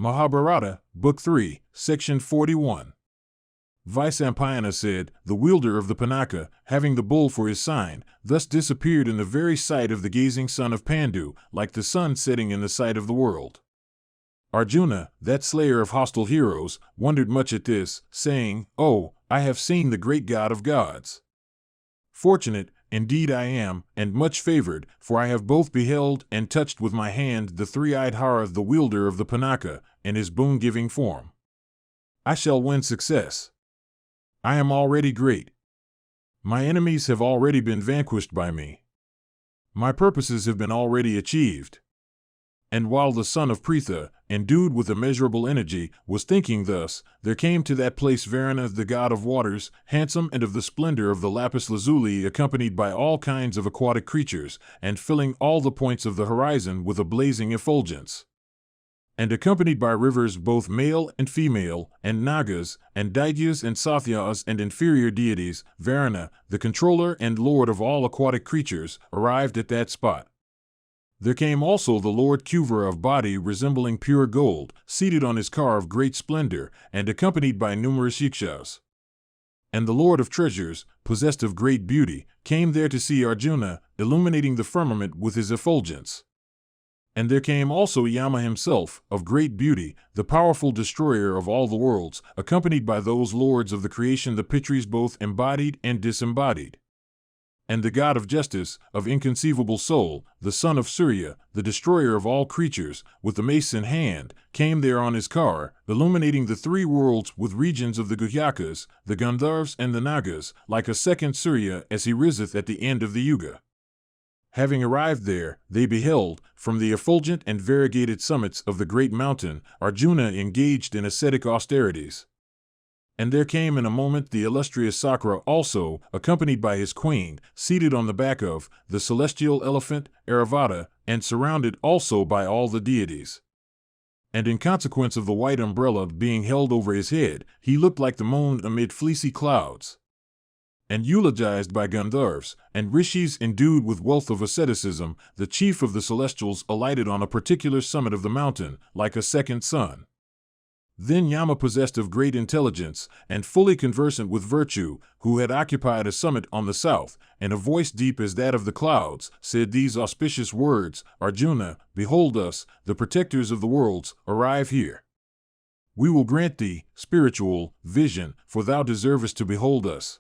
Mahabharata, Book 3, Section 41. Vyasa said, the wielder of the Pinaka, having the bull for his sign, thus disappeared in the very sight of the gazing son of Pandu, like the sun setting in the sight of the world. Arjuna, that slayer of hostile heroes, wondered much at this, saying, "Oh, I have seen the great god of gods. Fortunate, indeed I am, and much favored, for I have both beheld and touched with my hand the three-eyed Hara, the wielder of the Pinaka, in his boon-giving form. I shall win success. I am already great. My enemies have already been vanquished by me. My purposes have been already achieved." And while the son of Pritha, endued with immeasurable energy, was thinking thus, there came to that place Varuna, the god of waters, handsome and of the splendor of the lapis lazuli, accompanied by all kinds of aquatic creatures, and filling all the points of the horizon with a blazing effulgence. And accompanied by rivers both male and female, and Nagas, and Daityas and Sathyas and inferior deities, Varuna, the controller and lord of all aquatic creatures, arrived at that spot. There came also the Lord Kuvera of body resembling pure gold, seated on his car of great splendor, and accompanied by numerous yakshas. And the Lord of treasures, possessed of great beauty, came there to see Arjuna, illuminating the firmament with his effulgence. And there came also Yama himself, of great beauty, the powerful destroyer of all the worlds, accompanied by those lords of the creation, the Pitris, both embodied and disembodied. And the god of justice, of inconceivable soul, the son of Surya, the destroyer of all creatures, with the mace in hand, came there on his car, illuminating the three worlds with regions of the Guhyakas, the Gandharvas and the Nagas, like a second Surya as he riseth at the end of the Yuga. Having arrived there, they beheld, from the effulgent and variegated summits of the great mountain, Arjuna engaged in ascetic austerities. And there came in a moment the illustrious Sakra also, accompanied by his queen, seated on the back of the celestial elephant, Airavata, and surrounded also by all the deities. And in consequence of the white umbrella being held over his head, he looked like the moon amid fleecy clouds. And eulogized by Gandharvas, and rishis endued with wealth of asceticism, the chief of the celestials alighted on a particular summit of the mountain, like a second sun. Then Yama, possessed of great intelligence, and fully conversant with virtue, who had occupied a summit on the south, and a voice deep as that of the clouds, said these auspicious words, "Arjuna, behold us, the protectors of the worlds, arrive here. We will grant thee spiritual vision, for thou deservest to behold us.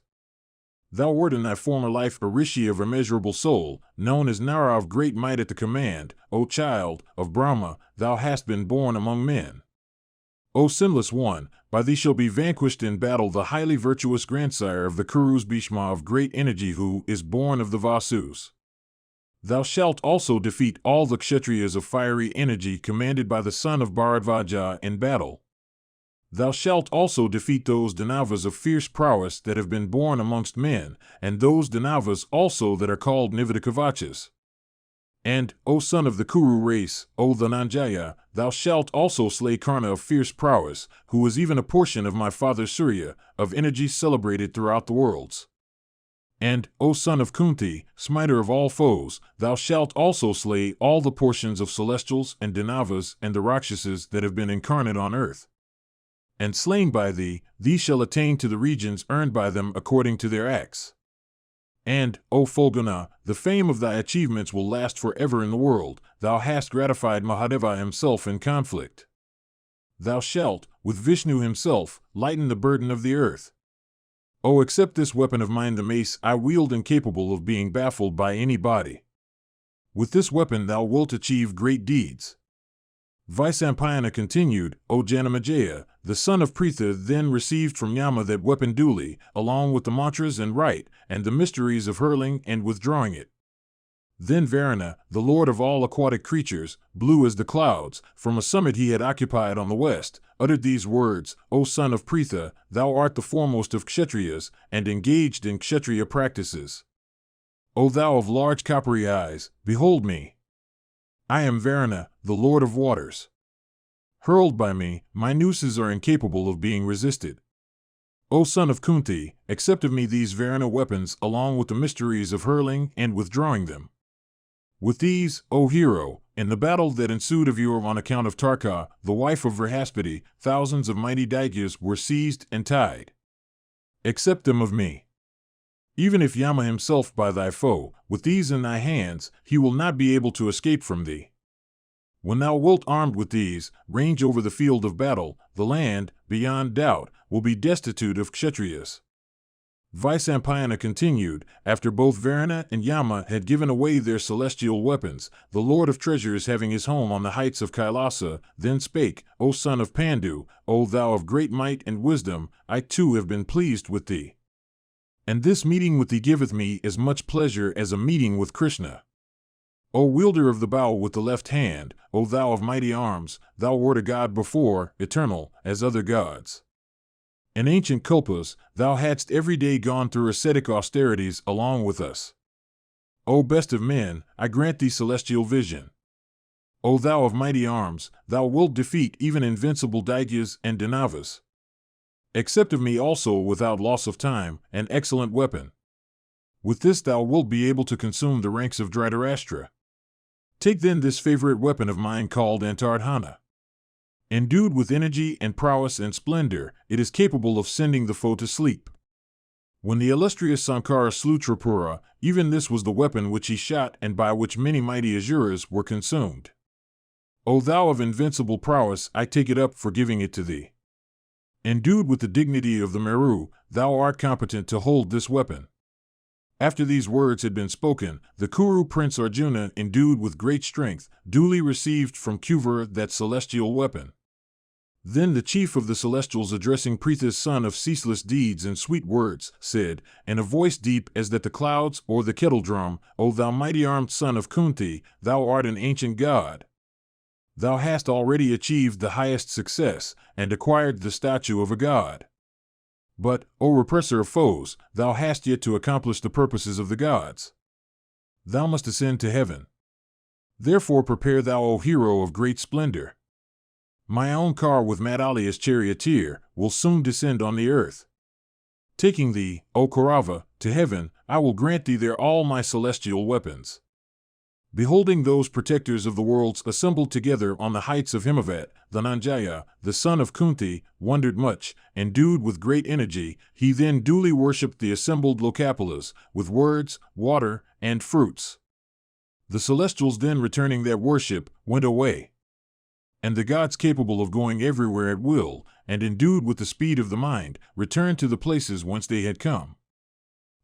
Thou wert in thy former life a rishi of immeasurable soul, known as Nara of great might at the command, O child of Brahma, thou hast been born among men. O sinless one, by thee shall be vanquished in battle the highly virtuous grandsire of the Kurus Bhishma of great energy, who is born of the Vasus. Thou shalt also defeat all the Kshatriyas of fiery energy commanded by the son of Bharadvaja in battle. Thou shalt also defeat those Danavas of fierce prowess that have been born amongst men, and those Danavas also that are called Nivedakavachas. And, O son of the Kuru race, O Dhananjaya, thou shalt also slay Karna of fierce prowess, who is even a portion of my father Surya, of energy celebrated throughout the worlds. And, O son of Kunti, smiter of all foes, thou shalt also slay all the portions of celestials and Danavas and the Rakshasas that have been incarnate on earth. And slain by thee, these shall attain to the regions earned by them according to their acts. And, O Fulguna, the fame of thy achievements will last forever in the world. Thou hast gratified Mahadeva himself in conflict. Thou shalt, with Vishnu himself, lighten the burden of the earth. O accept this weapon of mine, the mace I wield, incapable of being baffled by any body. With this weapon thou wilt achieve great deeds." Vyasa continued, "O Janamejaya, the son of Pritha then received from Yama that weapon duly, along with the mantras and rite, and the mysteries of hurling and withdrawing it. Then Varuna, the lord of all aquatic creatures, blue as the clouds, from a summit he had occupied on the west, uttered these words, O son of Pritha, thou art the foremost of Kshatriyas, and engaged in Kshatriya practices. O thou of large coppery eyes, behold me. I am Varuna, the lord of waters. Hurled by me, my nooses are incapable of being resisted. O son of Kunti, accept of me these Varuna weapons along with the mysteries of hurling and withdrawing them. With these, O hero, In the battle that ensued of yore on account of Tarka, the wife of Vrahaspati, thousands of mighty Daityas were seized and tied. Accept them of me. Even if Yama himself by thy foe, with these in thy hands, he will not be able to escape from thee. When thou wilt armed with these, range over the field of battle, the land, beyond doubt, will be destitute of Kshatriyas. Vyasa continued, after both Varuna and Yama had given away their celestial weapons, the Lord of Treasures having his home on the heights of Kailasa, then spake, O son of Pandu, O thou of great might and wisdom, I too have been pleased with thee. And this meeting with thee giveth me as much pleasure as a meeting with Krishna. O wielder of the bow with the left hand, O thou of mighty arms, thou wert a god before, eternal, as other gods. In ancient Kalpas, thou hadst every day gone through ascetic austerities along with us. O best of men, I grant thee celestial vision. O thou of mighty arms, thou wilt defeat even invincible Daityas and Danavas. Accept of me also without loss of time, an excellent weapon. With this thou wilt be able to consume the ranks of Dhritarashtra. Take then this favorite weapon of mine called Antardhana. Endued with energy and prowess and splendor, it is capable of sending the foe to sleep. When the illustrious Sankara slew Tripura, even this was the weapon which he shot and by which many mighty Asuras were consumed. O thou of invincible prowess, I take it up for giving it to thee. Endued with the dignity of the Meru, thou art competent to hold this weapon. After these words had been spoken, the Kuru prince Arjuna, endued with great strength, duly received from Kuvera that celestial weapon. Then the chief of the celestials, addressing Pritha's son of ceaseless deeds and sweet words, said, in a voice deep as that the clouds or the kettle drum, O thou mighty armed son of Kunti, thou art an ancient god. Thou hast already achieved the highest success, and acquired the statue of a god. But, O repressor of foes, thou hast yet to accomplish the purposes of the gods. Thou must ascend to heaven. Therefore prepare thou, O hero of great splendor. My own car with Madali as charioteer will soon descend on the earth. Taking thee, O Kaurava, to heaven, I will grant thee there all my celestial weapons. Beholding those protectors of the worlds assembled together on the heights of Himavat, Dhananjaya, the son of Kunti, wondered much, endued with great energy, he then duly worshipped the assembled Lokapalas, with words, water, and fruits. The celestials then returning that worship, went away. And the gods capable of going everywhere at will, and endued with the speed of the mind, returned to the places whence they had come.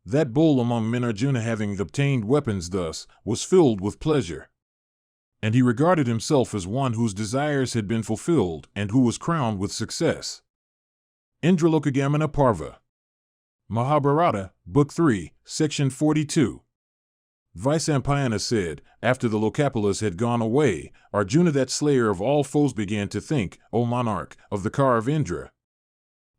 That bull among men Arjuna, having obtained weapons thus, was filled with pleasure. And he regarded himself as one whose desires had been fulfilled and who was crowned with success. Indralokagamana Parva. Mahabharata, Book 3, Section 42. Vyasa said, after the Lokapalas had gone away, Arjuna, that slayer of all foes, began to think, O monarch, of the car of Indra.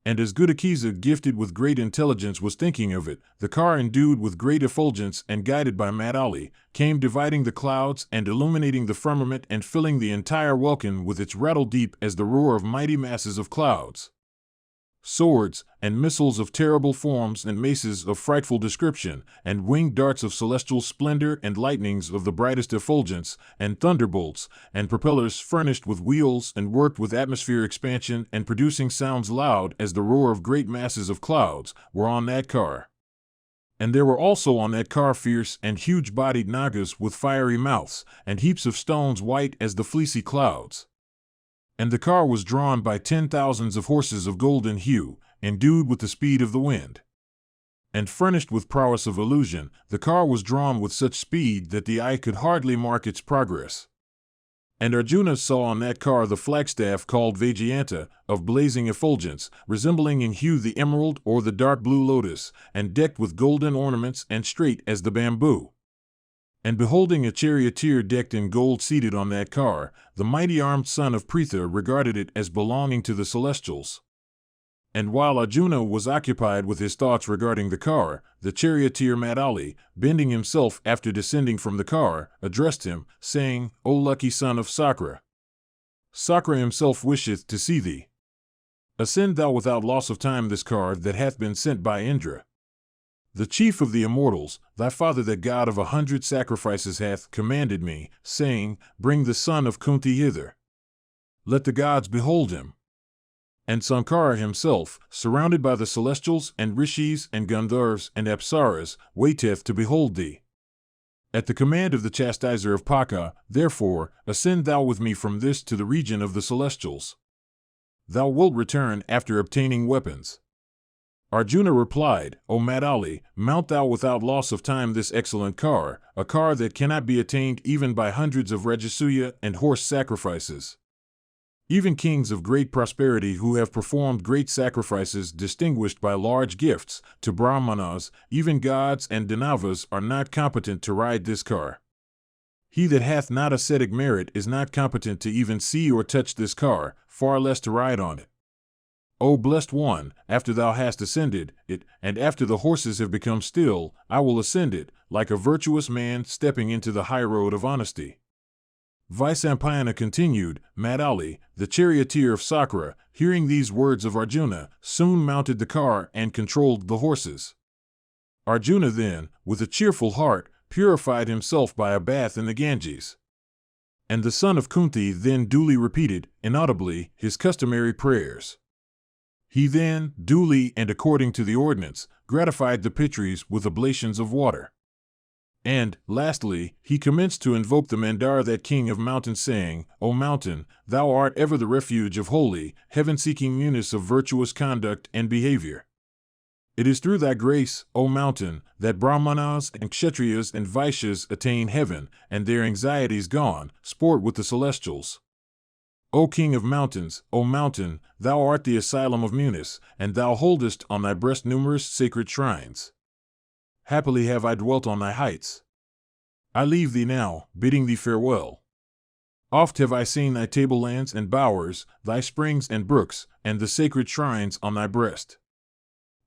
And as good Akiza, gifted with great intelligence, was thinking of it, the car, endued with great effulgence and guided by Madali, came dividing the clouds and illuminating the firmament and filling the entire welkin with its rattle deep as the roar of mighty masses of clouds. Swords, and missiles of terrible forms, and maces of frightful description, and winged darts of celestial splendor, and lightnings of the brightest effulgence, and thunderbolts, and propellers furnished with wheels and worked with atmosphere expansion and producing sounds loud as the roar of great masses of clouds, were on that car. And there were also on that car fierce and huge-bodied Nagas with fiery mouths, and heaps of stones white as the fleecy clouds. And the car was drawn by 10,000s of horses of golden hue, endued with the speed of the wind. And furnished with prowess of illusion, the car was drawn with such speed that the eye could hardly mark its progress. And Arjuna saw on that car the flagstaff called Vajayanta, of blazing effulgence, resembling in hue the emerald or the dark blue lotus, and decked with golden ornaments and straight as the bamboo. And beholding a charioteer decked in gold seated on that car, the mighty armed son of Pritha regarded it as belonging to the celestials. And while Arjuna was occupied with his thoughts regarding the car, the charioteer Madali, bending himself after descending from the car, addressed him, saying, O lucky son of Sakra! Sakra himself wisheth to see thee. Ascend thou without loss of time this car that hath been sent by Indra. The chief of the immortals, thy father the god of 100 sacrifices hath commanded me, saying, Bring the son of Kunti hither. Let the gods behold him. And Sankara himself, surrounded by the celestials and rishis and Gandharvas and Apsaras, waiteth to behold thee. At the command of the chastiser of Paka, therefore, ascend thou with me from this to the region of the celestials. Thou wilt return after obtaining weapons. Arjuna replied, O Madali, mount thou without loss of time this excellent car, a car that cannot be attained even by hundreds of Rajasuya and horse sacrifices. Even kings of great prosperity who have performed great sacrifices distinguished by large gifts to Brahmanas, even gods and Danavas are not competent to ride this car. He that hath not ascetic merit is not competent to even see or touch this car, far less to ride on it. O blessed one, after thou hast ascended it, and after the horses have become still, I will ascend it, like a virtuous man stepping into the high road of honesty. Vyasa continued, Madali, the charioteer of Sakra, hearing these words of Arjuna, soon mounted the car and controlled the horses. Arjuna then, with a cheerful heart, purified himself by a bath in the Ganges. And the son of Kunti then duly repeated, inaudibly, his customary prayers. He then, duly and according to the ordinance, gratified the Pitris with oblations of water. And, lastly, he commenced to invoke the Mandara, that king of mountains, saying, O mountain, thou art ever the refuge of holy, heaven-seeking munis of virtuous conduct and behavior. It is through thy grace, O mountain, that Brahmanas and Kshatriyas and Vaishyas attain heaven, and their anxieties gone, sport with the celestials. O king of mountains, O mountain, thou art the asylum of munis, and thou holdest on thy breast numerous sacred shrines. Happily have I dwelt on thy heights. I leave thee now, bidding thee farewell. Oft have I seen thy tablelands and bowers, thy springs and brooks, and the sacred shrines on thy breast.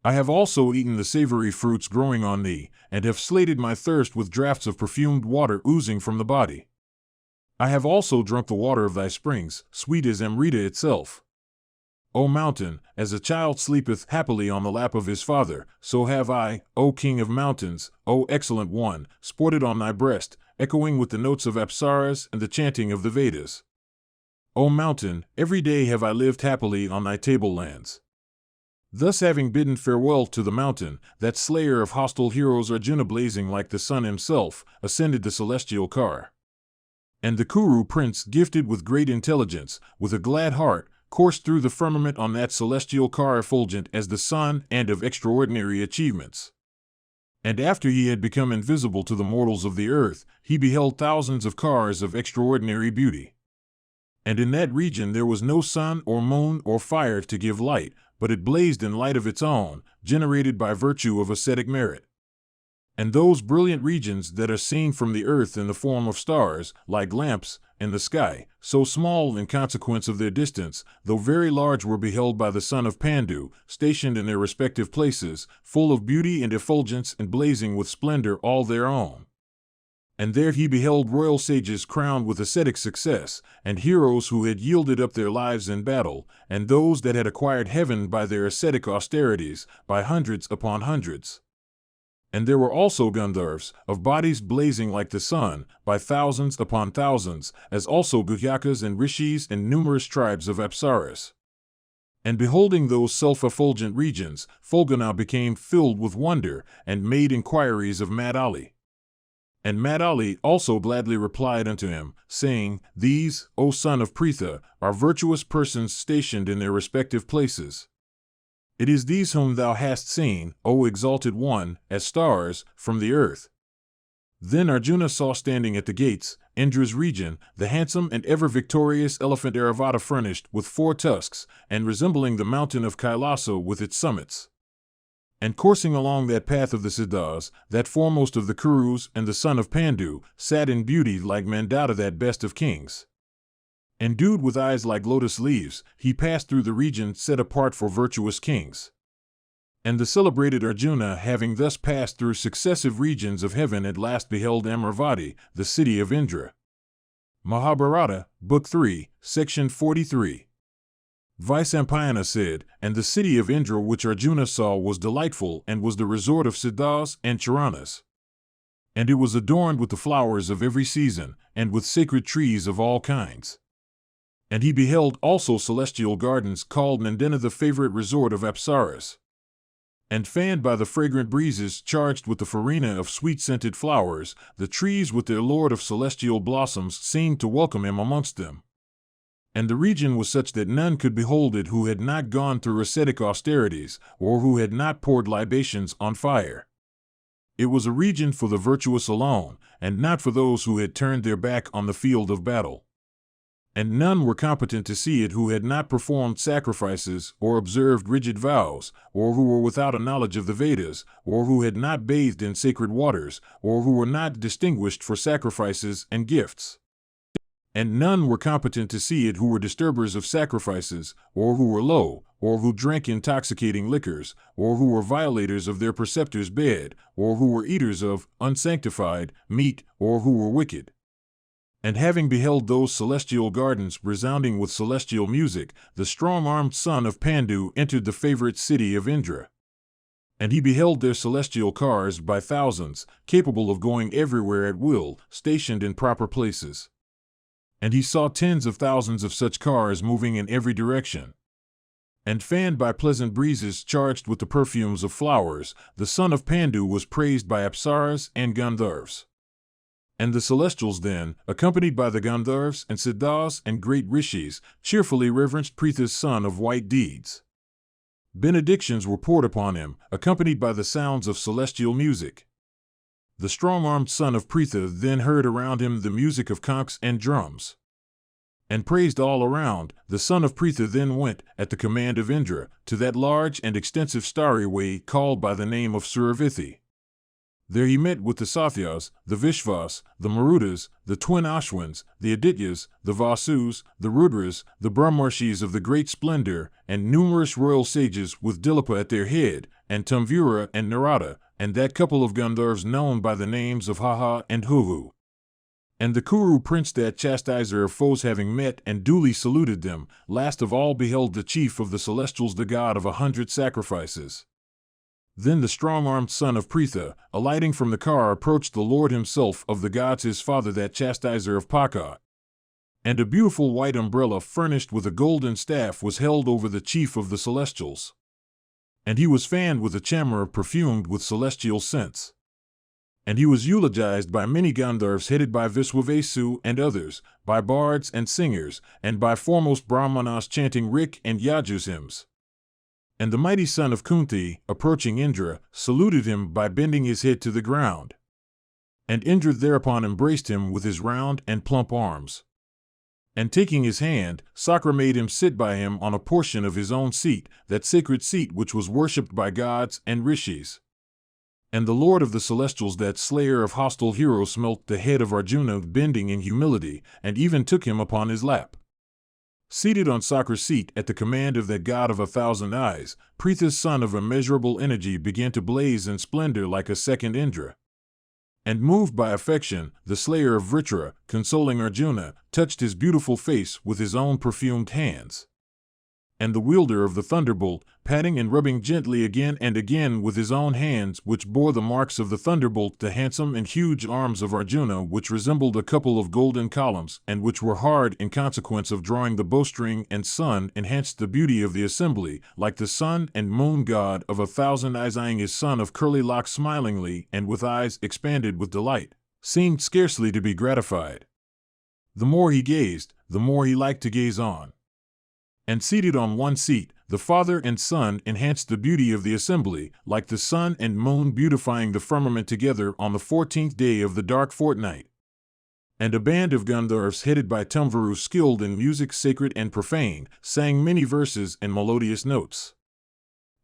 I have also eaten the savory fruits growing on thee, and have slated my thirst with draughts of perfumed water oozing from the body. I have also drunk the water of thy springs, sweet as Amrita itself. O mountain, as a child sleepeth happily on the lap of his father, so have I, O king of mountains, O excellent one, sported on thy breast, echoing with the notes of Apsaras and the chanting of the Vedas. O mountain, every day have I lived happily on thy tablelands. Thus having bidden farewell to the mountain, that slayer of hostile heroes Arjuna, blazing like the sun himself, ascended the celestial car. And the Kuru prince, gifted with great intelligence, with a glad heart, coursed through the firmament on that celestial car, effulgent as the sun and of extraordinary achievements. And after he had become invisible to the mortals of the earth, he beheld thousands of cars of extraordinary beauty. And in that region there was no sun or moon or fire to give light, but it blazed in light of its own, generated by virtue of ascetic merit. And those brilliant regions that are seen from the earth in the form of stars, like lamps, in the sky, so small in consequence of their distance, though very large, were beheld by the son of Pandu, stationed in their respective places, full of beauty and effulgence and blazing with splendor all their own. And there he beheld royal sages crowned with ascetic success, and heroes who had yielded up their lives in battle, and those that had acquired heaven by their ascetic austerities, by hundreds upon hundreds. And there were also Gandharvas, of bodies blazing like the sun, by thousands upon thousands, as also Guhyakas and Rishis and numerous tribes of Apsaras. And beholding those self-effulgent regions, Fulgana became filled with wonder, and made inquiries of Madali. And Madali also gladly replied unto him, saying, These, O son of Pritha, are virtuous persons stationed in their respective places. It is these whom thou hast seen, O exalted one, as stars, from the earth. Then Arjuna saw standing at the gates, Indra's region, the handsome and ever-victorious elephant Airavata, furnished with 4 tusks, and resembling the mountain of Kailasa with its summits. And coursing along that path of the Siddhas, that foremost of the Kurus and the son of Pandu, sat in beauty like Mandata, that best of kings. Endued with eyes like lotus leaves, he passed through the region set apart for virtuous kings. And the celebrated Arjuna, having thus passed through successive regions of heaven, at last beheld Amravati, the city of Indra. Mahabharata, Book 3, Section 43. Vyasa said, and the city of Indra which Arjuna saw was delightful and was the resort of Siddhas and Charanas. And it was adorned with the flowers of every season, and with sacred trees of all kinds. And he beheld also celestial gardens called Nandana, the favorite resort of Apsaras. And fanned by the fragrant breezes charged with the farina of sweet-scented flowers, the trees with their lord of celestial blossoms seemed to welcome him amongst them. And the region was such that none could behold it who had not gone through ascetic austerities, or who had not poured libations on fire. It was a region for the virtuous alone, and not for those who had turned their back on the field of battle. And none were competent to see it who had not performed sacrifices, or observed rigid vows, or who were without a knowledge of the Vedas, or who had not bathed in sacred waters, or who were not distinguished for sacrifices and gifts. And none were competent to see it who were disturbers of sacrifices, or who were low, or who drank intoxicating liquors, or who were violators of their preceptor's bed, or who were eaters of unsanctified meat, or who were wicked. And having beheld those celestial gardens resounding with celestial music, the strong-armed son of Pandu entered the favorite city of Indra. And he beheld their celestial cars by thousands, capable of going everywhere at will, stationed in proper places. And he saw tens of thousands of such cars moving in every direction. And fanned by pleasant breezes charged with the perfumes of flowers, the son of Pandu was praised by Apsaras and Gandharvas. And the celestials then, accompanied by the Gandharvas and Siddhas and great rishis, cheerfully reverenced Pritha's son of white deeds. Benedictions were poured upon him, accompanied by the sounds of celestial music. The strong-armed son of Pritha then heard around him the music of conchs and drums. And praised all around, the son of Pritha then went, at the command of Indra, to that large and extensive starry way called by the name of Suravithi. There he met with the Sathyas, the Vishvas, the Marudas, the twin Ashwins, the Adityas, the Vasus, the Rudras, the Brahmarshis of the great splendor, and numerous royal sages with Dilapa at their head, and Tamvura and Narada, and that couple of Gandharvas known by the names of Haha and Huhu. And the Kuru prince, that chastiser of foes, having met and duly saluted them, last of all beheld the chief of the celestials, the god of 100 sacrifices. Then the strong-armed son of Pritha, alighting from the car, approached the lord himself of the gods, his father, that chastiser of Pakat. And a beautiful white umbrella furnished with a golden staff was held over the chief of the celestials. And he was fanned with a chamber perfumed with celestial scents. And he was eulogized by many Gandharvas headed by Viswavesu and others, by bards and singers, and by foremost Brahmanas chanting Rik and Yajus hymns. And the mighty son of Kunti, approaching Indra, saluted him by bending his head to the ground. And Indra thereupon embraced him with his round and plump arms. And taking his hand, Sakra made him sit by him on a portion of his own seat, that sacred seat which was worshipped by gods and rishis. And the lord of the celestials, that slayer of hostile heroes, smelt the head of Arjuna bending in humility, and even took him upon his lap. Seated on Sakra's seat at the command of that god of 1,000 eyes, Pritha's son of immeasurable energy began to blaze in splendor like a second Indra. And moved by affection, the slayer of Vritra, consoling Arjuna, touched his beautiful face with his own perfumed hands. And the wielder of the thunderbolt, patting and rubbing gently again and again with his own hands, which bore the marks of the thunderbolt, the handsome and huge arms of Arjuna, which resembled a couple of golden columns, and which were hard in consequence of drawing the bowstring and sun, enhanced the beauty of the assembly, like the sun and moon god of 1,000 eyes, eyeing his son of curly locks smilingly, and with eyes expanded with delight, seemed scarcely to be gratified. The more he gazed, the more he liked to gaze on. And seated on one seat, the father and son enhanced the beauty of the assembly, like the sun and moon beautifying the firmament together on the 14th day of the dark fortnight. And a band of Gandharvas headed by Tamvuru, skilled in music sacred and profane, sang many verses and melodious notes.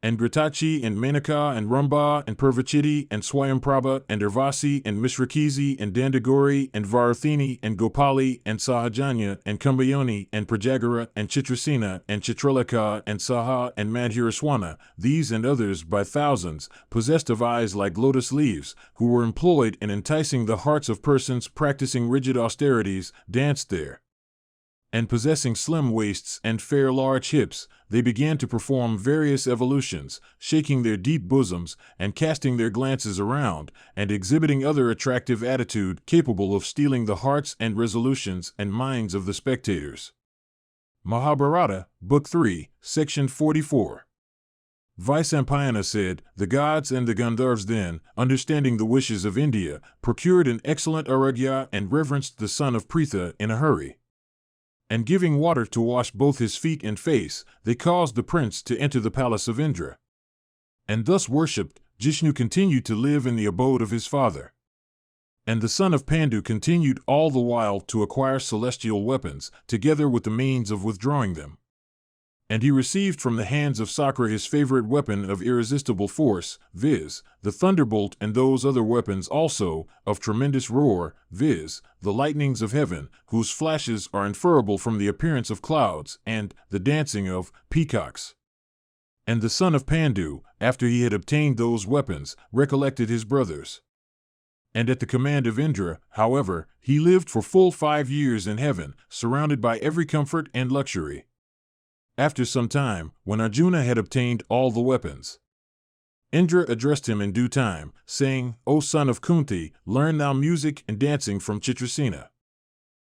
And Gritachi and Menaka and Rumba and Purvachiti and Swayamprabha and Urvasi and Mishrakizi and Dandagori and Varathini and Gopali and Sahajanya and Kumbayoni and Prajagara and Chitrasena and Chitralaka and Saha and Madhuraswana, these and others by thousands, possessed of eyes like lotus leaves, who were employed in enticing the hearts of persons practicing rigid austerities, danced there. And possessing slim waists and fair large hips, they began to perform various evolutions, shaking their deep bosoms and casting their glances around, and exhibiting other attractive attitude capable of stealing the hearts and resolutions and minds of the spectators. Mahabharata, Book 3, Section 44. Vyasa said, "The gods and the Gandharvas then, understanding the wishes of India, procured an excellent arugya and reverenced the son of Pritha in a hurry. And giving water to wash both his feet and face, they caused the prince to enter the palace of Indra. And thus worshipped, Jishnu continued to live in the abode of his father. And the son of Pandu continued all the while to acquire celestial weapons, together with the means of withdrawing them. And he received from the hands of Sakra his favorite weapon of irresistible force, viz., the thunderbolt, and those other weapons also, of tremendous roar, viz., the lightnings of heaven, whose flashes are inferable from the appearance of clouds, and the dancing of peacocks. And the son of Pandu, after he had obtained those weapons, recollected his brothers. And at the command of Indra, however, he lived for full 5 years in heaven, surrounded by every comfort and luxury. After some time, when Arjuna had obtained all the weapons, Indra addressed him in due time, saying, O son of Kunti, learn thou music and dancing from Chitrasena.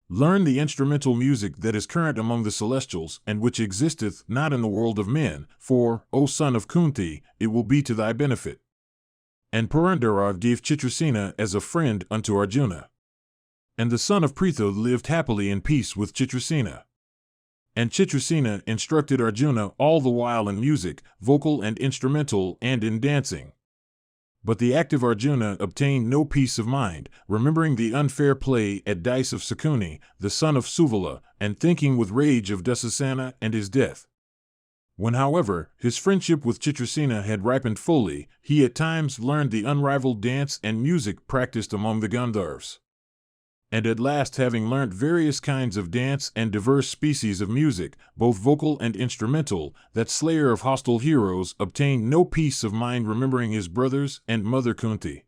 Learn the instrumental music that is current among the celestials, and which existeth not in the world of men, for, O son of Kunti, it will be to thy benefit. And Purandara gave Chitrasena as a friend unto Arjuna. And the son of Pritha lived happily in peace with Chitrasena. And Chitrasena instructed Arjuna all the while in music, vocal and instrumental, and in dancing. But the active Arjuna obtained no peace of mind, remembering the unfair play at dice of Sakuni, the son of Suvala, and thinking with rage of Dasasana and his death. When, however, his friendship with Chitrasena had ripened fully, he at times learned the unrivaled dance and music practiced among the Gandharvas. And at last, having learnt various kinds of dance and diverse species of music, both vocal and instrumental, that slayer of hostile heroes obtained no peace of mind, remembering his brothers and mother Kunti.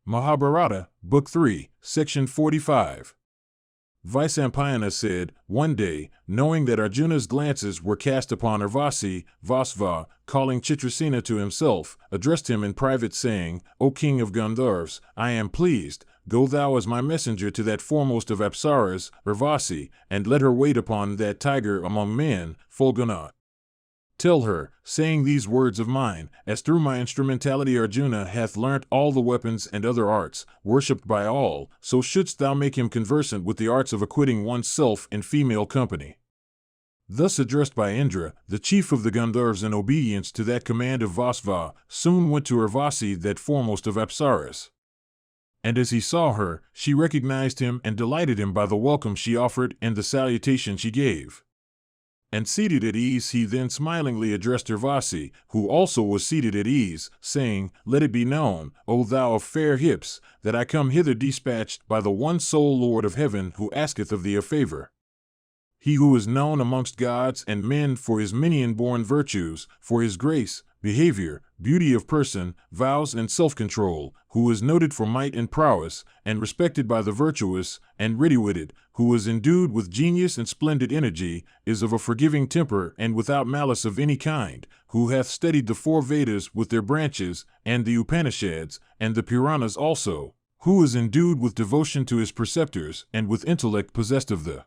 Mahabharata, Book 3, Section 45. Vyasa said, one day, knowing that Arjuna's glances were cast upon Urvasi, Vasva, calling Chitrasena to himself, addressed him in private, saying, O king of Gandharvas, I am pleased. Go thou as my messenger to that foremost of Apsaras, Urvasi, and let her wait upon that tiger among men, Fulguna. Tell her, saying these words of mine, as through my instrumentality Arjuna hath learnt all the weapons and other arts, worshipped by all, so shouldst thou make him conversant with the arts of acquitting one's self in female company. Thus addressed by Indra, the chief of the Gandharvas, in obedience to that command of Vasva, soon went to Urvasi, that foremost of Apsaras. And as he saw her, she recognized him and delighted him by the welcome she offered and the salutation she gave. And seated at ease, he then smilingly addressed Urvasi, who also was seated at ease, saying, Let it be known, O thou of fair hips, that I come hither dispatched by the one sole Lord of heaven, who asketh of thee a favor. He who is known amongst gods and men for his many inborn virtues, for his grace, behavior, beauty of person, vows, and self-control, who is noted for might and prowess, and respected by the virtuous, and ready-witted, who is endued with genius and splendid energy, is of a forgiving temper and without malice of any kind, who hath studied the 4 Vedas with their branches, and the Upanishads, and the Puranas also, who is endued with devotion to his preceptors, and with intellect possessed of the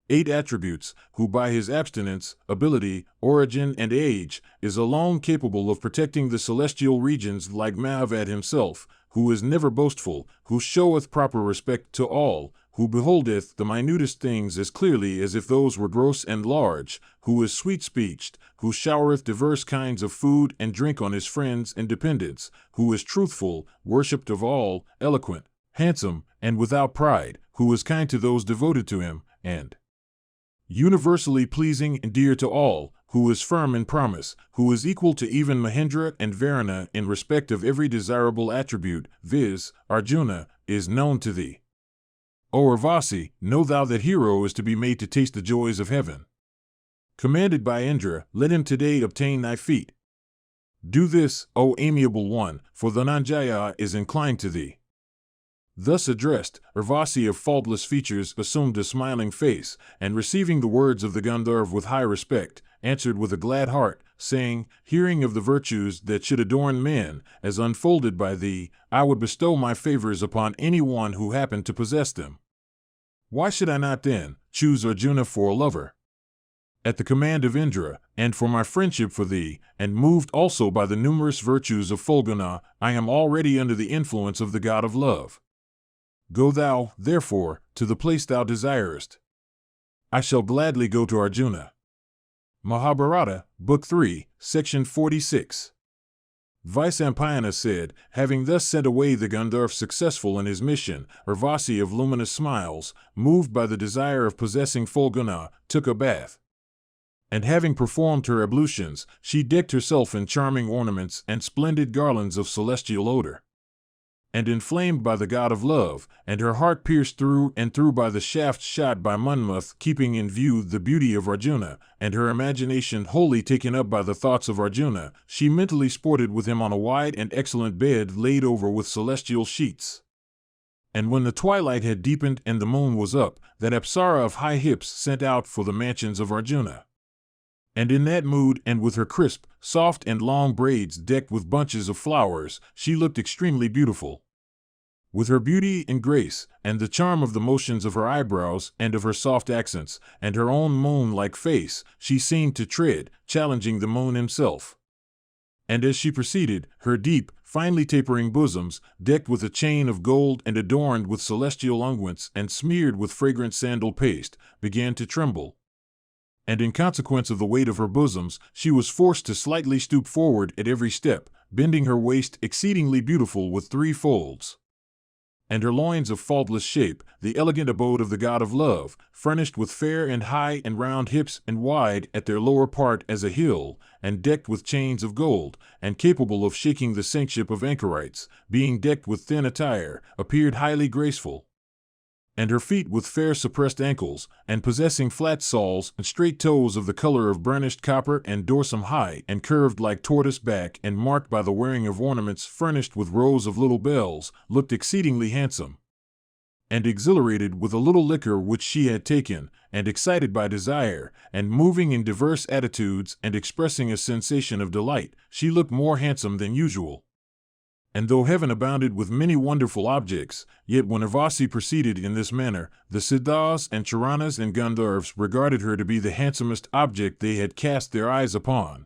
8 attributes, who by his abstinence, ability, origin, and age, is alone capable of protecting the celestial regions, like Mahabharata himself, who is never boastful, who showeth proper respect to all, who beholdeth the minutest things as clearly as if those were gross and large, who is sweet-speeched, who showereth diverse kinds of food and drink on his friends and dependents, who is truthful, worshipped of all, eloquent, handsome, and without pride, who is kind to those devoted to him, and universally pleasing and dear to all, who is firm in promise, who is equal to even Mahendra and Varuna in respect of every desirable attribute, viz., Arjuna, is known to thee. O Urvasi, know thou that hero is to be made to taste the joys of heaven. Commanded by Indra, let him today obtain thy feet. Do this, O amiable one, for Dhananjaya is inclined to thee. Thus addressed, Urvasi of faultless features assumed a smiling face, and receiving the words of the Gandharv with high respect, answered with a glad heart, saying, hearing of the virtues that should adorn men, as unfolded by thee, I would bestow my favors upon any one who happened to possess them. Why should I not then choose Arjuna for a lover? At the command of Indra, and for my friendship for thee, and moved also by the numerous virtues of Fulguna, I am already under the influence of the god of love. Go thou, therefore, to the place thou desirest. I shall gladly go to Arjuna. Mahabharata, Book 3, Section 46. Vyasa said, having thus sent away the Gandharv successful in his mission, Urvasi of luminous smiles, moved by the desire of possessing Fulguna, took a bath. And having performed her ablutions, she decked herself in charming ornaments and splendid garlands of celestial odor. And inflamed by the god of love, and her heart pierced through and through by the shafts shot by Monmouth, keeping in view the beauty of Arjuna, and her imagination wholly taken up by the thoughts of Arjuna, she mentally sported with him on a wide and excellent bed laid over with celestial sheets. And when the twilight had deepened and the moon was up, that Apsara of high hips sent out for the mansions of Arjuna. And in that mood, and with her crisp, soft and long braids decked with bunches of flowers, she looked extremely beautiful. With her beauty and grace, and the charm of the motions of her eyebrows and of her soft accents, and her own moon-like face, she seemed to tread, challenging the moon himself. And as she proceeded, her deep, finely tapering bosoms, decked with a chain of gold and adorned with celestial unguents and smeared with fragrant sandal paste, began to tremble. And in consequence of the weight of her bosoms, she was forced to slightly stoop forward at every step, bending her waist exceedingly beautiful with 3 folds. And her loins of faultless shape, the elegant abode of the god of love, furnished with fair and high and round hips and wide at their lower part as a hill, and decked with chains of gold, and capable of shaking the saintship of anchorites, being decked with thin attire, appeared highly graceful. And her feet with fair suppressed ankles, and possessing flat soles and straight toes of the color of burnished copper and dorsum high and curved like tortoise back and marked by the wearing of ornaments furnished with rows of little bells, looked exceedingly handsome. And exhilarated with a little liquor which she had taken, and excited by desire, and moving in diverse attitudes and expressing a sensation of delight, she looked more handsome than usual. And though heaven abounded with many wonderful objects, yet when Urvasi proceeded in this manner, the Siddhas and Charanas and Gandharvs regarded her to be the handsomest object they had cast their eyes upon.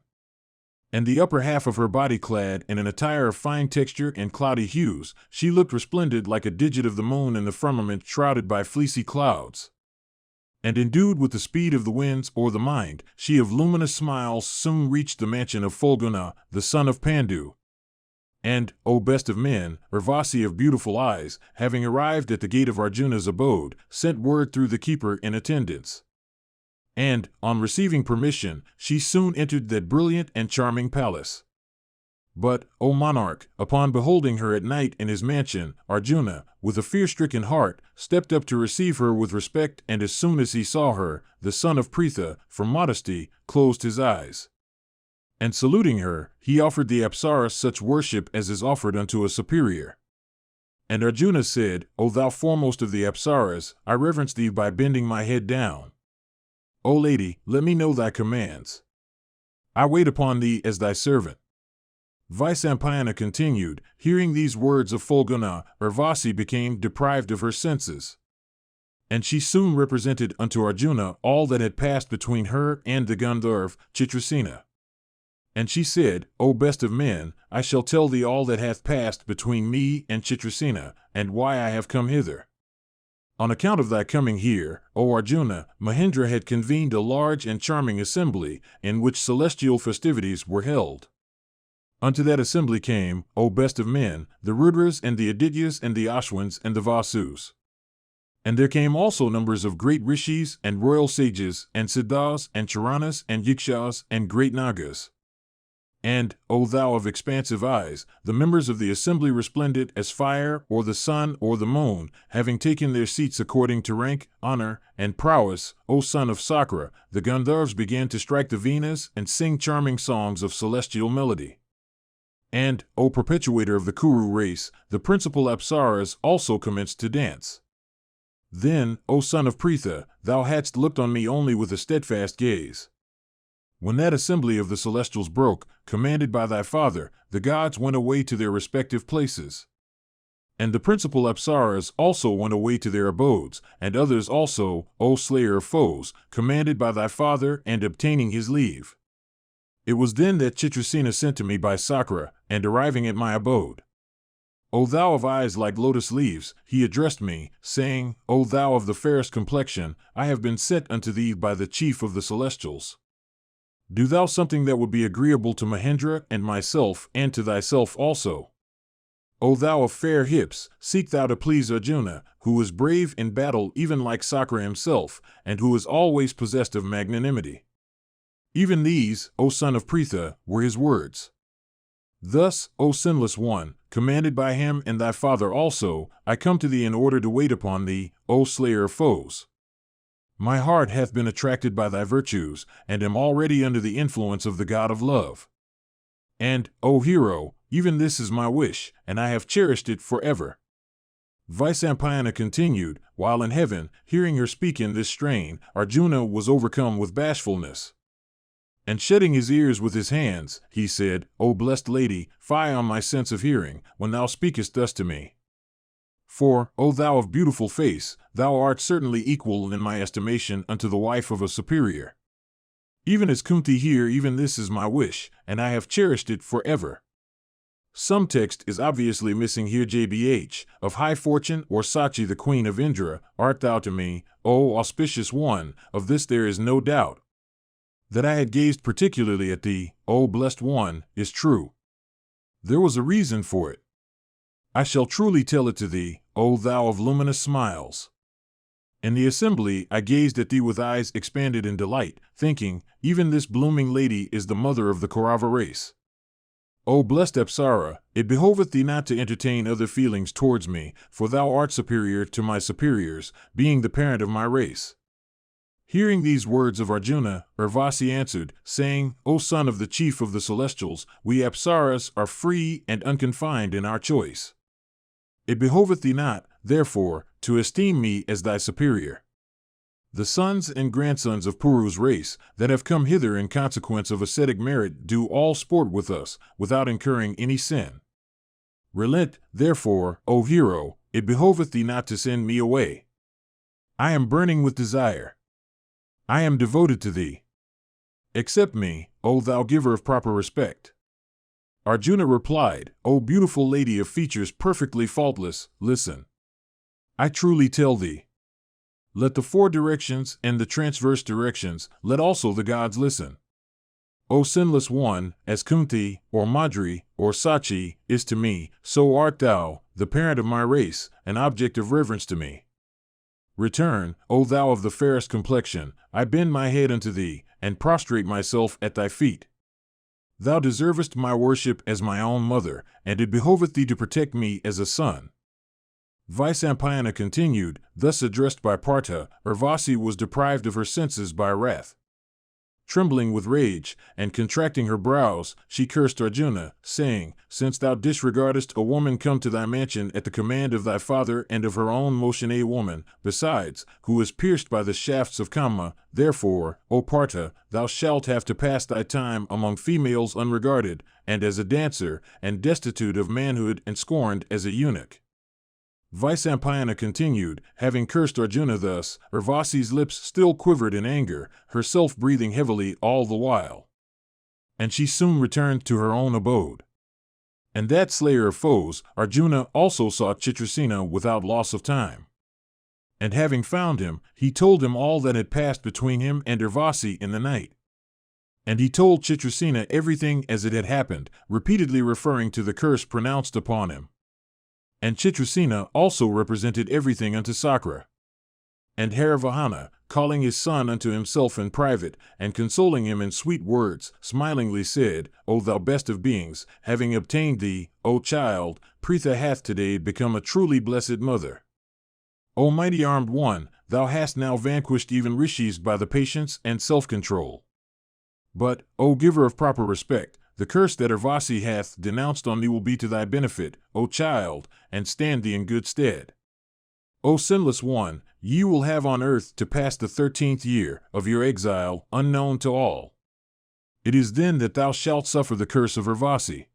And the upper half of her body clad in an attire of fine texture and cloudy hues, she looked resplendent like a digit of the moon in the firmament shrouded by fleecy clouds. And endued with the speed of the winds or the mind, she of luminous smiles soon reached the mansion of Fulguna, the son of Pandu. And, O best of men, Urvasi of beautiful eyes, having arrived at the gate of Arjuna's abode, sent word through the keeper in attendance. And, on receiving permission, she soon entered that brilliant and charming palace. But, O monarch, upon beholding her at night in his mansion, Arjuna, with a fear-stricken heart, stepped up to receive her with respect, and as soon as he saw her, the son of Pritha, from modesty, closed his eyes. And saluting her, he offered the Apsara such worship as is offered unto a superior. And Arjuna said, O thou foremost of the Apsaras, I reverence thee by bending my head down. O lady, let me know thy commands. I wait upon thee as thy servant. Vyasa continued, hearing these words of Fulguna, Urvasi became deprived of her senses. And she soon represented unto Arjuna all that had passed between her and the Gandharv, Chitrasena. And she said, O best of men, I shall tell thee all that hath passed between me and Chitrasena, and why I have come hither. On account of thy coming here, O Arjuna, Mahendra had convened a large and charming assembly, in which celestial festivities were held. Unto that assembly came, O best of men, the Rudras and the Adityas and the Ashwins and the Vasus. And there came also numbers of great rishis and royal sages, and Siddhas and Charanas and Yakshas and great Nagas. And, O thou of expansive eyes, the members of the assembly resplendent as fire or the sun or the moon, having taken their seats according to rank, honor, and prowess, O son of Sakra, the Gandharvs began to strike the venas and sing charming songs of celestial melody. And, O perpetuator of the Kuru race, the principal Apsaras also commenced to dance. Then, O son of Pritha, thou hadst looked on me only with a steadfast gaze. When that assembly of the celestials broke, commanded by thy father, the gods went away to their respective places. And the principal Apsaras also went away to their abodes, and others also, O slayer of foes, commanded by thy father and obtaining his leave. It was then that Chitrasena sent to me by Sakra, and arriving at my abode. O thou of eyes like lotus leaves, he addressed me, saying, O thou of the fairest complexion, I have been sent unto thee by the chief of the celestials. Do thou something that would be agreeable to Mahendra and myself, and to thyself also. O thou of fair hips, seek thou to please Arjuna, who is brave in battle even like Sakra himself, and who is always possessed of magnanimity. Even these, O son of Pritha, were his words. Thus, O sinless one, commanded by him and thy father also, I come to thee in order to wait upon thee, O slayer of foes. My heart hath been attracted by thy virtues, and am already under the influence of the god of love. And, O hero, even this is my wish, and I have cherished it forever. Vaisampayana continued, while in heaven, hearing her speak in this strain, Arjuna was overcome with bashfulness. And shutting his ears with his hands, he said, O blessed lady, fie on my sense of hearing, when thou speakest thus to me. For, O thou of beautiful face, thou art certainly equal in my estimation unto the wife of a superior. Even as Kunti here, even this is my wish, and I have cherished it forever. Some text is obviously missing here. JBH, of high fortune, or Sachi the queen of Indra, art thou to me, O auspicious one, of this there is no doubt. That I had gazed particularly at thee, O blessed one, is true. There was a reason for it. I shall truly tell it to thee, O thou of luminous smiles. In the assembly I gazed at thee with eyes expanded in delight, thinking, even this blooming lady is the mother of the Kaurava race. O blessed Apsara, it behoveth thee not to entertain other feelings towards me, for thou art superior to my superiors, being the parent of my race. Hearing these words of Arjuna, Urvasi answered, saying, O son of the chief of the celestials, we Apsaras are free and unconfined in our choice. It behoveth thee not, therefore, to esteem me as thy superior. The sons and grandsons of Puru's race, that have come hither in consequence of ascetic merit, do all sport with us, without incurring any sin. Relent, therefore, O hero, it behoveth thee not to send me away. I am burning with desire. I am devoted to thee. Accept me, O thou giver of proper respect. Arjuna replied, O beautiful lady of features perfectly faultless, listen. I truly tell thee. Let the four directions and the transverse directions, let also the gods listen. O sinless one, as Kunti, or Madri, or Sachi, is to me, so art thou, the parent of my race, an object of reverence to me. Return, O thou of the fairest complexion, I bend my head unto thee, and prostrate myself at thy feet. Thou deservest my worship as my own mother, and it behoveth thee to protect me as a son. Vaisampayana continued, thus addressed by Partha, Urvasi was deprived of her senses by wrath. Trembling with rage, and contracting her brows, she cursed Arjuna, saying, Since thou disregardest a woman come to thy mansion at the command of thy father and of her own motion, a woman, besides, who is pierced by the shafts of Kama, therefore, O Partha, thou shalt have to pass thy time among females unregarded, and as a dancer, and destitute of manhood and scorned as a eunuch. Vaisampayana continued, having cursed Arjuna thus, Urvasi's lips still quivered in anger, herself breathing heavily all the while. And she soon returned to her own abode. And that slayer of foes, Arjuna, also sought Chitrasena without loss of time. And having found him, he told him all that had passed between him and Urvasi in the night. And he told Chitrasena everything as it had happened, repeatedly referring to the curse pronounced upon him. And Chitrasena also represented everything unto Sakra. And Haravahana, calling his son unto himself in private, and consoling him in sweet words, smilingly said, O thou best of beings, having obtained thee, O child, Pritha hath today become a truly blessed mother. O mighty armed one, thou hast now vanquished even rishis by the patience and self-control. But, O giver of proper respect, the curse that Urvasi hath denounced on thee will be to thy benefit, O child, and stand thee in good stead. O sinless one, ye will have on earth to pass the 13th year of your exile, unknown to all. It is then that thou shalt suffer the curse of Urvasi.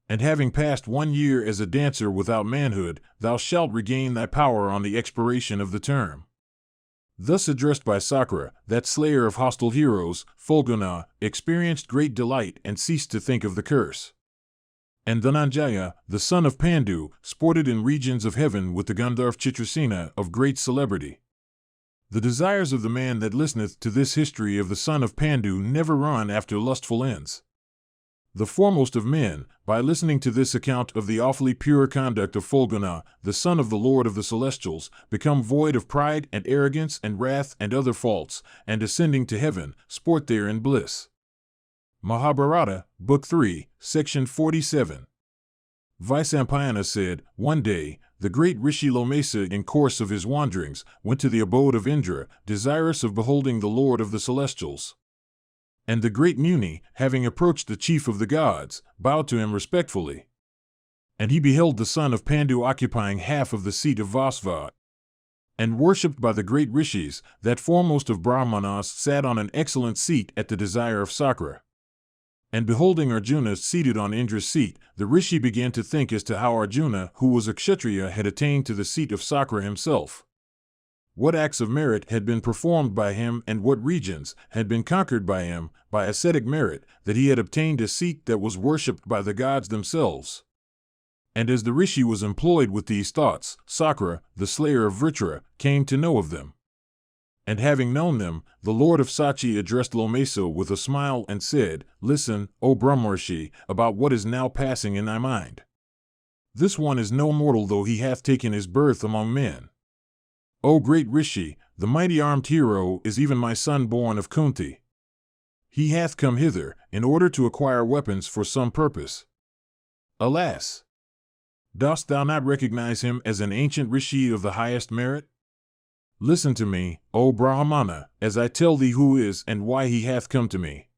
And having passed 1 year as a dancer without manhood, thou shalt regain thy power on the expiration of the term. Thus addressed by Sakra, that slayer of hostile heroes, Fulguna experienced great delight and ceased to think of the curse. And Dhananjaya, the son of Pandu, sported in regions of heaven with the Gandharv Chitrasena of great celebrity. The desires of the man that listeneth to this history of the son of Pandu never run after lustful ends. The foremost of men, by listening to this account of the awfully pure conduct of Fulguna, the son of the Lord of the Celestials, become void of pride and arrogance and wrath and other faults, and ascending to heaven, sport there in bliss. Mahabharata, Book 3, Section 47. Vyasa said, one day, the great Rishi Lomesa in course of his wanderings went to the abode of Indra, desirous of beholding the Lord of the Celestials. And the great Muni, having approached the chief of the gods, bowed to him respectfully. And he beheld the son of Pandu occupying half of the seat of Vasva. And worshipped by the great rishis, that foremost of Brahmanas sat on an excellent seat at the desire of Sakra. And beholding Arjuna seated on Indra's seat, the rishi began to think as to how Arjuna, who was a Kshatriya, had attained to the seat of Sakra himself. What acts of merit had been performed by him and what regions had been conquered by him, by ascetic merit, that he had obtained a seat that was worshipped by the gods themselves. And as the rishi was employed with these thoughts, Sakra, the slayer of Vritra, came to know of them. And having known them, the Lord of Sachi addressed Lomesa with a smile and said, Listen, O Brahmarshi, about what is now passing in thy mind. This one is no mortal though he hath taken his birth among men. O great Rishi, the mighty armed hero is even my son born of Kunti. He hath come hither, in order to acquire weapons for some purpose. Alas! Dost thou not recognize him as an ancient Rishi of the highest merit? Listen to me, O Brahmana, as I tell thee who is and why he hath come to me.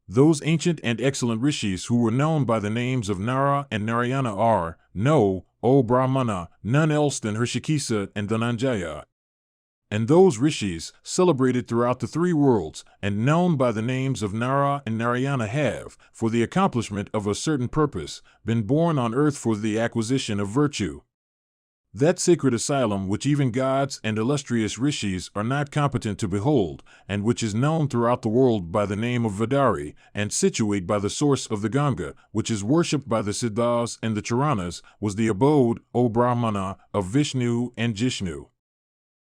Those ancient and excellent rishis who were known by the names of Nara and Narayana are, no, O Brahmana, none else than Hrishikesa and Dhananjaya. And those rishis, celebrated throughout the 3 worlds, and known by the names of Nara and Narayana have, for the accomplishment of a certain purpose, been born on earth for the acquisition of virtue. That sacred asylum which even gods and illustrious rishis are not competent to behold, and which is known throughout the world by the name of Vadari, and situate by the source of the Ganga, which is worshipped by the Siddhas and the Charanas, was the abode, O Brahmana, of Vishnu and Jishnu.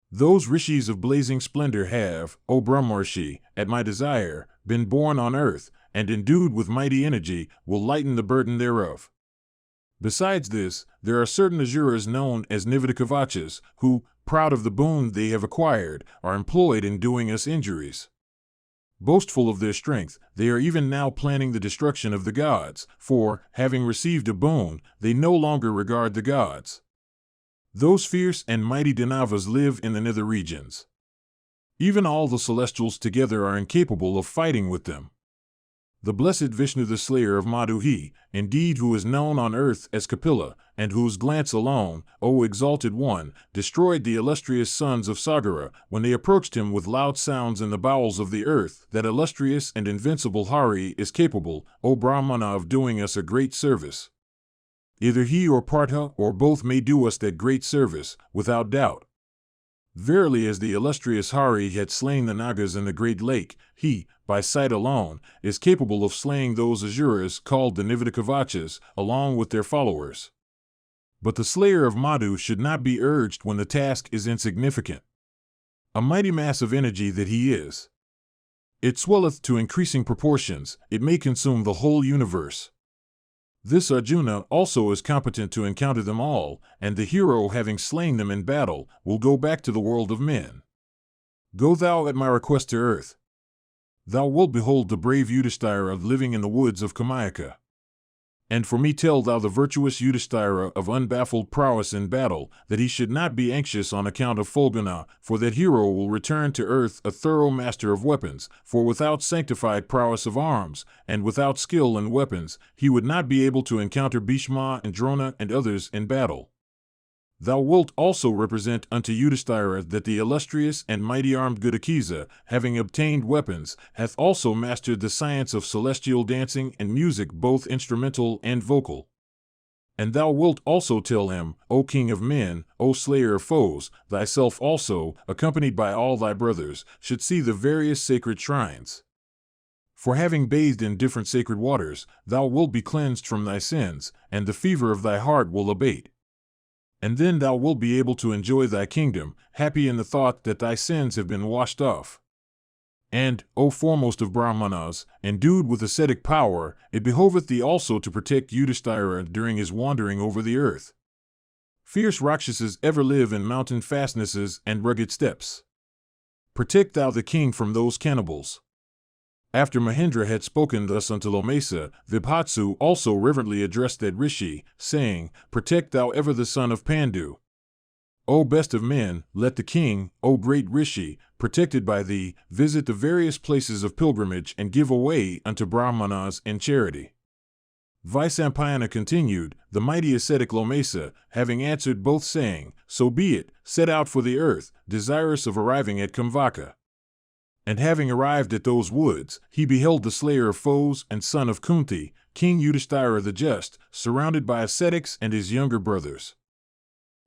Those rishis of blazing splendor have, O Brahmarshi, at my desire, been born on earth, and endued with mighty energy, will lighten the burden thereof. Besides this, there are certain asuras known as Nivedakavachas, who, proud of the boon they have acquired, are employed in doing us injuries. Boastful of their strength, they are even now planning the destruction of the gods, for, having received a boon, they no longer regard the gods. Those fierce and mighty Danavas live in the nether regions. Even all the celestials together are incapable of fighting with them. The blessed Vishnu, the slayer of Madhuhi, indeed who is known on earth as Kapila, and whose glance alone, O exalted one, destroyed the illustrious sons of Sagara, when they approached him with loud sounds in the bowels of the earth, that illustrious and invincible Hari is capable, O Brahmana, of doing us a great service. Either he or Partha or both may do us that great service, without doubt. Verily, as the illustrious Hari had slain the Nagas in the great lake, he, by sight alone, is capable of slaying those asuras called the Nivedakavachas, along with their followers. But the slayer of Madhu should not be urged when the task is insignificant. A mighty mass of energy that he is. It swelleth to increasing proportions, it may consume the whole universe. This Arjuna also is competent to encounter them all, and the hero, having slain them in battle, will go back to the world of men. Go thou at my request to earth. Thou wilt behold the brave Yudhishthira living in the woods of Kamayaka. And for me tell thou the virtuous Yudhishthira of unbaffled prowess in battle, that he should not be anxious on account of Fulguna, for that hero will return to earth a thorough master of weapons, for without sanctified prowess of arms, and without skill in weapons, he would not be able to encounter Bhishma and Drona and others in battle. Thou wilt also represent unto Yudhishthira that the illustrious and mighty armed Gudakisa, having obtained weapons, hath also mastered the science of celestial dancing and music both instrumental and vocal. And thou wilt also tell him, O King of men, O Slayer of foes, thyself also, accompanied by all thy brothers, should see the various sacred shrines. For having bathed in different sacred waters, thou wilt be cleansed from thy sins, and the fever of thy heart will abate. And then thou wilt be able to enjoy thy kingdom, happy in the thought that thy sins have been washed off. And, O foremost of Brahmanas, endued with ascetic power, it behoveth thee also to protect Yudhishthira during his wandering over the earth. Fierce Rakshasas ever live in mountain fastnesses and rugged steppes. Protect thou the king from those cannibals. After Mahendra had spoken thus unto Lomesa, Vibhatsu also reverently addressed that rishi, saying, Protect thou ever the son of Pandu. O best of men, let the king, O great rishi, protected by thee, visit the various places of pilgrimage and give away unto Brahmanas in charity. Vaisampayana continued, the mighty ascetic Lomesa, having answered both saying, So be it, set out for the earth, desirous of arriving at Kamvaka. And having arrived at those woods, he beheld the slayer of foes and son of Kunti, King Yudhishthira the Just, surrounded by ascetics and his younger brothers.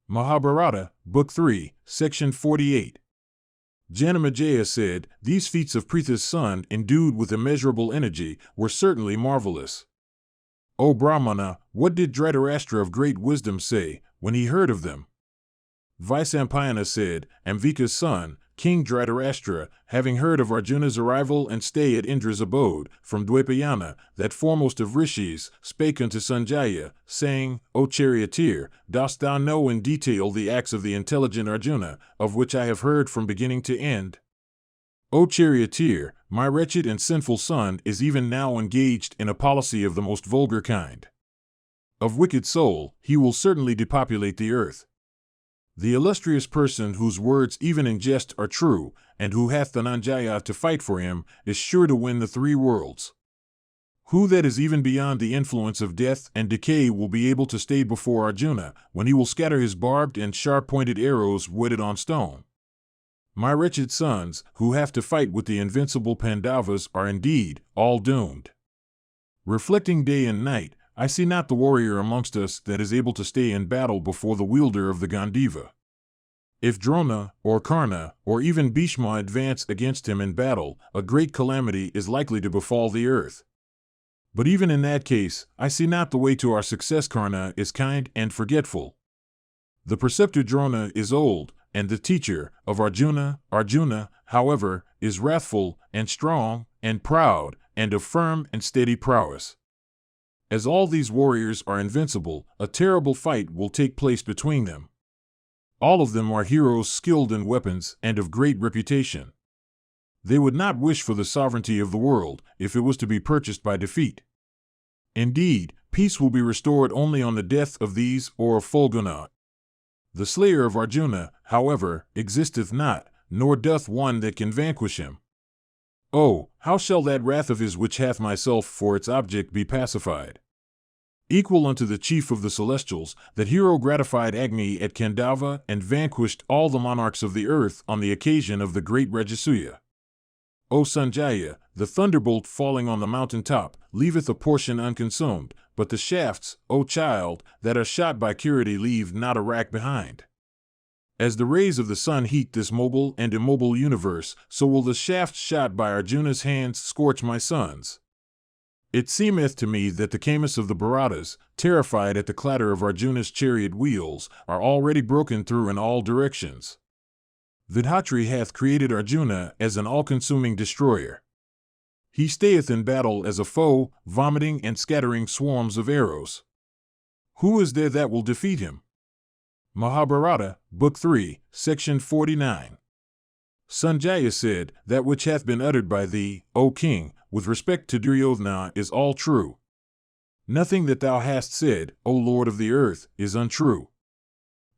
Mahabharata, Book 3, Section 48. Janamejaya said, These feats of Pritha's son, endued with immeasurable energy, were certainly marvelous. O Brahmana, what did Dhritarashtra of great wisdom say, when he heard of them? Vaisampayana said, Ambika's son, King Dhritarashtra, having heard of Arjuna's arrival and stay at Indra's abode, from Dwapayana, that foremost of rishis, spake unto Sanjaya, saying, O charioteer, dost thou know in detail the acts of the intelligent Arjuna, of which I have heard from beginning to end? O charioteer, my wretched and sinful son is even now engaged in a policy of the most vulgar kind. Of wicked soul, he will certainly depopulate the earth. The illustrious person whose words even in jest are true, and who hath Dhananjaya to fight for him, is sure to win the 3 worlds. Who that is even beyond the influence of death and decay will be able to stay before Arjuna, when he will scatter his barbed and sharp-pointed arrows whetted on stone? My wretched sons, who have to fight with the invincible Pandavas, are indeed all doomed. Reflecting day and night, I see not the warrior amongst us that is able to stay in battle before the wielder of the Gandiva. If Drona, or Karna, or even Bhishma advance against him in battle, a great calamity is likely to befall the earth. But even in that case, I see not the way to our success. Karna is kind and forgetful. The preceptor Drona is old, and the teacher of Arjuna, however, is wrathful and strong and proud and of firm and steady prowess. As all these warriors are invincible, a terrible fight will take place between them. All of them are heroes skilled in weapons and of great reputation. They would not wish for the sovereignty of the world if it was to be purchased by defeat. Indeed, peace will be restored only on the death of these or of Fulguna. The slayer of Arjuna, however, existeth not, nor doth one that can vanquish him. Oh, how shall that wrath of his which hath myself for its object be pacified? Equal unto the chief of the celestials, that hero gratified Agni at Khandava and vanquished all the monarchs of the earth on the occasion of the great Rajasuya. O Sanjaya, the thunderbolt falling on the mountain top leaveth a portion unconsumed, but the shafts, O child, that are shot by Kiriti leave not a rack behind. As the rays of the sun heat this mobile and immobile universe, so will the shafts shot by Arjuna's hands scorch my sons. It seemeth to me that the Kamas of the Bharatas, terrified at the clatter of Arjuna's chariot wheels, are already broken through in all directions. Vidhatri hath created Arjuna as an all-consuming destroyer. He stayeth in battle as a foe, vomiting and scattering swarms of arrows. Who is there that will defeat him? Mahabharata, Book 3, Section 49. Sanjaya said, That which hath been uttered by thee, O king, with respect to Duryodhana is all true. Nothing that thou hast said, O Lord of the earth, is untrue.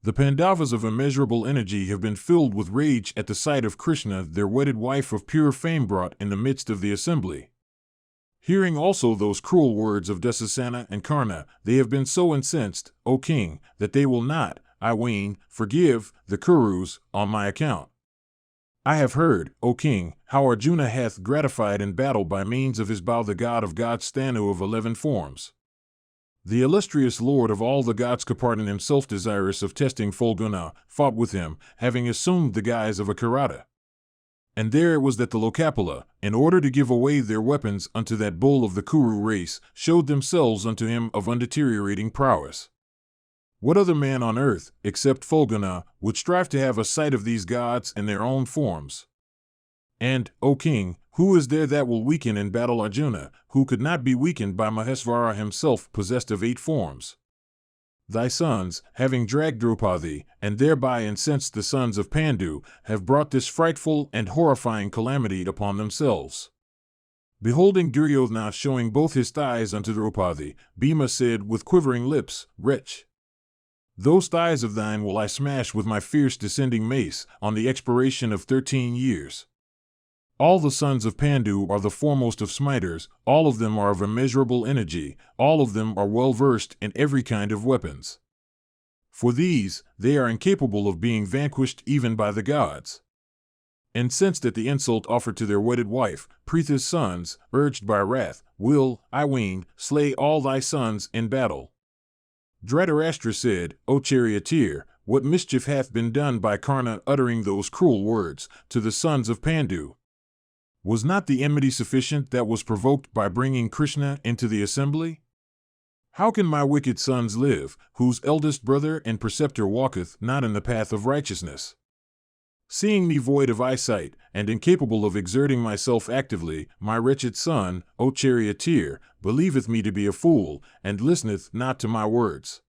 The Pandavas of immeasurable energy have been filled with rage at the sight of Krishna, their wedded wife of pure fame, brought in the midst of the assembly. Hearing also those cruel words of Dasasana and Karna, they have been so incensed, O king, that they will not, I ween, forgive the Kurus on my account. I have heard, O king, how Arjuna hath gratified in battle by means of his bow the god of gods Stanu of 11 forms. The illustrious lord of all the gods Kapardan, himself desirous of testing Phalguna, fought with him, having assumed the guise of a Kirata. And there it was that the Lokapala, in order to give away their weapons unto that bull of the Kuru race, showed themselves unto him of undeteriorating prowess. What other man on earth, except Phalguna, would strive to have a sight of these gods in their own forms? And, O king, who is there that will weaken in battle Arjuna, who could not be weakened by Mahesvara himself, possessed of 8 forms? Thy sons, having dragged Draupadi, and thereby incensed the sons of Pandu, have brought this frightful and horrifying calamity upon themselves. Beholding Duryodhana showing both his thighs unto Draupadi, Bhima said with quivering lips, Wretch! Those thighs of thine will I smash with my fierce descending mace, on the expiration of 13 years. All the sons of Pandu are the foremost of smiters, all of them are of immeasurable energy, all of them are well versed in every kind of weapons. For these, they are incapable of being vanquished even by the gods. Incensed at the insult offered to their wedded wife, Pritha's sons, urged by wrath, will, I ween, slay all thy sons in battle. Dhritarashtra said, O charioteer, what mischief hath been done by Karna uttering those cruel words to the sons of Pandu? Was not the enmity sufficient that was provoked by bringing Krishna into the assembly? How can my wicked sons live, whose eldest brother and preceptor walketh not in the path of righteousness? Seeing me void of eyesight, and incapable of exerting myself actively, my wretched son, O charioteer, believeth me to be a fool, and listeneth not to my words.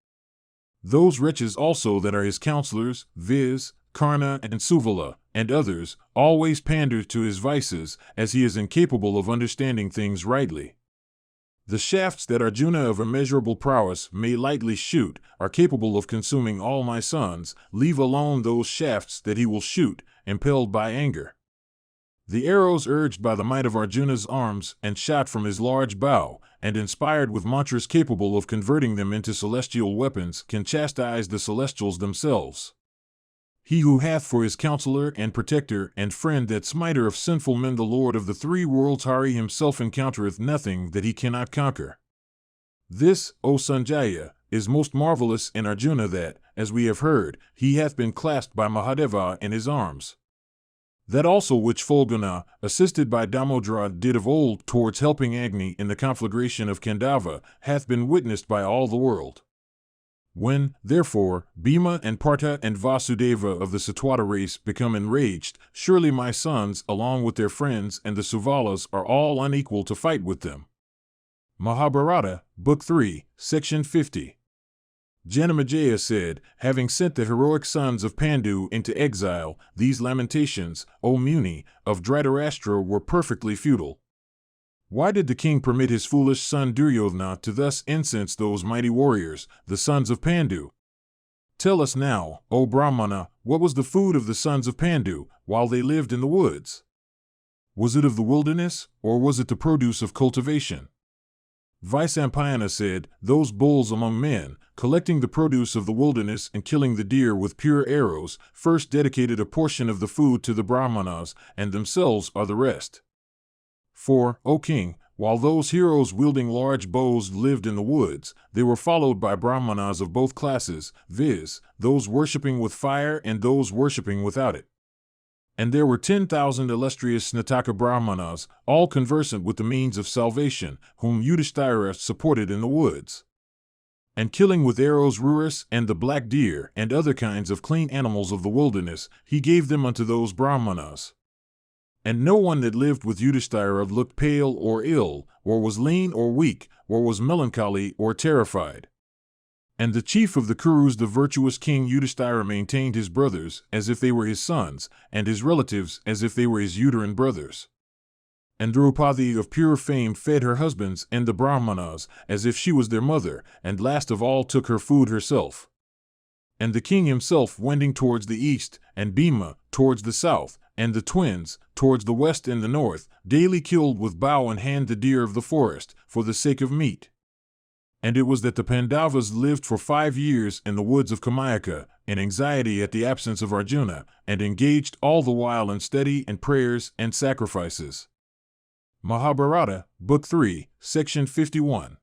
Those wretches also that are his counselors, viz., Karna and Suvala, and others, always pander to his vices, as he is incapable of understanding things rightly. The shafts that Arjuna of immeasurable prowess may lightly shoot are capable of consuming all my sons, leave alone those shafts that he will shoot, impelled by anger. The arrows urged by the might of Arjuna's arms and shot from his large bow, and inspired with mantras capable of converting them into celestial weapons, can chastise the celestials themselves. He who hath for his counselor and protector and friend that smiter of sinful men, the Lord of the 3 worlds, Hari himself, encountereth nothing that he cannot conquer. This, O Sanjaya, is most marvelous in Arjuna that, as we have heard, he hath been clasped by Mahadeva in his arms. That also which Phalguna, assisted by Damodara, did of old towards helping Agni in the conflagration of Khandava, hath been witnessed by all the world. When, therefore, Bhima and Partha and Vasudeva of the Satwata race become enraged, surely my sons, along with their friends and the Suvalas, are all unequal to fight with them. Mahabharata, Book 3, Section 50. Janamejaya said, having sent the heroic sons of Pandu into exile, these lamentations, O Muni, of Dhritarashtra were perfectly futile. Why did the king permit his foolish son Duryodhana to thus incense those mighty warriors, the sons of Pandu? Tell us now, O Brahmana, what was the food of the sons of Pandu, while they lived in the woods? Was it of the wilderness, or was it the produce of cultivation? Vyasa said, those bulls among men, collecting the produce of the wilderness and killing the deer with pure arrows, first dedicated a portion of the food to the Brahmanas, and themselves are the rest. For, O king, while those heroes wielding large bows lived in the woods, they were followed by Brahmanas of both classes, viz., those worshipping with fire and those worshipping without it. And there were 10,000 illustrious Snataka Brahmanas, all conversant with the means of salvation, whom Yudhishthira supported in the woods. And killing with arrows Ruris and the black deer and other kinds of clean animals of the wilderness, he gave them unto those Brahmanas. And no one that lived with Yudhishthira looked pale or ill, or was lean or weak, or was melancholy or terrified. And the chief of the Kurus, the virtuous king Yudhishthira, maintained his brothers as if they were his sons, and his relatives as if they were his uterine brothers. And Draupadi of pure fame fed her husbands and the Brahmanas as if she was their mother, and last of all took her food herself. And the king himself wending towards the east, and Bhima towards the south, and the twins towards the west and the north, daily killed with bow in hand the deer of the forest, for the sake of meat. And it was that the Pandavas lived for 5 years in the woods of Kamayaka, in anxiety at the absence of Arjuna, and engaged all the while in study and prayers and sacrifices. Mahabharata, Book 3, Section 51.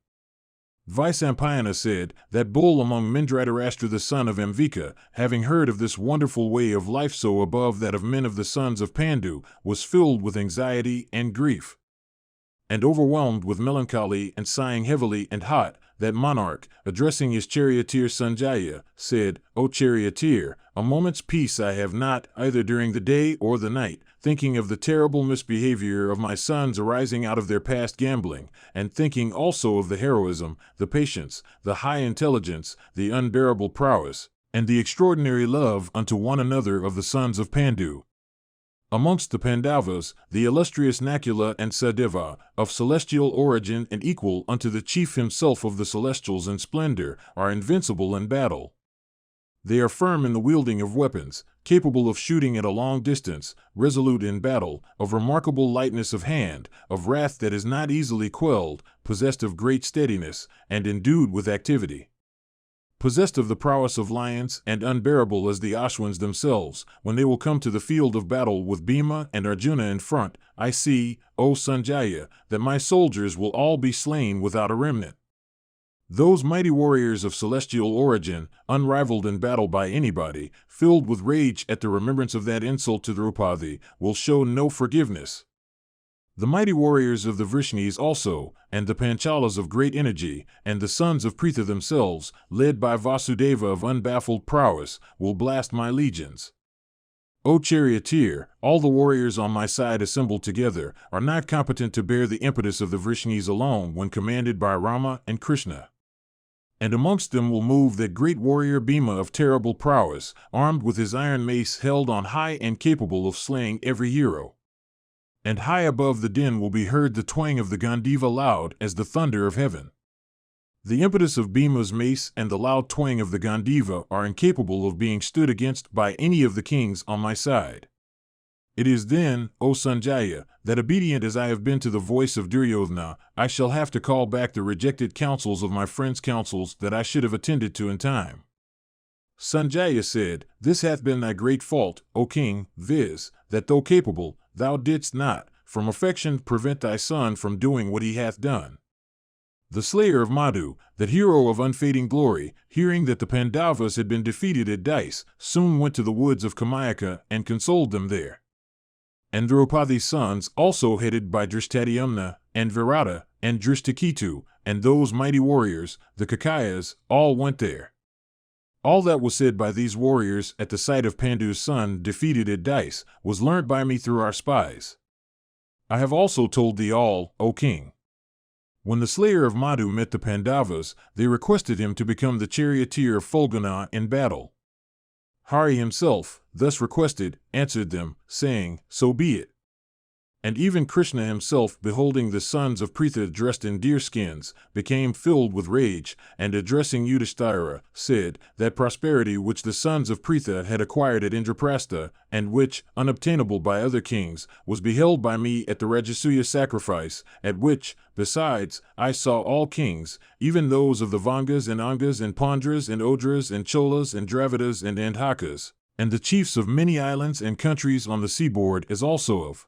Vyasa said, that bull among men Dhritarashtra the son of Amvika, having heard of this wonderful way of life so above that of men of the sons of Pandu, was filled with anxiety and grief, and overwhelmed with melancholy and sighing heavily and hot. That monarch, addressing his charioteer Sanjaya, said, O charioteer, a moment's peace I have not, either during the day or the night, thinking of the terrible misbehavior of my sons arising out of their past gambling, and thinking also of the heroism, the patience, the high intelligence, the unbearable prowess, and the extraordinary love unto one another of the sons of Pandu. Amongst the Pandavas, the illustrious Nakula and Sadeva, of celestial origin and equal unto the chief himself of the celestials in splendor, are invincible in battle. They are firm in the wielding of weapons, capable of shooting at a long distance, resolute in battle, of remarkable lightness of hand, of wrath that is not easily quelled, possessed of great steadiness, and endued with activity. Possessed of the prowess of lions, and unbearable as the Ashwins themselves, when they will come to the field of battle with Bhima and Arjuna in front, I see, O Sanjaya, that my soldiers will all be slain without a remnant. Those mighty warriors of celestial origin, unrivaled in battle by anybody, filled with rage at the remembrance of that insult to Draupadi, will show no forgiveness. The mighty warriors of the Vrishnis also, and the Panchalas of great energy, and the sons of Pritha themselves, led by Vasudeva of unbaffled prowess, will blast my legions. O charioteer, all the warriors on my side assembled together are not competent to bear the impetus of the Vrishnis alone when commanded by Rama and Krishna. And amongst them will move that great warrior Bhima of terrible prowess, armed with his iron mace held on high and capable of slaying every hero. And high above the din will be heard the twang of the Gandiva loud as the thunder of heaven. The impetus of Bhima's mace and the loud twang of the Gandiva are incapable of being stood against by any of the kings on my side. It is then, O Sanjaya, that obedient as I have been to the voice of Duryodhana, I shall have to call back the rejected counsels of my friends' counsels that I should have attended to in time. Sanjaya said, This hath been thy great fault, O king, viz., that though capable, thou didst not, from affection, prevent thy son from doing what he hath done. The slayer of Madhu, that hero of unfading glory, hearing that the Pandavas had been defeated at Dice, soon went to the woods of Kamayaka and consoled them there. And Draupadi's sons, also headed by Drishtadyumna, and Virata, and Drishtaketu, and those mighty warriors, the Kakayas, all went there. All that was said by these warriors at the sight of Pandu's son defeated at Dice was learnt by me through our spies. I have also told thee all, O king. When the slayer of Madhu met the Pandavas, they requested him to become the charioteer of Fulguna in battle. Hari himself, thus requested, answered them, saying, So be it. And even Krishna himself, beholding the sons of Pritha dressed in deer skins, became filled with rage, and addressing Yudhishthira, said, That prosperity which the sons of Pritha had acquired at Indraprastha, and which, unobtainable by other kings, was beheld by me at the Rajasuya sacrifice, at which, besides, I saw all kings, even those of the Vangas and Angas and Pandras and Odras and Cholas and Dravidas and Andhakas, and the chiefs of many islands and countries on the seaboard as also of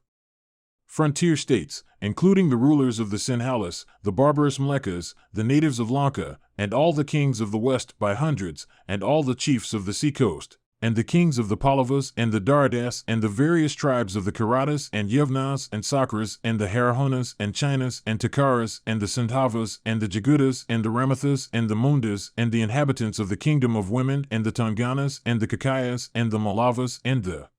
frontier states, including the rulers of the Sinhalas, the barbarous Mlekas, the natives of Lanka, and all the kings of the west by hundreds, and all the chiefs of the seacoast, and the kings of the Pallavas and the Daradas and the various tribes of the Karatas and Yavnas and Sakras and the Harahonas and Chinas and Takaras and the Sandhavas and the Jagudas and the Ramathas and the Mundas and the inhabitants of the kingdom of women and the Tanganas and the Kakayas and the Malavas and the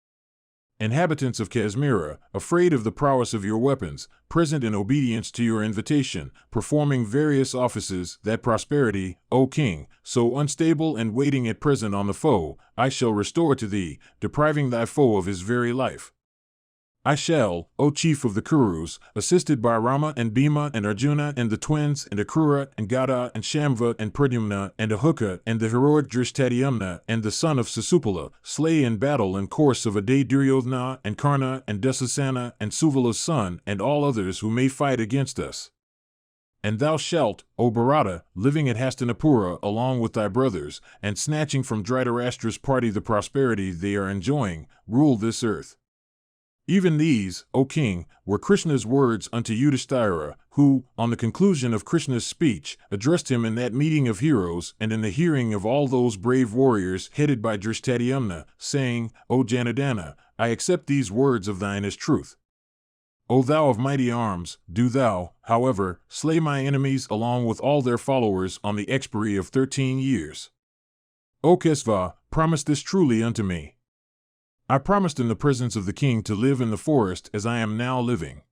inhabitants of Kashmira, afraid of the prowess of your weapons, present in obedience to your invitation, performing various offices, that prosperity, O king, so unstable and waiting at present on the foe, I shall restore to thee, depriving thy foe of his very life. I shall, O chief of the Kurus, assisted by Rama and Bhima and Arjuna and the twins and Akrura and Gada and Shamva and Pradyumna and Ahuka and the heroic Drishtadyumna and the son of Sisupala, slay in battle in course of a day Duryodhana and Karna and Dusasana and Suvala's son and all others who may fight against us. And thou shalt, O Bharata, living at Hastinapura along with thy brothers, and snatching from Dhritarashtra's party the prosperity they are enjoying, rule this earth. Even these, O king, were Krishna's words unto Yudhishthira, who, on the conclusion of Krishna's speech, addressed him in that meeting of heroes and in the hearing of all those brave warriors headed by Drishtadyumna, saying, O Janardana, I accept these words of thine as truth. O thou of mighty arms, do thou, however, slay my enemies along with all their followers on the expiry of 13 years. O Kesva, promise this truly unto me. I promised in the presence of the king to live in the forest as I am now living.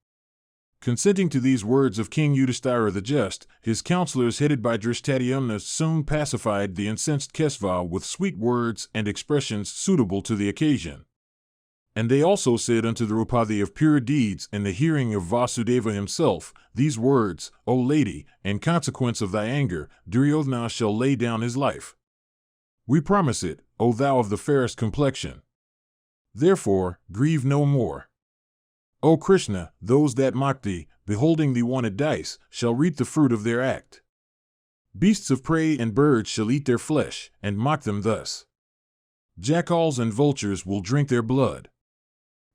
Consenting to these words of King Yudhishthira the Just, his counselors headed by Drishtadyumna soon pacified the incensed Kesva with sweet words and expressions suitable to the occasion. And they also said unto the Drupadi of pure deeds in the hearing of Vasudeva himself, these words, O lady, in consequence of thy anger, Duryodhana shall lay down his life. We promise it, O thou of the fairest complexion. Therefore, grieve no more. O Krishna, those that mock thee, beholding thee wanted dice, shall reap the fruit of their act. Beasts of prey and birds shall eat their flesh, and mock them thus. Jackals and vultures will drink their blood.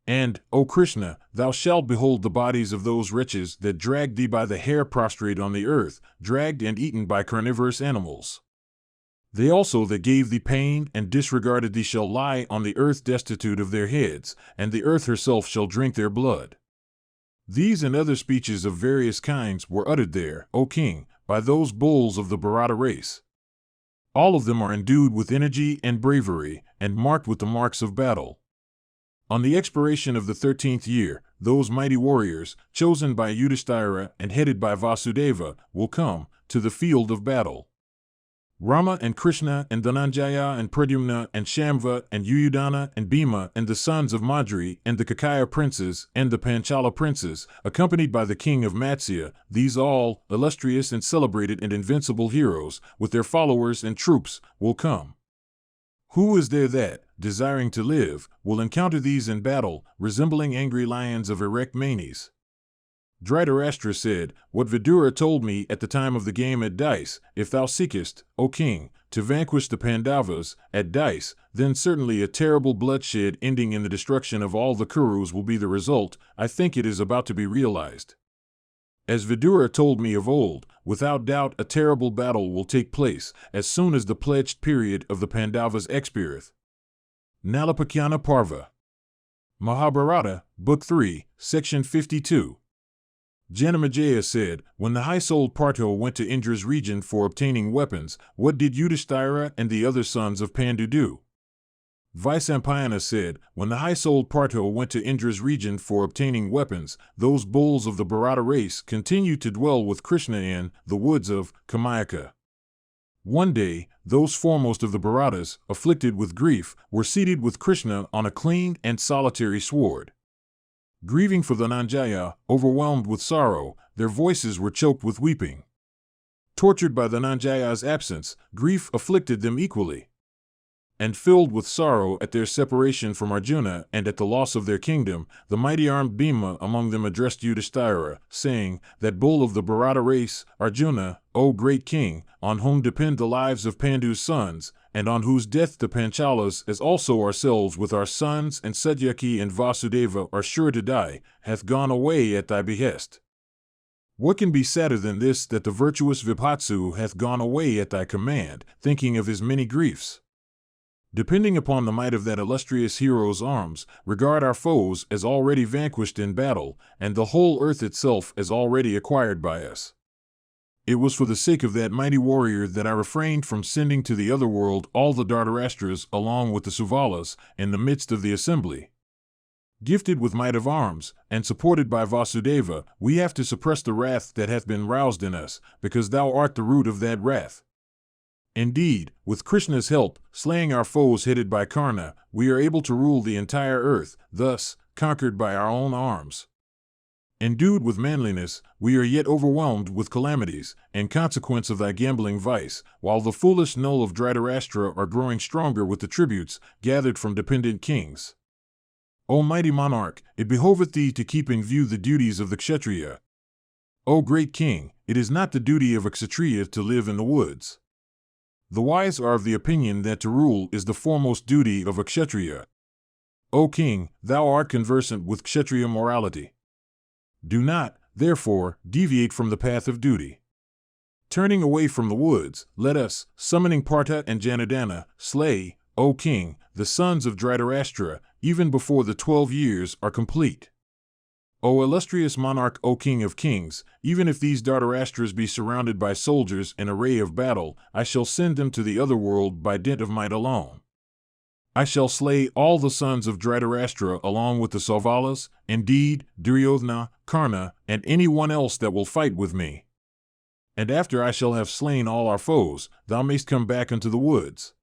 And, O Krishna, thou shalt behold the bodies of those wretches that dragged thee by the hair prostrate on the earth, dragged and eaten by carnivorous animals. They also that gave thee pain and disregarded thee shall lie on the earth destitute of their heads, and the earth herself shall drink their blood. These and other speeches of various kinds were uttered there, O king, by those bulls of the Bharata race. All of them are endued with energy and bravery, and marked with the marks of battle. On the expiration of the 13th year, those mighty warriors, chosen by Yudhishthira and headed by Vasudeva, will come to the field of battle. Rama and Krishna and Dhananjaya and Pradyumna and Shamva and Yuyudhana and Bhima and the sons of Madri and the Kakaya princes and the Panchala princes, accompanied by the king of Matsya, these all, illustrious and celebrated and invincible heroes, with their followers and troops, will come. Who is there that, desiring to live, will encounter these in battle, resembling angry lions of erect manes? Dhritarashtra said, What Vidura told me at the time of the game at dice, if thou seekest, O king, to vanquish the Pandavas, at dice, then certainly a terrible bloodshed ending in the destruction of all the Kurus will be the result. I think it is about to be realized. As Vidura told me of old, without doubt a terrible battle will take place as soon as the pledged period of the Pandavas expireth. Nalapakyana Parva. Mahabharata, Book 3, Section 52. Janamejaya said, When the high-souled Partho went to Indra's region for obtaining weapons, what did Yudhishthira and the other sons of Pandu do? Vaisampayana said, When the high-souled Partho went to Indra's region for obtaining weapons, those bulls of the Bharata race continued to dwell with Krishna in the woods of Kamayaka. One day, those foremost of the Bharatas, afflicted with grief, were seated with Krishna on a clean and solitary sward. Grieving for the Dhananjaya, overwhelmed with sorrow, their voices were choked with weeping. Tortured by the Dhananjaya's absence, grief afflicted them equally. And filled with sorrow at their separation from Arjuna and at the loss of their kingdom, the mighty-armed Bhima among them addressed Yudhishthira, saying, That bull of the Bharata race, Arjuna, O great king, on whom depend the lives of Pandu's sons, and on whose death the Panchalas, as also ourselves with our sons and Satyaki and Vasudeva are sure to die, hath gone away at thy behest. What can be sadder than this, that the virtuous Vipatsu hath gone away at thy command, thinking of his many griefs? Depending upon the might of that illustrious hero's arms, regard our foes as already vanquished in battle, and the whole earth itself as already acquired by us. It was for the sake of that mighty warrior that I refrained from sending to the other world all the Dhritarashtras along with the Suvalas in the midst of the assembly. Gifted with might of arms, and supported by Vasudeva, we have to suppress the wrath that hath been roused in us, because thou art the root of that wrath. Indeed, with Krishna's help, slaying our foes headed by Karna, we are able to rule the entire earth. Thus, conquered by our own arms. Endued with manliness, we are yet overwhelmed with calamities, in consequence of thy gambling vice, while the foolish null of Dhritarashtra are growing stronger with the tributes gathered from dependent kings. O mighty monarch, it behoveth thee to keep in view the duties of the Kshatriya. O great king, it is not the duty of a Kshatriya to live in the woods. The wise are of the opinion that to rule is the foremost duty of a Kshatriya. O king, thou art conversant with Kshatriya morality. Do not, therefore, deviate from the path of duty. Turning away from the woods, let us, summoning Partha and Janardana, slay, O king, the sons of Dhritarashtra, even before the 12 years are complete. O illustrious monarch, O king of kings, even if these Dhritarashtras be surrounded by soldiers in array of battle, I shall send them to the other world by dint of might alone. I shall slay all the sons of Dhritarashtra along with the Sauvalas, indeed, Duryodhana, Karna, and anyone else that will fight with me. And after I shall have slain all our foes, thou mayst come back into the woods.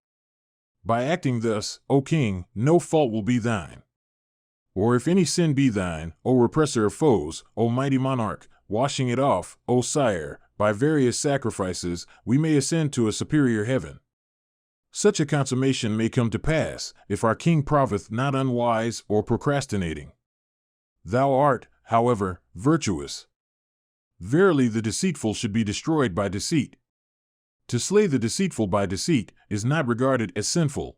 By acting thus, O king, no fault will be thine. Or if any sin be thine, O repressor of foes, O mighty monarch, washing it off, O sire, by various sacrifices, we may ascend to a superior heaven. Such a consummation may come to pass, if our king proveth not unwise or procrastinating. Thou art, however, virtuous. Verily the deceitful should be destroyed by deceit. To slay the deceitful by deceit is not regarded as sinful.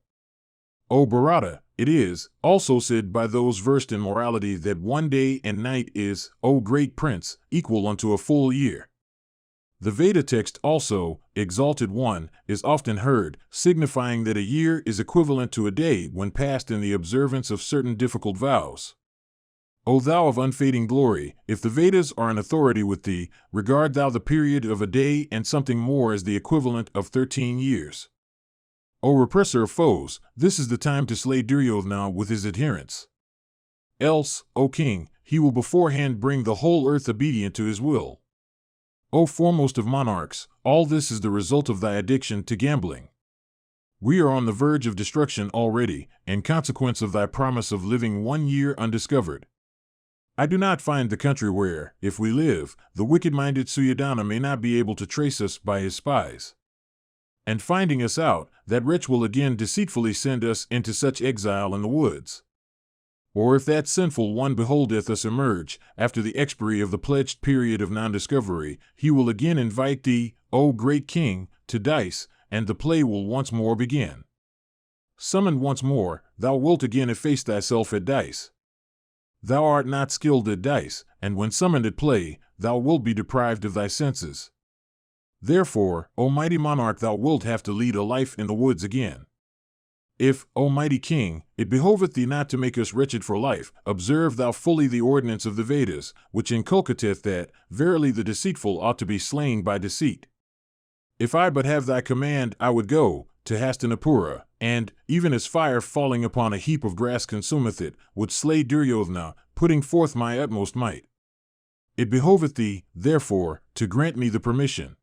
O Bharata, it is also said by those versed in morality that one day and night is, O great prince, equal unto a full year. The Veda text also, Exalted One, is often heard, signifying that a year is equivalent to a day when passed in the observance of certain difficult vows. O thou of unfading glory, if the Vedas are an authority with thee, regard thou the period of a day and something more as the equivalent of 13 years. O repressor of foes, this is the time to slay Duryodhana with his adherents. Else, O king, he will beforehand bring the whole earth obedient to his will. O foremost of monarchs, all this is the result of thy addiction to gambling. We are on the verge of destruction already, in consequence of thy promise of living 1 year undiscovered. I do not find the country where, if we live, the wicked-minded Suddhodana may not be able to trace us by his spies. And finding us out, that wretch will again deceitfully send us into such exile in the woods. Or if that sinful one beholdeth us emerge, after the expiry of the pledged period of non-discovery, he will again invite thee, O great king, to dice, and the play will once more begin. Summoned once more, thou wilt again efface thyself at dice. Thou art not skilled at dice, and when summoned at play, thou wilt be deprived of thy senses. Therefore, O mighty monarch, thou wilt have to lead a life in the woods again. If, O mighty king, it behoveth thee not to make us wretched for life, observe thou fully the ordinance of the Vedas, which inculcateth that, verily the deceitful ought to be slain by deceit. If I but have thy command, I would go to Hastinapura, and, even as fire falling upon a heap of grass consumeth it, would slay Duryodhana, putting forth my utmost might. It behoveth thee, therefore, to grant me the permission.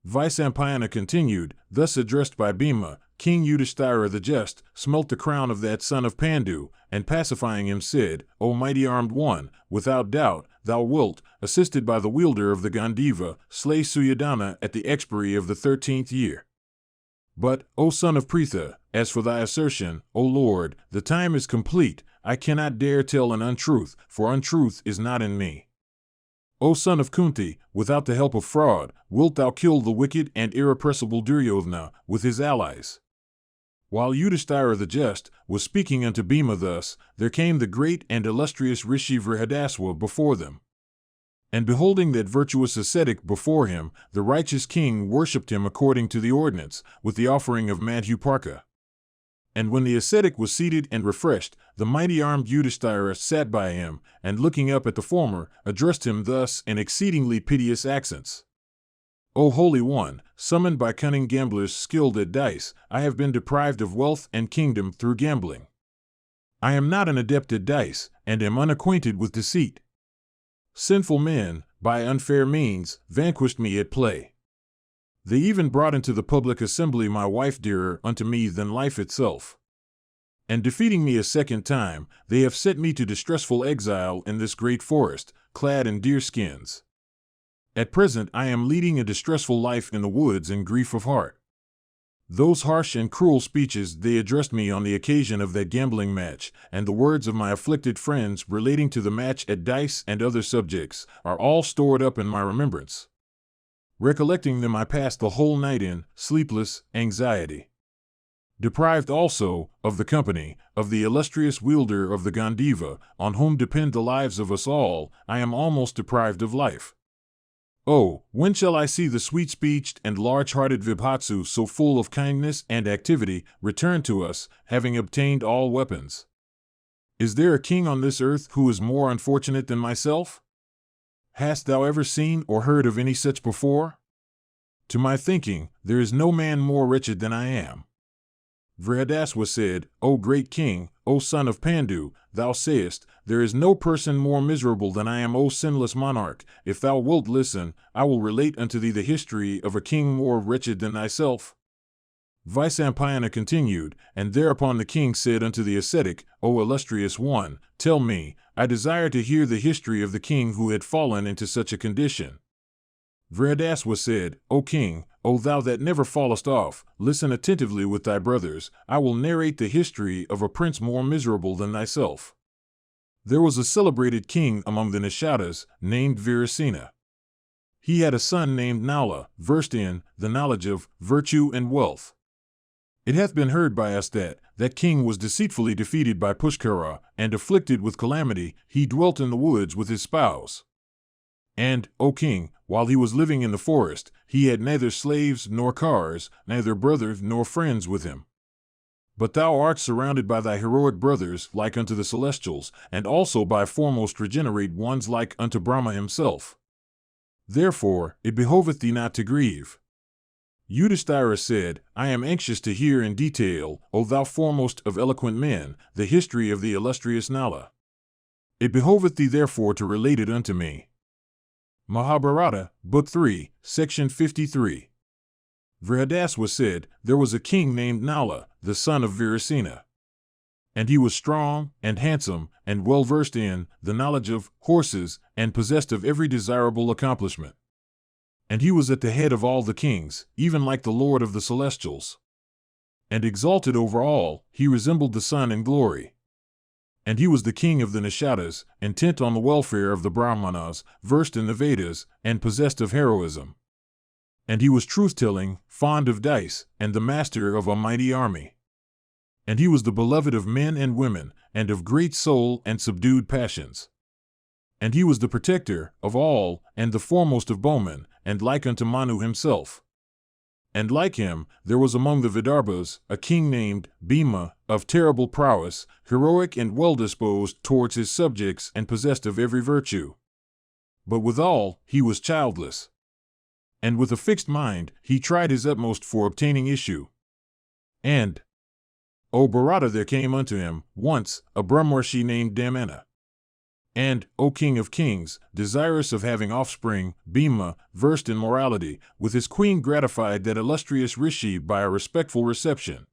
Vyasa continued, thus addressed by Bhima, King Yudhishthira the Just, smelt the crown of that son of Pandu, and pacifying him said, O mighty armed one, without doubt, thou wilt, assisted by the wielder of the Gandiva, slay Suddhodana at the expiry of the 13th year. But, O son of Pritha, as for thy assertion, O Lord, the time is complete, I cannot dare tell an untruth, for untruth is not in me. O son of Kunti, without the help of fraud, wilt thou kill the wicked and irrepressible Duryodhana with his allies? While Yudhishthira the Just was speaking unto Bhima thus, there came the great and illustrious Rishi Vrihadaswa before them. And beholding that virtuous ascetic before him, the righteous king worshipped him according to the ordinance, with the offering of Madhuparka. And when the ascetic was seated and refreshed, the mighty armed Yudhishthira sat by him, and looking up at the former, addressed him thus in exceedingly piteous accents. O Holy One, summoned by cunning gamblers skilled at dice, I have been deprived of wealth and kingdom through gambling. I am not an adept at dice, and am unacquainted with deceit. Sinful men, by unfair means, vanquished me at play. They even brought into the public assembly my wife dearer unto me than life itself. And defeating me a second time, they have sent me to distressful exile in this great forest, clad in deer skins. At present I am leading a distressful life in the woods in grief of heart. Those harsh and cruel speeches they addressed me on the occasion of that gambling match, and the words of my afflicted friends relating to the match at dice and other subjects, are all stored up in my remembrance. Recollecting them I passed the whole night in sleepless anxiety. Deprived also of the company of the illustrious wielder of the Gandiva, on whom depend the lives of us all, I am almost deprived of life. Oh, when shall I see the sweet-speeched and large-hearted Vibhatsu, so full of kindness and activity, return to us, having obtained all weapons? Is there a king on this earth who is more unfortunate than myself? Hast thou ever seen or heard of any such before? To my thinking, there is no man more wretched than I am. Vyasa said, O great king, O son of Pandu, thou sayest, there is no person more miserable than I am, O sinless monarch. If thou wilt listen, I will relate unto thee the history of a king more wretched than thyself. Vyasa continued, and thereupon the king said unto the ascetic, O illustrious one, tell me, I desire to hear the history of the king who had fallen into such a condition. Vyasa said, O king, O thou that never fallest off, listen attentively with thy brothers. I will narrate the history of a prince more miserable than thyself. There was a celebrated king among the Nishadas, named Virasena. He had a son named Nala, versed in the knowledge of virtue and wealth. It hath been heard by us that king was deceitfully defeated by Pushkara, and afflicted with calamity, he dwelt in the woods with his spouse. And, O king, while he was living in the forest, he had neither slaves nor cars, neither brothers nor friends with him. But thou art surrounded by thy heroic brothers like unto the celestials, and also by foremost regenerate ones like unto Brahma himself. Therefore, it behoveth thee not to grieve. Yudhishthira said, I am anxious to hear in detail, O thou foremost of eloquent men, the history of the illustrious Nala. It behoveth thee therefore to relate it unto me. Mahabharata, Book 3, Section 53. Vyasa said, there was a king named Nala, the son of Virasena. And he was strong, and handsome, and well versed in the knowledge of horses, and possessed of every desirable accomplishment. And he was at the head of all the kings, even like the Lord of the Celestials. And exalted over all, he resembled the sun in glory. And he was the king of the Nishadas, intent on the welfare of the Brahmanas, versed in the Vedas, and possessed of heroism. And he was truth-telling, fond of dice, and the master of a mighty army. And he was the beloved of men and women, and of great soul and subdued passions. And he was the protector of all, and the foremost of bowmen, and like unto Manu himself. And like him, there was among the Vidarbhas a king named Bhima, of terrible prowess, heroic and well-disposed towards his subjects and possessed of every virtue. But withal, he was childless. And with a fixed mind, he tried his utmost for obtaining issue. And, O Bharata, there came unto him, once, a Brahmarshi named Damana. And, O King of Kings, desirous of having offspring, Bhima, versed in morality, with his queen gratified that illustrious Rishi by a respectful reception.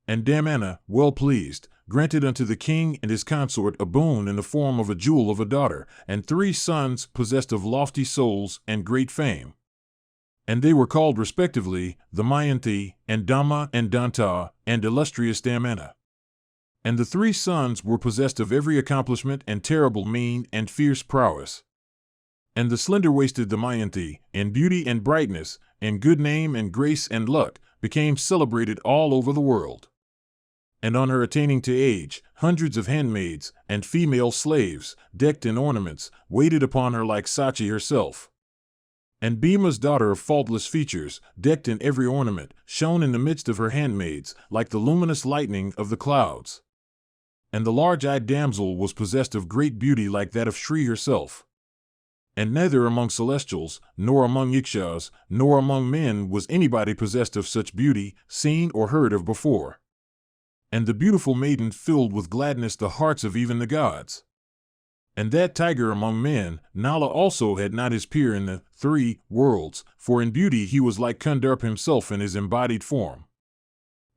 And Damana, well pleased, granted unto the king and his consort a boon in the form of a jewel of a daughter, and 3 sons possessed of lofty souls and great fame. And they were called respectively Damayanti, and Dhamma, and Danta, and illustrious Damana. And the 3 sons were possessed of every accomplishment and terrible mean and fierce prowess. And the slender-waisted Damayanti, in beauty and brightness, in good name and grace and luck, became celebrated all over the world. And on her attaining to age, hundreds of handmaids and female slaves, decked in ornaments, waited upon her like Sachi herself. And Bhima's daughter of faultless features, decked in every ornament, shone in the midst of her handmaids, like the luminous lightning of the clouds. And the large-eyed damsel was possessed of great beauty like that of Shri herself. And neither among celestials, nor among Ikshas, nor among men was anybody possessed of such beauty, seen or heard of before. And the beautiful maiden filled with gladness the hearts of even the gods. And that tiger among men, Nala also had not his peer in the 3 worlds, for in beauty he was like Kundarp himself in his embodied form.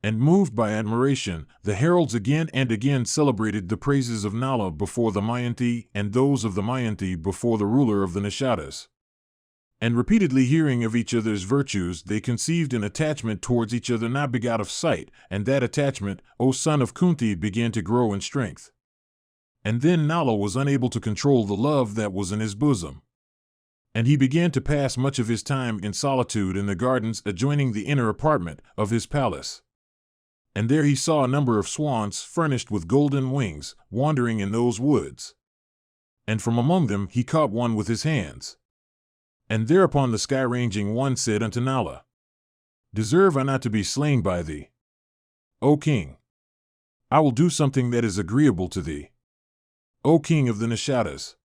And moved by admiration, the heralds again and again celebrated the praises of Nala before the Mayanti and those of the Mayanti before the ruler of the Nishadas. And repeatedly hearing of each other's virtues, they conceived an attachment towards each other not begot of sight, and that attachment, O son of Kunti, began to grow in strength. And then Nala was unable to control the love that was in his bosom. And he began to pass much of his time in solitude in the gardens adjoining the inner apartment of his palace. And there he saw a number of swans furnished with golden wings, wandering in those woods. And from among them he caught one with his hands. And thereupon the sky-ranging one said unto Nala, Deserve I not to be slain by thee? O king, I will do something that is agreeable to thee. O king of the Nishadas,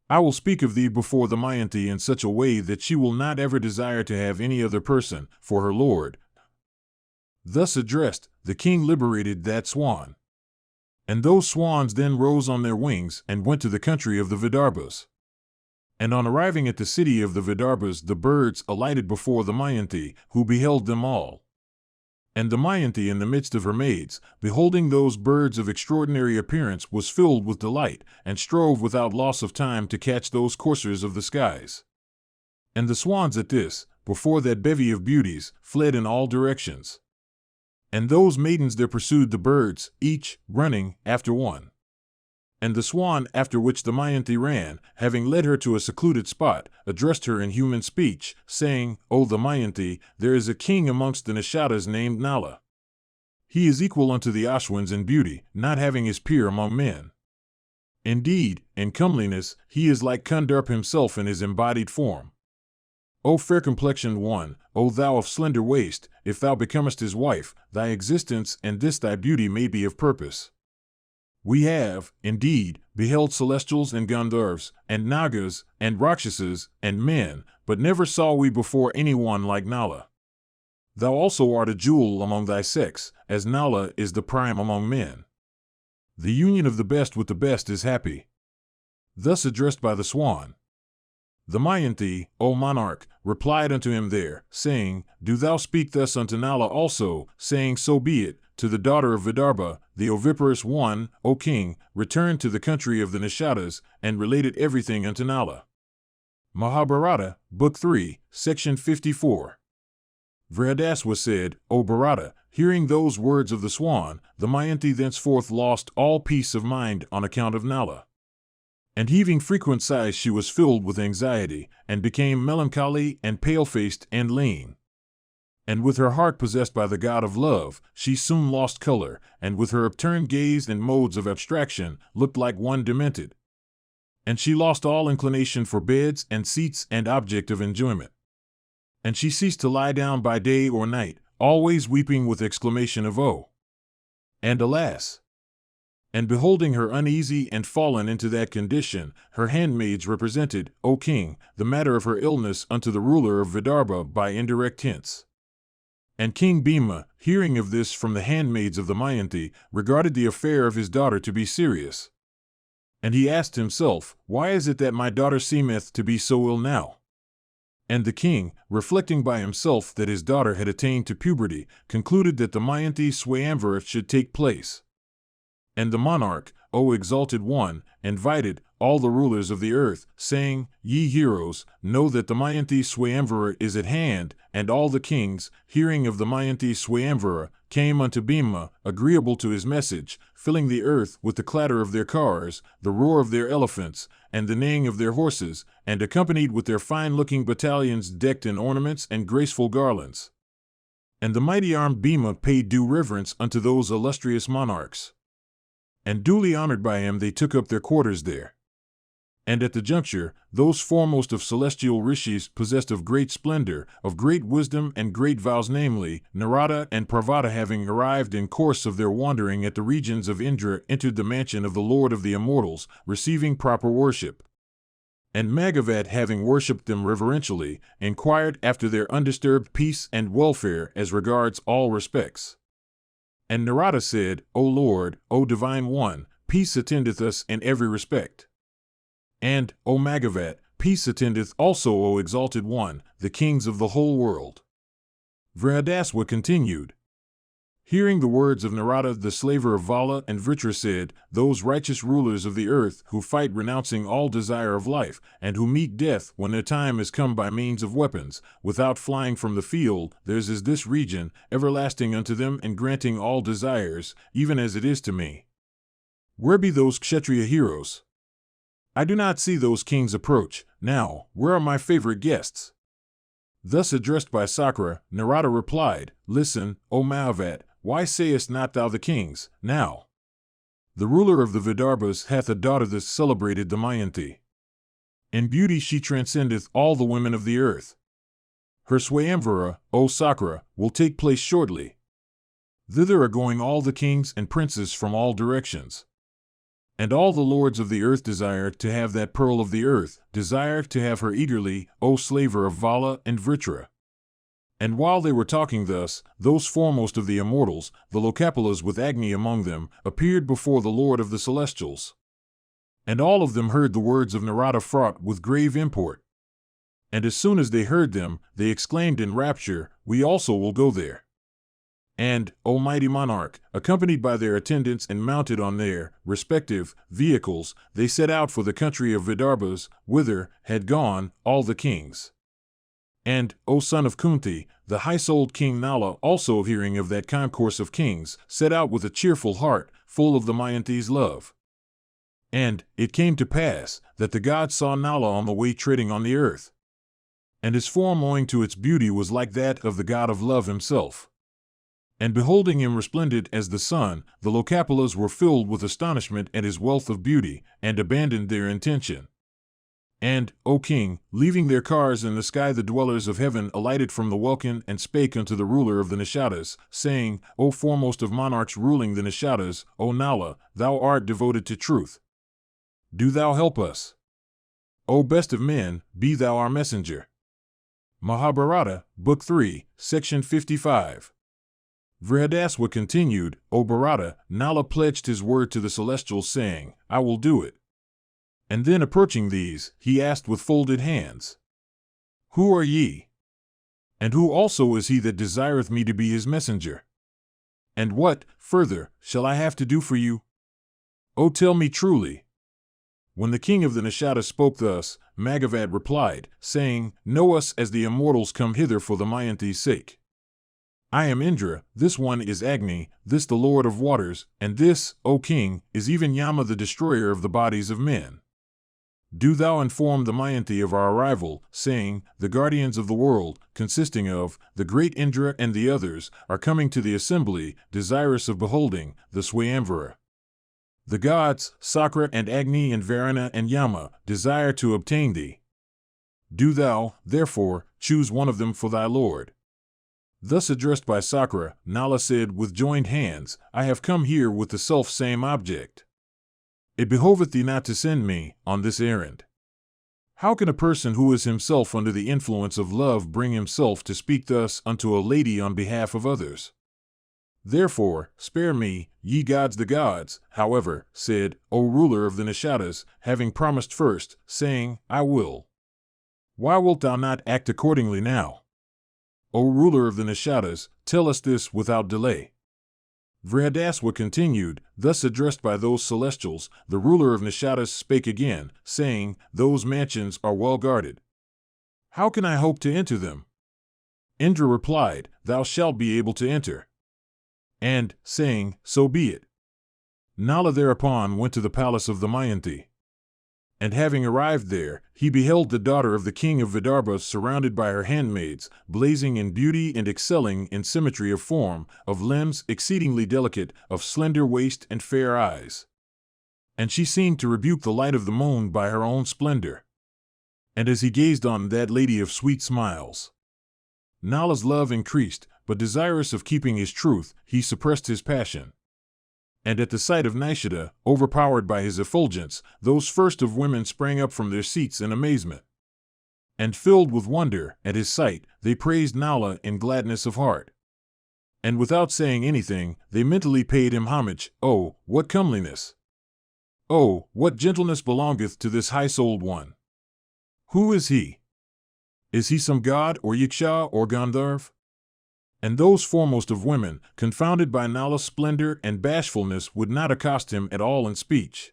I will speak of thee before the Mayanti in such a way that she will not ever desire to have any other person for her lord. Thus addressed, the king liberated that swan. And those swans then rose on their wings and went to the country of the Vidarbhas. And on arriving at the city of the Vidarbhas, the birds alighted before the Mayanti, who beheld them all. And the Mayanti in the midst of her maids, beholding those birds of extraordinary appearance, was filled with delight, and strove without loss of time to catch those coursers of the skies. And the swans at this, before that bevy of beauties, fled in all directions. And those maidens there pursued the birds, each running after one. And the swan, after which the Mayanti ran, having led her to a secluded spot, addressed her in human speech, saying, O the Mayanti, there is a king amongst the Nishadas named Nala. He is equal unto the Ashwins in beauty, not having his peer among men. Indeed, in comeliness, he is like Kundarp himself in his embodied form. O fair-complexioned one, O thou of slender waist, if thou becomest his wife, thy existence and this thy beauty may be of purpose. We have, indeed, beheld celestials and Gandharvas, and Nagas, and Rakshasas, and men, but never saw we before any one like Nala. Thou also art a jewel among thy sex, as Nala is the prime among men. The union of the best with the best is happy. Thus addressed by the swan. The Mayanti, O monarch, replied unto him there, saying, Do thou speak thus unto Nala also, saying, So be it, to the daughter of Vidarbha, the oviparous one, O king, returned to the country of the Nishadas, and related everything unto Nala. Mahabharata, Book 3, Section 54. Vyasa said, O Bharata, hearing those words of the swan, the Mayanti thenceforth lost all peace of mind on account of Nala. And heaving frequent sighs, she was filled with anxiety, and became melancholy and pale-faced and lean. And with her heart possessed by the god of love, she soon lost color, and with her upturned gaze and modes of abstraction, looked like one demented. And she lost all inclination for beds and seats and object of enjoyment. And she ceased to lie down by day or night, always weeping with exclamation of "Oh!" and "Alas!" And beholding her uneasy and fallen into that condition, her handmaids represented, O king, the matter of her illness unto the ruler of Vidarbha by indirect hints. And King Bhima, hearing of this from the handmaids of the Mayanti, regarded the affair of his daughter to be serious. And he asked himself, Why is it that my daughter seemeth to be so ill now? And the king, reflecting by himself that his daughter had attained to puberty, concluded that the Mayanti Swayamvara should take place. And the monarch, O exalted one, invited all the rulers of the earth, saying, Ye heroes, know that the Mayanti Swayamvara is at hand, and all the kings, hearing of the Mayanti Swayamvara, came unto Bhima, agreeable to his message, filling the earth with the clatter of their cars, the roar of their elephants, and the neighing of their horses, and accompanied with their fine-looking battalions decked in ornaments and graceful garlands. And the mighty-armed Bhima paid due reverence unto those illustrious monarchs. And duly honored by him, they took up their quarters there. And at the juncture, those foremost of celestial rishis, possessed of great splendor, of great wisdom and great vows, namely, Narada and Parvata, having arrived in course of their wandering at the regions of Indra, entered the mansion of the Lord of the Immortals, receiving proper worship. And Maghavat, having worshipped them reverentially, inquired after their undisturbed peace and welfare as regards all respects. And Narada said, O Lord, O Divine One, peace attendeth us in every respect. And, O Maghavat, peace attendeth also, O Exalted One, the kings of the whole world. Vyasa continued. Hearing the words of Narada, the slaver of Vala and Vritra said, "Those righteous rulers of the earth who fight renouncing all desire of life, and who meet death when their time is come by means of weapons, without flying from the field, theirs is this region, everlasting unto them and granting all desires, even as it is to me. Where be those Kshatriya heroes? I do not see those kings approach. Now, where are my favorite guests?" Thus addressed by Sakra, Narada replied, "Listen, O Mahavat, why sayest not thou the kings, now? The ruler of the Vidarbhas hath a daughter thus celebrated Damayanti. In beauty she transcendeth all the women of the earth. Her Swayamvara, O Sakra, will take place shortly. Thither are going all the kings and princes from all directions. And all the lords of the earth desire to have that pearl of the earth, desire to have her eagerly, O slaver of Vala and Vritra." And while they were talking thus, those foremost of the immortals, the Lokapalas with Agni among them, appeared before the Lord of the Celestials. And all of them heard the words of Narada fraught with grave import. And as soon as they heard them, they exclaimed in rapture, "We also will go there." And, O mighty monarch, accompanied by their attendants and mounted on their respective vehicles, they set out for the country of Vidarbhas, whither had gone all the kings. And, O son of Kunti, the high-souled King Nala, also hearing of that concourse of kings, set out with a cheerful heart, full of the Mayanti's love. And it came to pass that the gods saw Nala on the way treading on the earth. And his form, owing to its beauty, was like that of the god of love himself. And beholding him resplendent as the sun, the Lokapalas were filled with astonishment at his wealth of beauty, and abandoned their intention. And, O king, leaving their cars in the sky, the dwellers of heaven alighted from the welkin and spake unto the ruler of the Nishadas, saying, "O foremost of monarchs ruling the Nishadas, O Nala, thou art devoted to truth. Do thou help us. O best of men, be thou our messenger." Mahabharata, Book 3, Section 55. Vrihadaswa continued, "O Bharata, Nala pledged his word to the celestials, saying, I will do it. And then approaching these, he asked with folded hands, Who are ye? And who also is he that desireth me to be his messenger? And what, further, shall I have to do for you? O tell me truly." When the king of the Nishadas spoke thus, Maghavat replied, saying, "Know us as the immortals come hither for the Mayanti's sake. I am Indra, this one is Agni, this the Lord of Waters, and this, O king, is even Yama, the destroyer of the bodies of men. Do thou inform the Mayanti of our arrival, saying, the guardians of the world, consisting of the great Indra and the others, are coming to the assembly, desirous of beholding the Swayamvara. The gods, Sakra and Agni and Varuna and Yama, desire to obtain thee. Do thou, therefore, choose one of them for thy lord." Thus addressed by Sakra, Nala said with joined hands, "I have come here with the self-same object. It behoveth thee not to send me on this errand. How can a person who is himself under the influence of love bring himself to speak thus unto a lady on behalf of others? Therefore, spare me, ye gods the gods," however, said, "O ruler of the Nishadas, having promised first, saying, I will. Why wilt thou not act accordingly now? O ruler of the Nishadas, tell us this without delay." Vrihadaswa continued, thus addressed by those celestials, the ruler of Nishadas spake again, saying, "Those mansions are well guarded. How can I hope to enter them?" Indra replied, "Thou shalt be able to enter." And, saying, "So be it." Nala thereupon went to the palace of the Mayanti. And having arrived there, he beheld the daughter of the king of Vidarbha surrounded by her handmaids, blazing in beauty and excelling in symmetry of form, of limbs exceedingly delicate, of slender waist and fair eyes. And she seemed to rebuke the light of the moon by her own splendor. And as he gazed on that lady of sweet smiles, Nala's love increased, but desirous of keeping his truth, he suppressed his passion. And at the sight of Nishida, overpowered by his effulgence, those first of women sprang up from their seats in amazement. And filled with wonder at his sight, they praised Nala in gladness of heart. And without saying anything, they mentally paid him homage. "Oh, what comeliness! Oh, what gentleness belongeth to this high-souled one! Who is he? Is he some god or Yaksha or Gandharv? And those foremost of women, confounded by Nala's splendor and bashfulness, would not accost him at all in speech.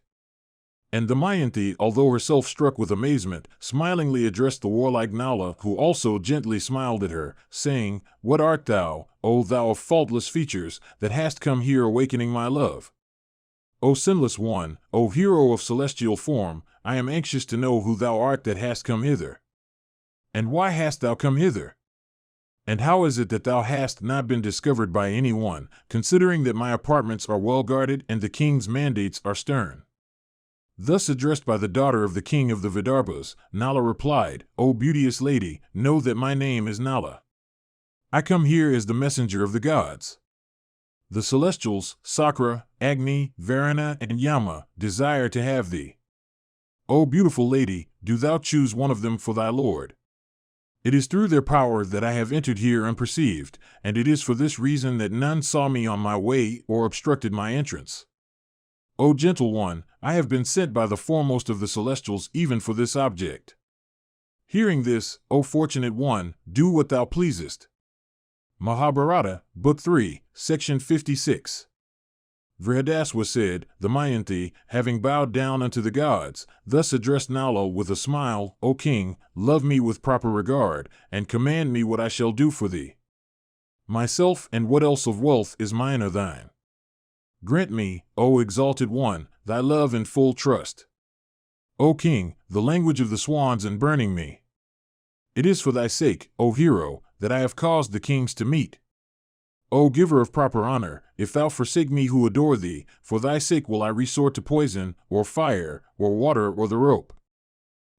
And Damayanti, although herself struck with amazement, smilingly addressed the warlike Nala, who also gently smiled at her, saying, "What art thou, O thou of faultless features, that hast come here awakening my love? O sinless one, O hero of celestial form, I am anxious to know who thou art that hast come hither. And why hast thou come hither? And how is it that thou hast not been discovered by any one, considering that my apartments are well guarded and the king's mandates are stern?" Thus addressed by the daughter of the king of the Vidarbhas, Nala replied, "O beauteous lady, know that my name is Nala. I come here as the messenger of the gods. The celestials, Sakra, Agni, Varuna, and Yama, desire to have thee. O beautiful lady, do thou choose one of them for thy lord. It is through their power that I have entered here unperceived, and it is for this reason that none saw me on my way or obstructed my entrance. O gentle one, I have been sent by the foremost of the celestials even for this object. Hearing this, O fortunate one, do what thou pleasest." Mahabharata, Book 3, Section 56. Vrihadas said, Damayanti, having bowed down unto the gods, thus addressed Nala with a smile, "O king, love me with proper regard, and command me what I shall do for thee. Myself and what else of wealth is mine or thine. Grant me, O exalted one, thy love and full trust. O king, the language of the swans and burning me. It is for thy sake, O hero, that I have caused the kings to meet. O giver of proper honor, if thou forsake me who adore thee, for thy sake will I resort to poison, or fire, or water, or the rope."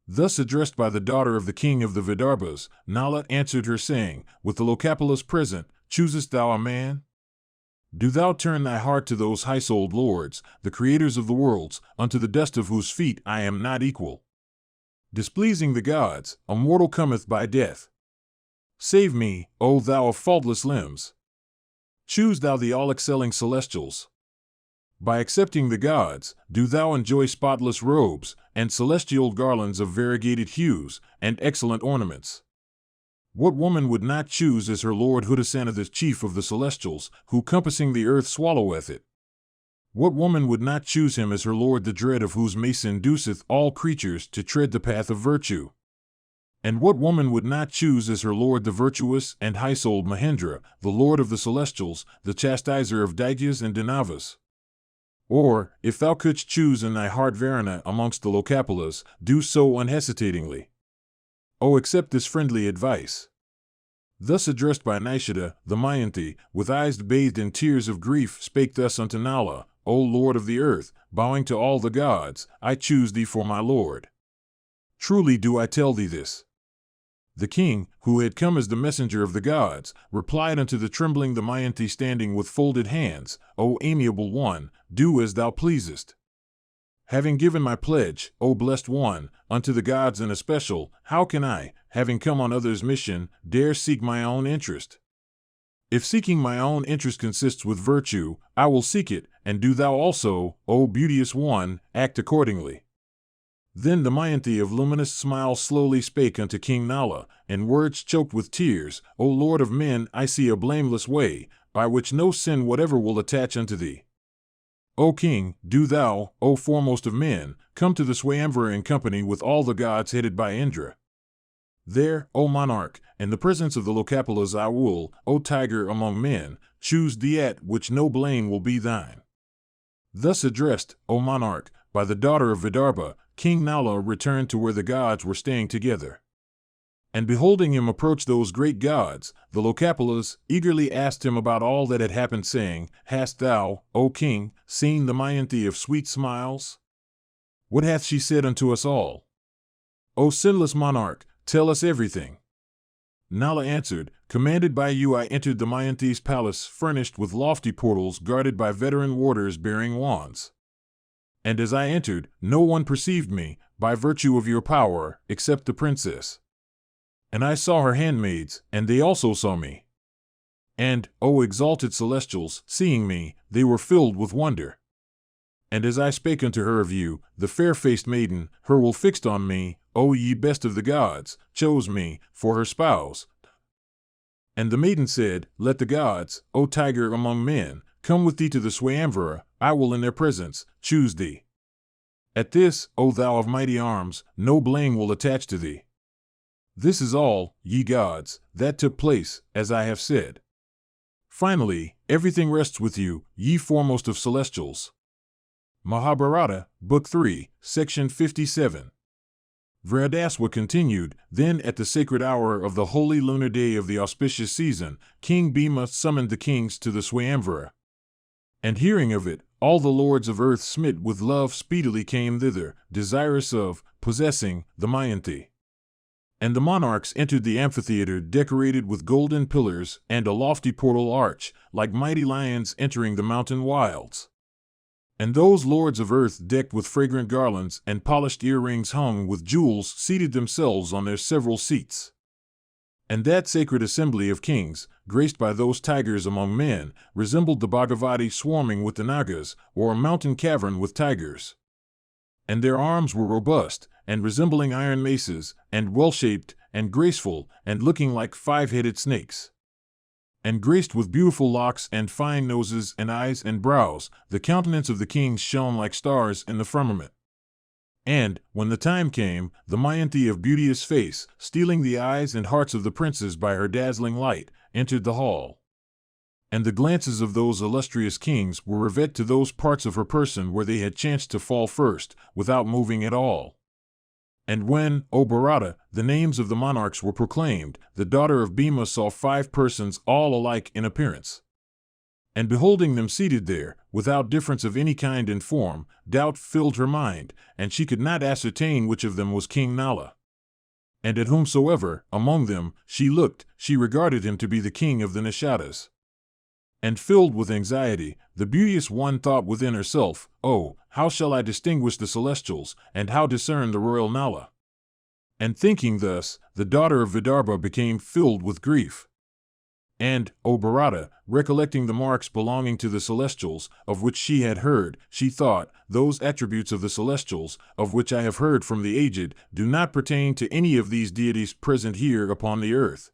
Thus addressed by the daughter of the king of the Vidarbhas, Nala answered her saying, "With the Lokapalas present, choosest thou a man? Do thou turn thy heart to those high-souled lords, the creators of the worlds, unto the dust of whose feet I am not equal. Displeasing the gods, a mortal cometh by death. Save me, O thou of faultless limbs. Choose thou the all-excelling celestials. By accepting the gods, do thou enjoy spotless robes, and celestial garlands of variegated hues, and excellent ornaments. What woman would not choose as her lord Hudasana the chief of the celestials, who compassing the earth swalloweth it? What woman would not choose him as her lord, the dread of whose mace induceth all creatures to tread the path of virtue? And what woman would not choose as her lord the virtuous and high-souled Mahendra, the lord of the celestials, the chastiser of Daityas and Danavas? Or, if thou couldst choose in thy heart Varuna amongst the Lokapalas, do so unhesitatingly. O accept this friendly advice." Thus addressed by Nishida, Damayanti, with eyes bathed in tears of grief, spake thus unto Nala, "O lord of the earth, bowing to all the gods, I choose thee for my lord. Truly do I tell thee this." The king, who had come as the messenger of the gods, replied unto the trembling Damayanti standing with folded hands, "O amiable one, do as thou pleasest. Having given my pledge, O blessed one, unto the gods in especial, how can I, having come on others' mission, dare seek my own interest? If seeking my own interest consists with virtue, I will seek it, and do thou also, O beauteous one, act accordingly." Then Damayanti of luminous smile slowly spake unto King Nala, in words choked with tears, "O lord of men, I see a blameless way, by which no sin whatever will attach unto thee. O king, do thou, O foremost of men, come to the Swayamvara in company with all the gods headed by Indra. There, O monarch, in the presence of the Lokapalas I will, O tiger among men, choose thee at which no blame will be thine." Thus addressed, O monarch, by the daughter of Vidarbha, King Nala returned to where the gods were staying together. And beholding him approach those great gods, the Lokapalas eagerly asked him about all that had happened, saying, "Hast thou, O king, seen the Damayanti of sweet smiles? What hath she said unto us all? O sinless monarch, tell us everything." Nala answered, "Commanded by you I entered the Damayanti's palace furnished with lofty portals guarded by veteran warders bearing wands. And as I entered, no one perceived me, by virtue of your power, except the princess. And I saw her handmaids, and they also saw me. And, O exalted celestials, seeing me, they were filled with wonder. And as I spake unto her of you, the fair-faced maiden, her will fixed on me, O ye best of the gods, chose me, for her spouse. And the maiden said, Let the gods, O tiger among men, come with thee to the Swayamvara, I will in their presence choose thee. At this, O thou of mighty arms, no blame will attach to thee. This is all, ye gods, that took place, as I have said. Finally, everything rests with you, ye foremost of celestials. Mahabharata, Book 3, Section 57. Vyasa continued, Then at the sacred hour of the holy lunar day of the auspicious season, King Bhima summoned the kings to the Swayamvara. And hearing of it, all the lords of earth smit with love speedily came thither, desirous of possessing the Mayanti. And the monarchs entered the amphitheater decorated with golden pillars and a lofty portal arch, like mighty lions entering the mountain wilds. And those lords of earth decked with fragrant garlands and polished earrings hung with jewels seated themselves on their several seats. And that sacred assembly of kings, graced by those tigers among men, resembled the Bhagavati swarming with the Nagas, or a mountain cavern with tigers. And their arms were robust, and resembling iron maces, and well-shaped, and graceful, and looking like 5-headed snakes. And graced with beautiful locks and fine noses and eyes and brows, the countenance of the kings shone like stars in the firmament. And, when the time came, the Mayanti of beauteous face, stealing the eyes and hearts of the princes by her dazzling light, entered the hall. And the glances of those illustrious kings were rivet to those parts of her person where they had chanced to fall first, without moving at all. And when, O Bharata, the names of the monarchs were proclaimed, the daughter of Bhima saw 5 persons all alike in appearance. And beholding them seated there, without difference of any kind in form, doubt filled her mind, and she could not ascertain which of them was King Nala. And at whomsoever, among them, she looked, she regarded him to be the king of the Nishadas. And filled with anxiety, the beauteous one thought within herself, Oh, how shall I distinguish the celestials, and how discern the royal Nala? And thinking thus, the daughter of Vidarbha became filled with grief. And, O Bharata, recollecting the marks belonging to the celestials, of which she had heard, she thought, Those attributes of the celestials, of which I have heard from the aged, do not pertain to any of these deities present here upon the earth.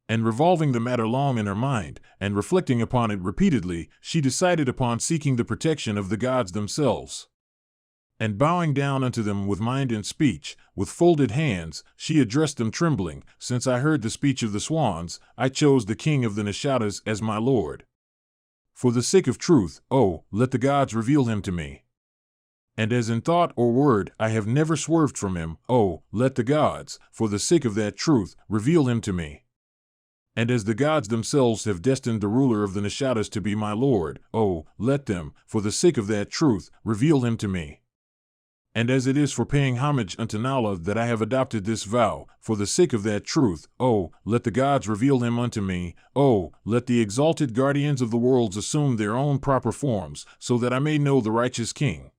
And revolving the matter long in her mind, and reflecting upon it repeatedly, she decided upon seeking the protection of the gods themselves. And bowing down unto them with mind and speech, with folded hands, she addressed them trembling, Since I heard the speech of the swans, I chose the king of the Nishadas as my lord. For the sake of truth, oh, let the gods reveal him to me. And as in thought or word I have never swerved from him, oh, let the gods, for the sake of that truth, reveal him to me. And as the gods themselves have destined the ruler of the Nishadas to be my lord, oh, let them, for the sake of that truth, reveal him to me. And as it is for paying homage unto Nala that I have adopted this vow, for the sake of that truth, oh, let the gods reveal him unto me, oh, let the exalted guardians of the worlds assume their own proper forms, so that I may know the righteous king.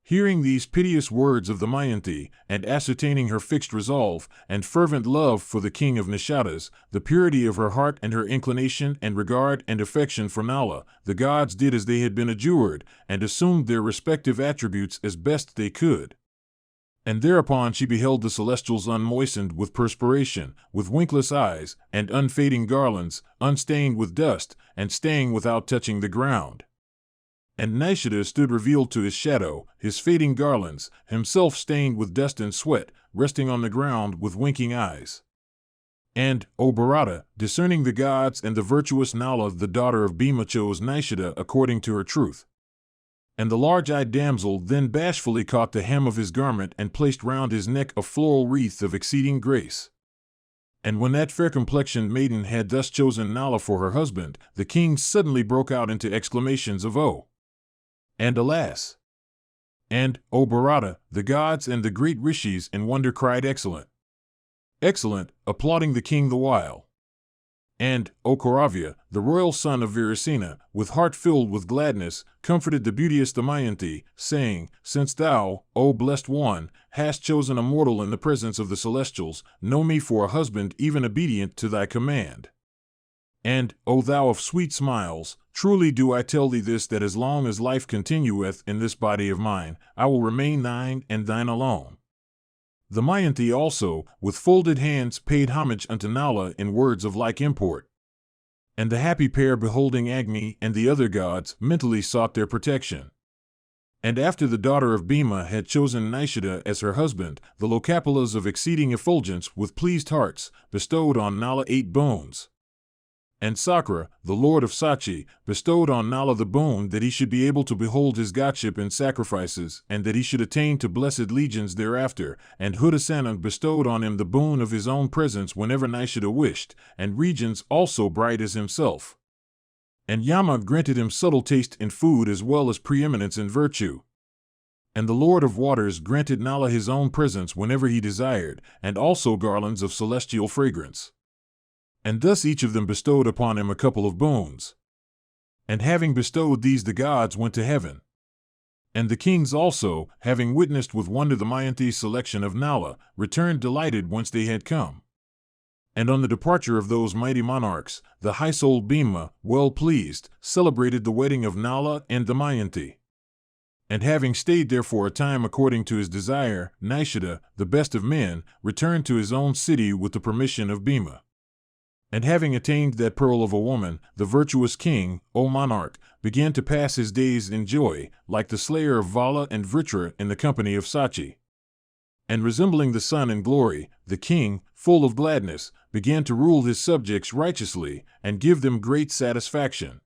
Hearing these piteous words of the Mayanti, and ascertaining her fixed resolve, and fervent love for the king of Nishadas, the purity of her heart and her inclination and regard and affection for Nala, the gods did as they had been adjured, and assumed their respective attributes as best they could. And thereupon she beheld the celestials unmoistened with perspiration, with winkless eyes, and unfading garlands, unstained with dust, and staying without touching the ground. And Nishada stood revealed to his shadow, his fading garlands, himself stained with dust and sweat, resting on the ground with winking eyes. And, O Bharata, discerning the gods and the virtuous Nala the daughter of Bhima chose Nishada according to her truth. And the large-eyed damsel then bashfully caught the hem of his garment and placed round his neck a floral wreath of exceeding grace. And when that fair-complexioned maiden had thus chosen Nala for her husband, the king suddenly broke out into exclamations of "Oh!" and "Alas!" And, O Bharata, the gods and the great rishis in wonder cried "Excellent! Excellent!" applauding the king the while. And, O Kauravya, the royal son of Virasena, with heart filled with gladness, comforted the beauteous Damayanti, saying, Since thou, O blessed one, hast chosen a mortal in the presence of the celestials, know me for a husband even obedient to thy command. And, O thou of sweet smiles, truly do I tell thee this, that as long as life continueth in this body of mine, I will remain thine and thine alone. The Mayanti also, with folded hands, paid homage unto Nala in words of like import. And the happy pair, beholding Agni and the other gods, mentally sought their protection. And after the daughter of Bhima had chosen Nishida as her husband, the Lokapalas of exceeding effulgence, with pleased hearts, bestowed on Nala 8 boons. And Sakra, the lord of Sachi, bestowed on Nala the boon that he should be able to behold his godship in sacrifices, and that he should attain to blessed legions thereafter. And Hudasana bestowed on him the boon of his own presence whenever Nishida wished, and regions also bright as himself. And Yama granted him subtle taste in food as well as preeminence in virtue. And the Lord of Waters granted Nala his own presence whenever he desired, and also garlands of celestial fragrance. And thus each of them bestowed upon him a couple of boons. And having bestowed these, the gods went to heaven. And the kings also, having witnessed with wonder the Mayanti's selection of Nala, returned delighted whence they had come. And on the departure of those mighty monarchs, the high-souled Bhima, well pleased, celebrated the wedding of Nala and the Mayanti. And having stayed there for a time according to his desire, Nishida, the best of men, returned to his own city with the permission of Bhima. And having attained that pearl of a woman, the virtuous king, O monarch, began to pass his days in joy, like the slayer of Vala and Vritra in the company of Sachi. And resembling the sun in glory, the king, full of gladness, began to rule his subjects righteously, and give them great satisfaction.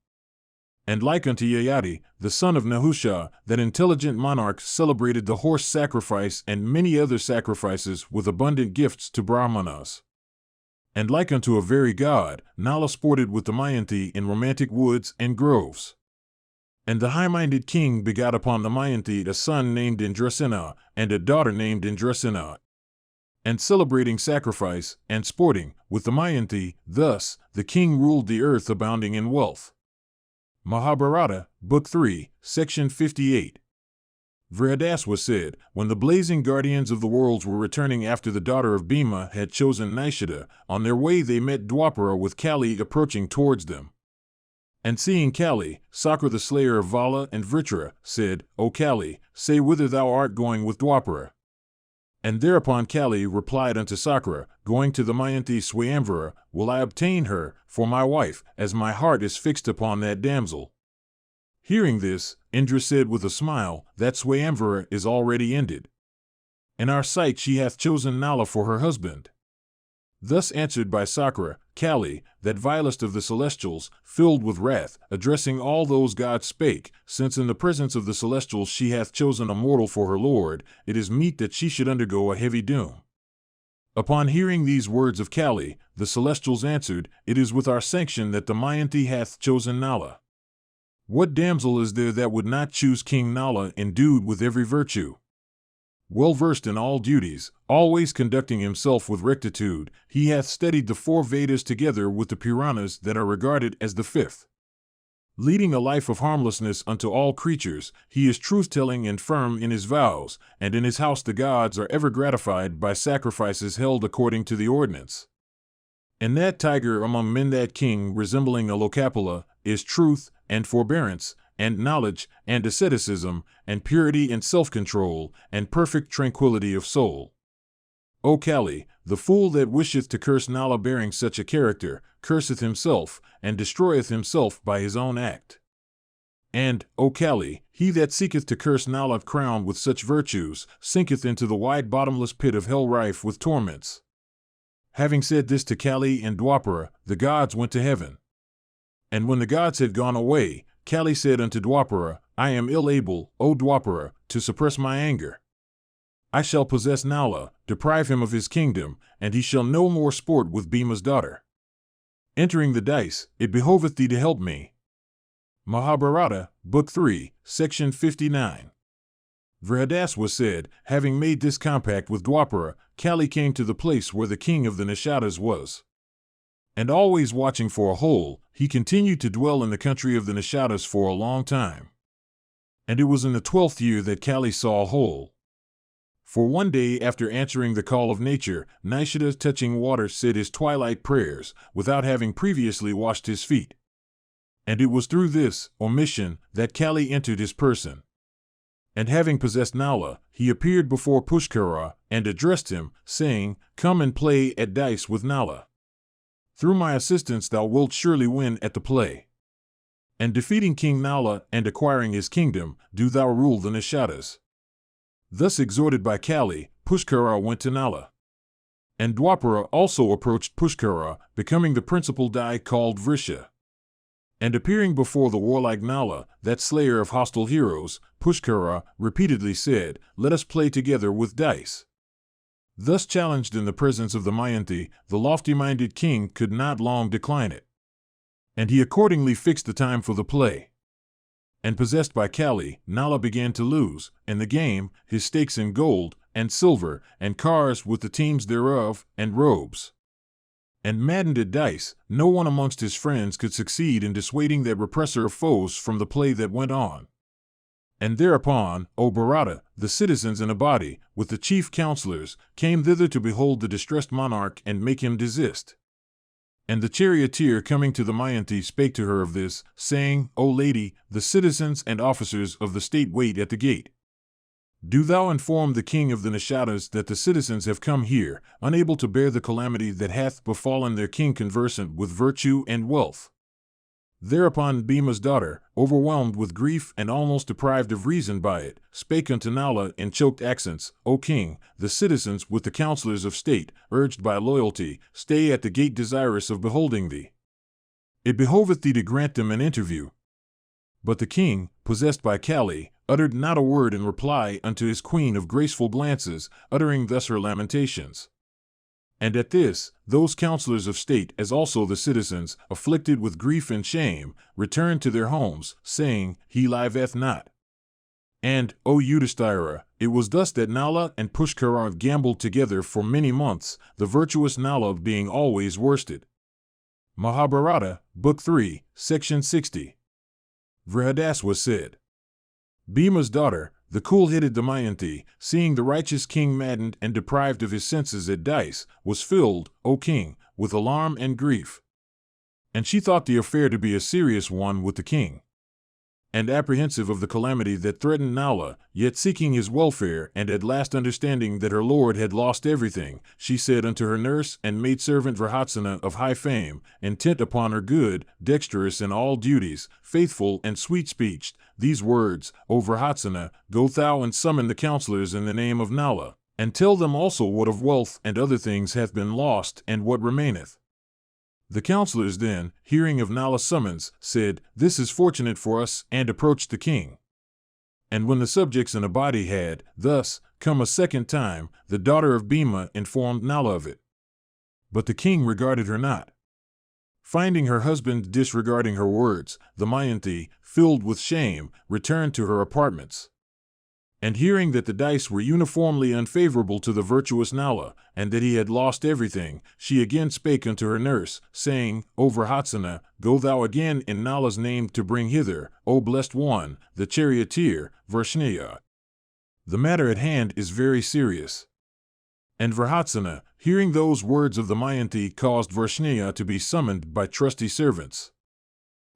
And like unto Yayati, the son of Nahusha, that intelligent monarch celebrated the horse sacrifice and many other sacrifices with abundant gifts to Brahmanas. And like unto a very god, Nala sported with the Mayanti in romantic woods and groves. And the high-minded king begot upon the Mayanti a son named Indrasena, and a daughter named Indrasena. And celebrating sacrifice, and sporting, with the Mayanti, thus, the king ruled the earth abounding in wealth. Mahabharata, Book 3, Section 58. Vyasa said, when the blazing guardians of the worlds were returning after the daughter of Bhima had chosen Nishida, on their way they met Dwapara with Kali approaching towards them. And seeing Kali, Sakra the slayer of Vala and Vritra, said, O Kali, say whither thou art going with Dwapara. And thereupon Kali replied unto Sakra, going to the Mayanti Swayamvara, will I obtain her for my wife, as my heart is fixed upon that damsel. Hearing this, Indra said with a smile, that Swayamvara is already ended. In our sight she hath chosen Nala for her husband. Thus answered by Sakra, Kali, that vilest of the celestials, filled with wrath, addressing all those gods spake, since in the presence of the celestials she hath chosen a mortal for her lord, it is meet that she should undergo a heavy doom. Upon hearing these words of Kali, the celestials answered, it is with our sanction that the Mayanti hath chosen Nala. What damsel is there that would not choose King Nala endued with every virtue? Well versed in all duties, always conducting himself with rectitude, he hath studied the 4 Vedas together with the Puranas that are regarded as the 5th. Leading a life of harmlessness unto all creatures, he is truth-telling and firm in his vows, and in his house the gods are ever gratified by sacrifices held according to the ordinance. And that tiger among men, that king resembling a Lokapala, is truth, and forbearance, and knowledge, and asceticism, and purity and self-control, and perfect tranquility of soul. O Kali, the fool that wisheth to curse Nala bearing such a character, curseth himself, and destroyeth himself by his own act. And, O Kali, he that seeketh to curse Nala crowned with such virtues, sinketh into the wide bottomless pit of hell rife with torments. Having said this to Kali and Dwapara, the gods went to heaven. And when the gods had gone away, Kali said unto Dwapara, I am ill able, O Dwapara, to suppress my anger. I shall possess Nala, deprive him of his kingdom, and he shall no more sport with Bhima's daughter. Entering the dice, it behoveth thee to help me. Mahabharata, Book 3, Section 59. Vyasa said, having made this compact with Dwapara, Kali came to the place where the king of the Nishadas was. And always watching for a hole, he continued to dwell in the country of the Nishadas for a long time. And it was in the 12th year that Kali saw a hole. For one day after answering the call of nature, Nishida touching water said his twilight prayers, without having previously washed his feet. And it was through this omission that Kali entered his person. And having possessed Nala, he appeared before Pushkara and addressed him, saying, "Come and play at dice with Nala. Through my assistance thou wilt surely win at the play. And defeating King Nala and acquiring his kingdom, do thou rule the Nishadas." Thus exhorted by Kali, Pushkara went to Nala. And Dwapara also approached Pushkara, becoming the principal dai called Vrisha. And appearing before the warlike Nala, that slayer of hostile heroes, Pushkara repeatedly said, "Let us play together with dice." Thus challenged in the presence of the Mayanti, the lofty-minded king could not long decline it. And he accordingly fixed the time for the play. And possessed by Kali, Nala began to lose, and the game, his stakes in gold, and silver, and cars with the teams thereof, and robes. And maddened at dice, no one amongst his friends could succeed in dissuading that repressor of foes from the play that went on. And thereupon, O Bharata, the citizens in a body, with the chief counselors, came thither to behold the distressed monarch and make him desist. And the charioteer coming to the Mayanti spake to her of this, saying, "O lady, the citizens and officers of the state wait at the gate. Do thou inform the king of the Nishadas that the citizens have come here, unable to bear the calamity that hath befallen their king conversant with virtue and wealth." Thereupon Bhima's daughter, overwhelmed with grief and almost deprived of reason by it, spake unto Nala in choked accents, "O king, the citizens with the counselors of state, urged by loyalty, stay at the gate desirous of beholding thee. It behoveth thee to grant them an interview." But the king, possessed by Kali, uttered not a word in reply unto his queen of graceful glances, uttering thus her lamentations. And at this, those counselors of state, as also the citizens, afflicted with grief and shame, returned to their homes, saying, "He liveth not." And, O Yudhishthira, it was thus that Nala and Pushkara gambled together for many months, the virtuous Nala being always worsted. Mahabharata, Book 3, Section 60. Vrihadaswa said, Bhima's daughter, the cool-headed Damayanti, seeing the righteous king maddened and deprived of his senses at dice, was filled, O king, with alarm and grief. And she thought the affair to be a serious one with the king. And apprehensive of the calamity that threatened Nala, yet seeking his welfare, and at last understanding that her lord had lost everything, she said unto her nurse and maidservant Vrihasana of high fame, intent upon her good, dexterous in all duties, faithful and sweet-speeched, these words, O Vrihasana, go thou and summon the counselors in the name of Nala, and tell them also what of wealth and other things hath been lost and what remaineth. The counselors then, hearing of Nala's summons, said, This is fortunate for us, and approached the king. And when the subjects in a body had, thus, come a second time, the daughter of Bhima informed Nala of it. But the king regarded her not. Finding her husband disregarding her words, the Mayanti, filled with shame, returned to her apartments. And hearing that the dice were uniformly unfavorable to the virtuous Nala, and that he had lost everything, she again spake unto her nurse, saying, O Vrihasana, go thou again in Nala's name to bring hither, O blessed one, the charioteer, Vrishneya. The matter at hand is very serious. And Vrihasana, hearing those words of the Mayanti, caused Vrishneya to be summoned by trusty servants.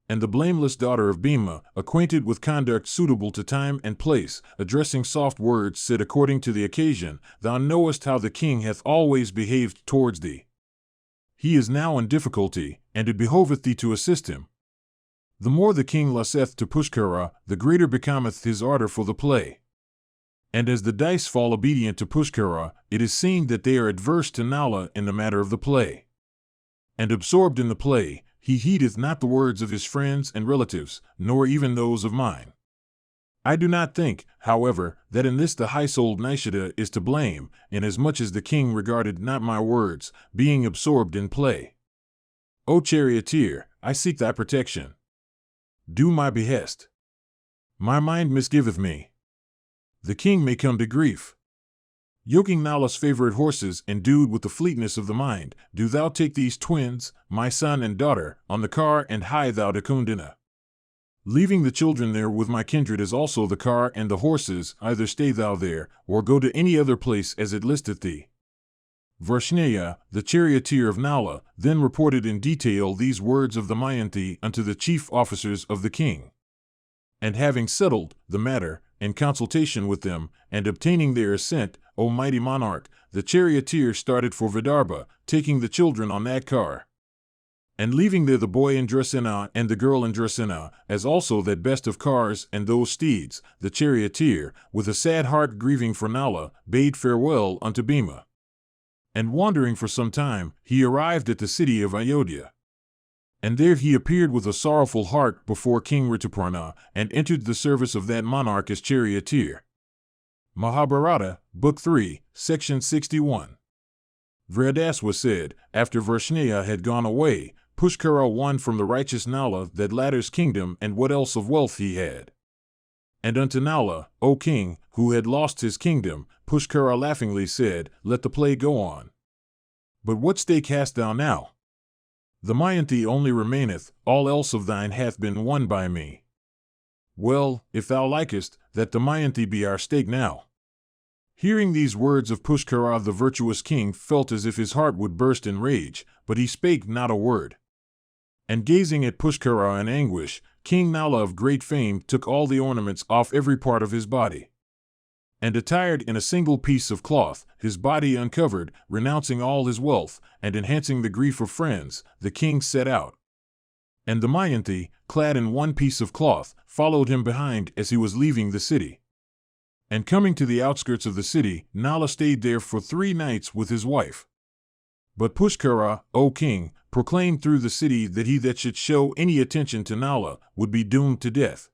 And the blameless daughter of Bhima, acquainted with conduct suitable to time and place, addressing soft words, said according to the occasion, Thou knowest how the king hath always behaved towards thee. He is now in difficulty, and it behoveth thee to assist him. The more the king lusteth to Pushkara, the greater becometh his ardor for the play. And as the dice fall obedient to Pushkara, it is seen that they are adverse to Nala in the matter of the play. And absorbed in the play, he heedeth not the words of his friends and relatives, nor even those of mine. I do not think, however, that in this the high-souled Nishada is to blame, inasmuch as the king regarded not my words, being absorbed in play. O charioteer, I seek thy protection. Do my behest. My mind misgiveth me. The king may come to grief. Yoking Nala's favorite horses, endued with the fleetness of the mind, do thou take these twins, my son and daughter, on the car and hie thou to Kundina. Leaving the children there with my kindred as also the car and the horses, either stay thou there, or go to any other place as it listeth thee. Vrishneya, the charioteer of Nala, then reported in detail these words of the Mayanti unto the chief officers of the king. And having settled the matter, in consultation with them, and obtaining their assent, O mighty monarch, the charioteer started for Vidarbha, taking the children on that car. And leaving there the boy in Drasena and the girl in Drasena, as also that best of cars and those steeds, the charioteer, with a sad heart grieving for Nala, bade farewell unto Bhima. And wandering for some time, he arrived at the city of Ayodhya. And there he appeared with a sorrowful heart before King Rituparna, and entered the service of that monarch as charioteer. Mahabharata, Book 3, Section 61. Vyasa said, after Vrishneya had gone away, Pushkara won from the righteous Nala that latter's kingdom and what else of wealth he had. And unto Nala, O king, who had lost his kingdom, Pushkara laughingly said, let the play go on. But what stake hast thou now? The Mayanti only remaineth, all else of thine hath been won by me. Well, if thou likest, that the Mayanti be our stake now. Hearing these words of Pushkara, the virtuous king felt as if his heart would burst in rage, but he spake not a word. And gazing at Pushkara in anguish, King Nala of great fame took all the ornaments off every part of his body. And attired in a single piece of cloth, his body uncovered, renouncing all his wealth, and enhancing the grief of friends, the king set out. And the Mayanti, clad in one piece of cloth, followed him behind as he was leaving the city. And coming to the outskirts of the city, Nala stayed there for 3 nights with his wife. But Pushkara, O king, proclaimed through the city that he that should show any attention to Nala would be doomed to death.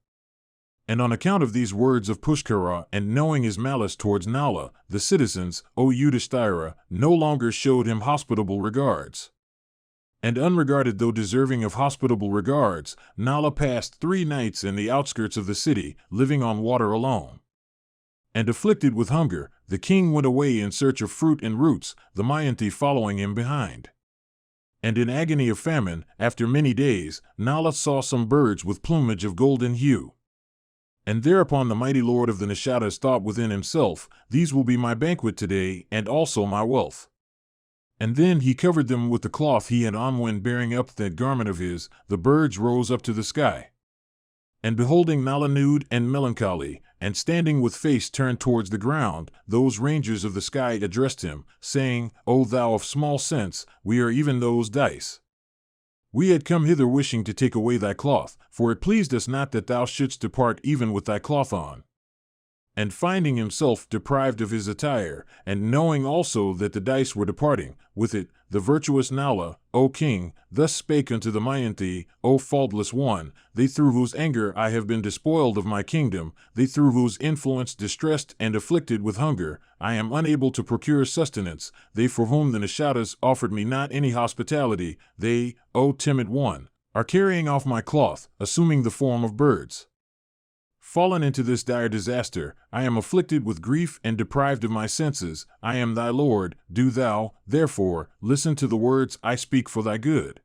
And on account of these words of Pushkara, and knowing his malice towards Nala, the citizens, O Yudhishthira, no longer showed him hospitable regards. And unregarded though deserving of hospitable regards, Nala passed 3 nights in the outskirts of the city, living on water alone. And afflicted with hunger, the king went away in search of fruit and roots, the Mayanti following him behind. And in agony of famine, after many days, Nala saw some birds with plumage of golden hue. And thereupon the mighty lord of the Nishadas thought within himself, these will be my banquet today, and also my wealth. And then he covered them with the cloth he had on when bearing up that garment of his, the birds rose up to the sky. And beholding Nala nude and melancholy, and standing with face turned towards the ground, those rangers of the sky addressed him, saying, O thou of small sense, we are even those dice. We had come hither wishing to take away thy cloth, for it pleased us not that thou shouldst depart even with thy cloth on. And finding himself deprived of his attire, and knowing also that the dice were departing with it, the virtuous Nala, O king, thus spake unto the Mayanti, O faultless one, they through whose anger I have been despoiled of my kingdom, they through whose influence distressed and afflicted with hunger, I am unable to procure sustenance, they for whom the Nishadas offered me not any hospitality, they, O timid one, are carrying off my cloth, assuming the form of birds. Fallen into this dire disaster, I am afflicted with grief and deprived of my senses. I am thy lord, do thou, therefore, listen to the words I speak for thy good.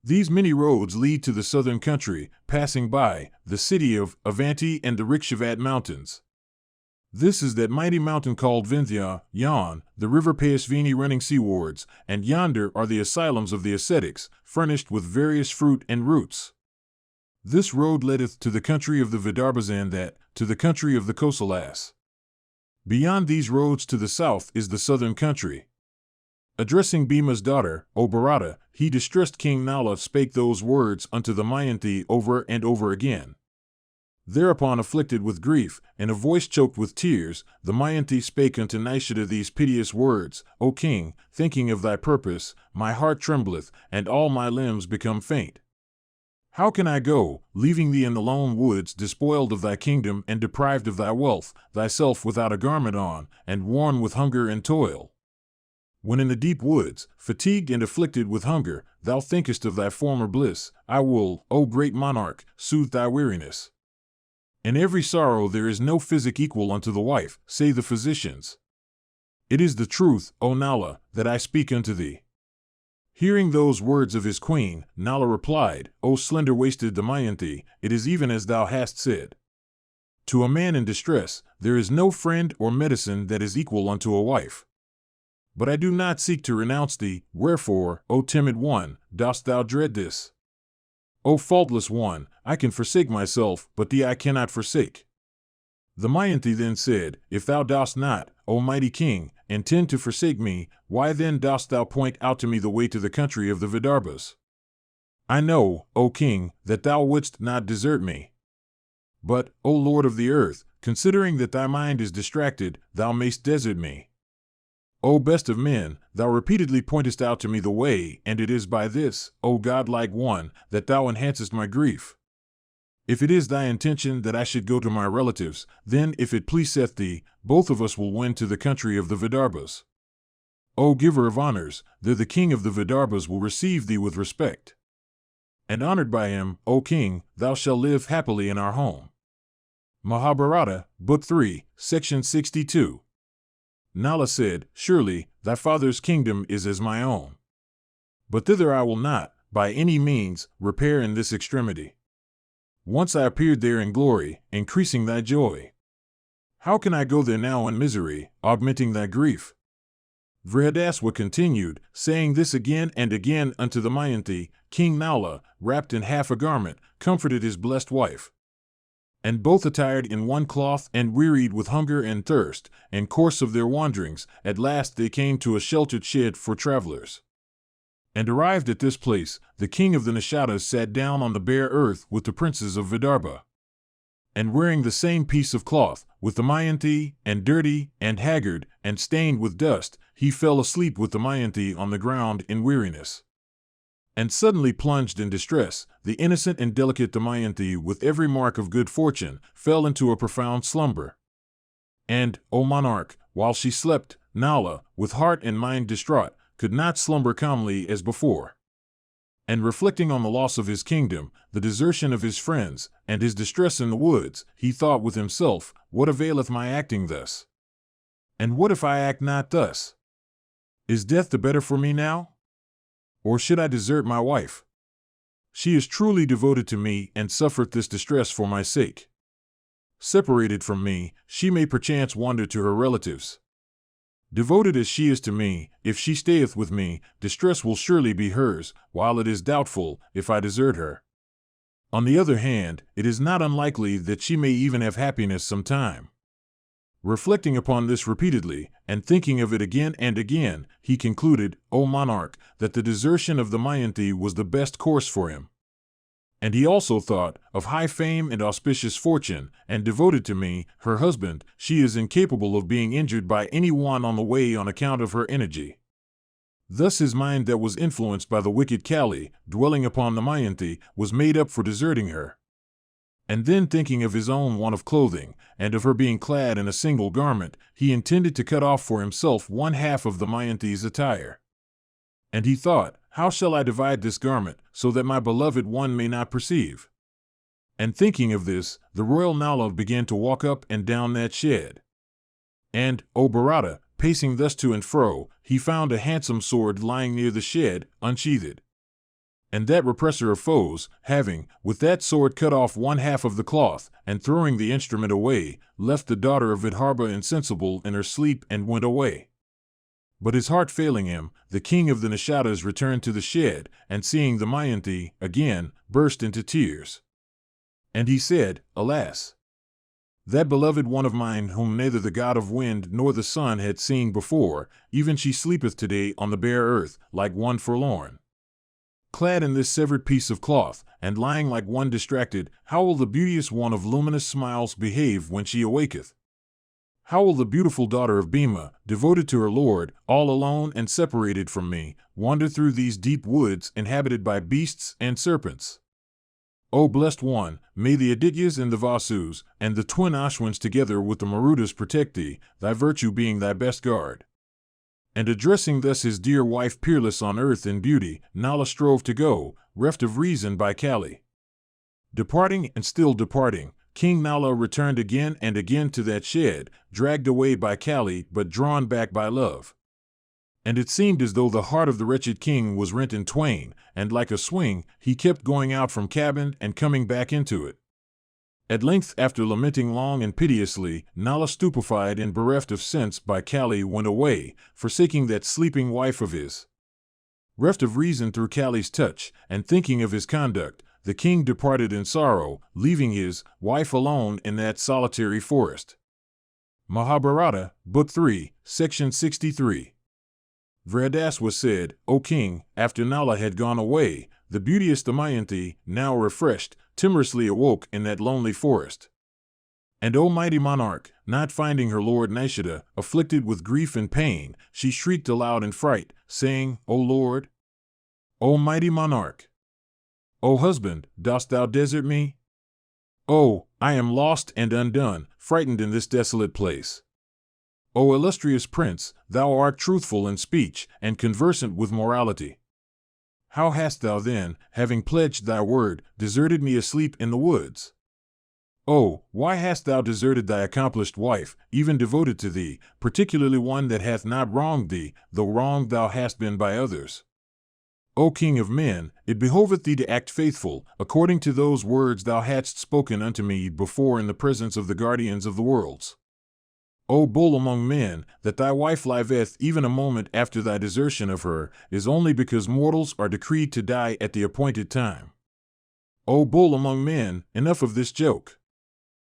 These many roads lead to the southern country, passing by the city of Avanti and the Rikshavat mountains. This is that mighty mountain called Vindhya, yon, the river Payasvini running seawards, and yonder are the asylums of the ascetics, furnished with various fruit and roots. This road leadeth to the country of the Vidarbhas and that, to the country of the Kosalas. Beyond these roads to the south is the southern country. Addressing Bhima's daughter, O Bharata, he distressed King Nala spake those words unto the Mayanti over and over again. Thereupon afflicted with grief, and a voice choked with tears, the Mayanti spake unto Nishada these piteous words, O king, thinking of thy purpose, my heart trembleth, and all my limbs become faint. How can I go, leaving thee in the lone woods, despoiled of thy kingdom and deprived of thy wealth, thyself without a garment on, and worn with hunger and toil? When in the deep woods, fatigued and afflicted with hunger, thou thinkest of thy former bliss, I will, O great monarch, soothe thy weariness. In every sorrow there is no physic equal unto the wife, say the physicians. It is the truth, O Nala, that I speak unto thee. Hearing those words of his queen, Nala replied, O slender-waisted Damayanti, it is even as thou hast said. To a man in distress, there is no friend or medicine that is equal unto a wife. But I do not seek to renounce thee, wherefore, O timid one, dost thou dread this? O faultless one, I can forsake myself, but thee I cannot forsake. The Mayanti then said, If thou dost not, O mighty king, intend to forsake me, why then dost thou point out to me the way to the country of the Vidarbhas? I know, O king, that thou wouldst not desert me. But, O Lord of the earth, considering that thy mind is distracted, thou mayst desert me. O best of men, thou repeatedly pointest out to me the way, and it is by this, O godlike one, that thou enhancest my grief. If it is thy intention that I should go to my relatives, then, if it pleaseth thee, both of us will wend to the country of the Vidarbhas. O giver of honors, there the king of the Vidarbhas will receive thee with respect. And honored by him, O king, thou shalt live happily in our home. Mahabharata, Book 3, Section 62. Nala said, Surely, thy father's kingdom is as my own. But thither I will not, by any means, repair in this extremity. Once I appeared there in glory, increasing thy joy. How can I go there now in misery, augmenting thy grief? Vrihadaswa continued, saying this again and again unto the Mayanti. King Nala, wrapped in half a garment, comforted his blessed wife. And both attired in one cloth and wearied with hunger and thirst, in course of their wanderings, at last they came to a sheltered shed for travelers. And arrived at this place, the king of the Nishadas sat down on the bare earth with the princes of Vidarbha. And wearing the same piece of cloth, with the Mayanti, and dirty, and haggard, and stained with dust, he fell asleep with the Mayanti on the ground in weariness. And suddenly plunged in distress, the innocent and delicate Damayanti, with every mark of good fortune, fell into a profound slumber. And, O monarch, while she slept, Nala, with heart and mind distraught, could not slumber calmly as before. And reflecting on the loss of his kingdom, the desertion of his friends, and his distress in the woods, he thought with himself, What availeth my acting thus? And what if I act not thus? Is death the better for me now? Or should I desert my wife? She is truly devoted to me and suffereth this distress for my sake. Separated from me, she may perchance wander to her relatives. Devoted as she is to me, if she stayeth with me, distress will surely be hers, while it is doubtful if I desert her. On the other hand, it is not unlikely that she may even have happiness some time. Reflecting upon this repeatedly, and thinking of it again and again, he concluded, O monarch, that the desertion of the Mayanti was the best course for him. And he also thought, of high fame and auspicious fortune, and devoted to me, her husband, she is incapable of being injured by any one on the way on account of her energy. Thus his mind that was influenced by the wicked Kali, dwelling upon the Mayanti, was made up for deserting her. And then thinking of his own want of clothing, and of her being clad in a single garment, he intended to cut off for himself one half of the Mayanti's attire. And he thought, How shall I divide this garment, so that my beloved one may not perceive? And thinking of this, the royal Nala began to walk up and down that shed. And, O Bharata, pacing thus to and fro, he found a handsome sword lying near the shed, unsheathed. And that repressor of foes, having, with that sword cut off one half of the cloth, and throwing the instrument away, left the daughter of Vidarbha insensible in her sleep and went away. But his heart failing him, the king of the Nishadas returned to the shed, and seeing the Mayanti, again, burst into tears. And he said, Alas! That beloved one of mine whom neither the god of wind nor the sun had seen before, even she sleepeth today on the bare earth, like one forlorn. Clad in this severed piece of cloth, and lying like one distracted, how will the beauteous one of luminous smiles behave when she awaketh? How will the beautiful daughter of Bhima, devoted to her lord, all alone and separated from me, wander through these deep woods inhabited by beasts and serpents? O blessed one, may the Adityas and the Vasus, and the twin Ashwins together with the Marutas protect thee, thy virtue being thy best guard. And addressing thus his dear wife peerless on earth in beauty, Nala strove to go, reft of reason by Kali. Departing and still departing, King Nala returned again and again to that shed, dragged away by Kali but drawn back by love. And it seemed as though the heart of the wretched king was rent in twain, and like a swing, he kept going out from cabin and coming back into it. At length, after lamenting long and piteously, Nala, stupefied and bereft of sense by Kali, went away, forsaking that sleeping wife of his. Reft of reason through Kali's touch, and thinking of his conduct, the king departed in sorrow, leaving his wife alone in that solitary forest. Mahabharata, Book 3, Section 63. Vyasa said, O king, after Nala had gone away, the beauteous Damayanti, now refreshed, timorously awoke in that lonely forest. And O mighty monarch, not finding her lord Nishida, afflicted with grief and pain, she shrieked aloud in fright, saying, O lord, O mighty monarch, O husband, dost thou desert me? Oh, I am lost and undone, frightened in this desolate place. O illustrious prince, thou art truthful in speech, and conversant with morality. How hast thou then, having pledged thy word, deserted me asleep in the woods? Oh, why hast thou deserted thy accomplished wife, even devoted to thee, particularly one that hath not wronged thee, though wronged thou hast been by others? O king of men, it behoveth thee to act faithful, according to those words thou hadst spoken unto me before in the presence of the guardians of the worlds. O bull among men, that thy wife liveth even a moment after thy desertion of her, is only because mortals are decreed to die at the appointed time. O bull among men, enough of this joke.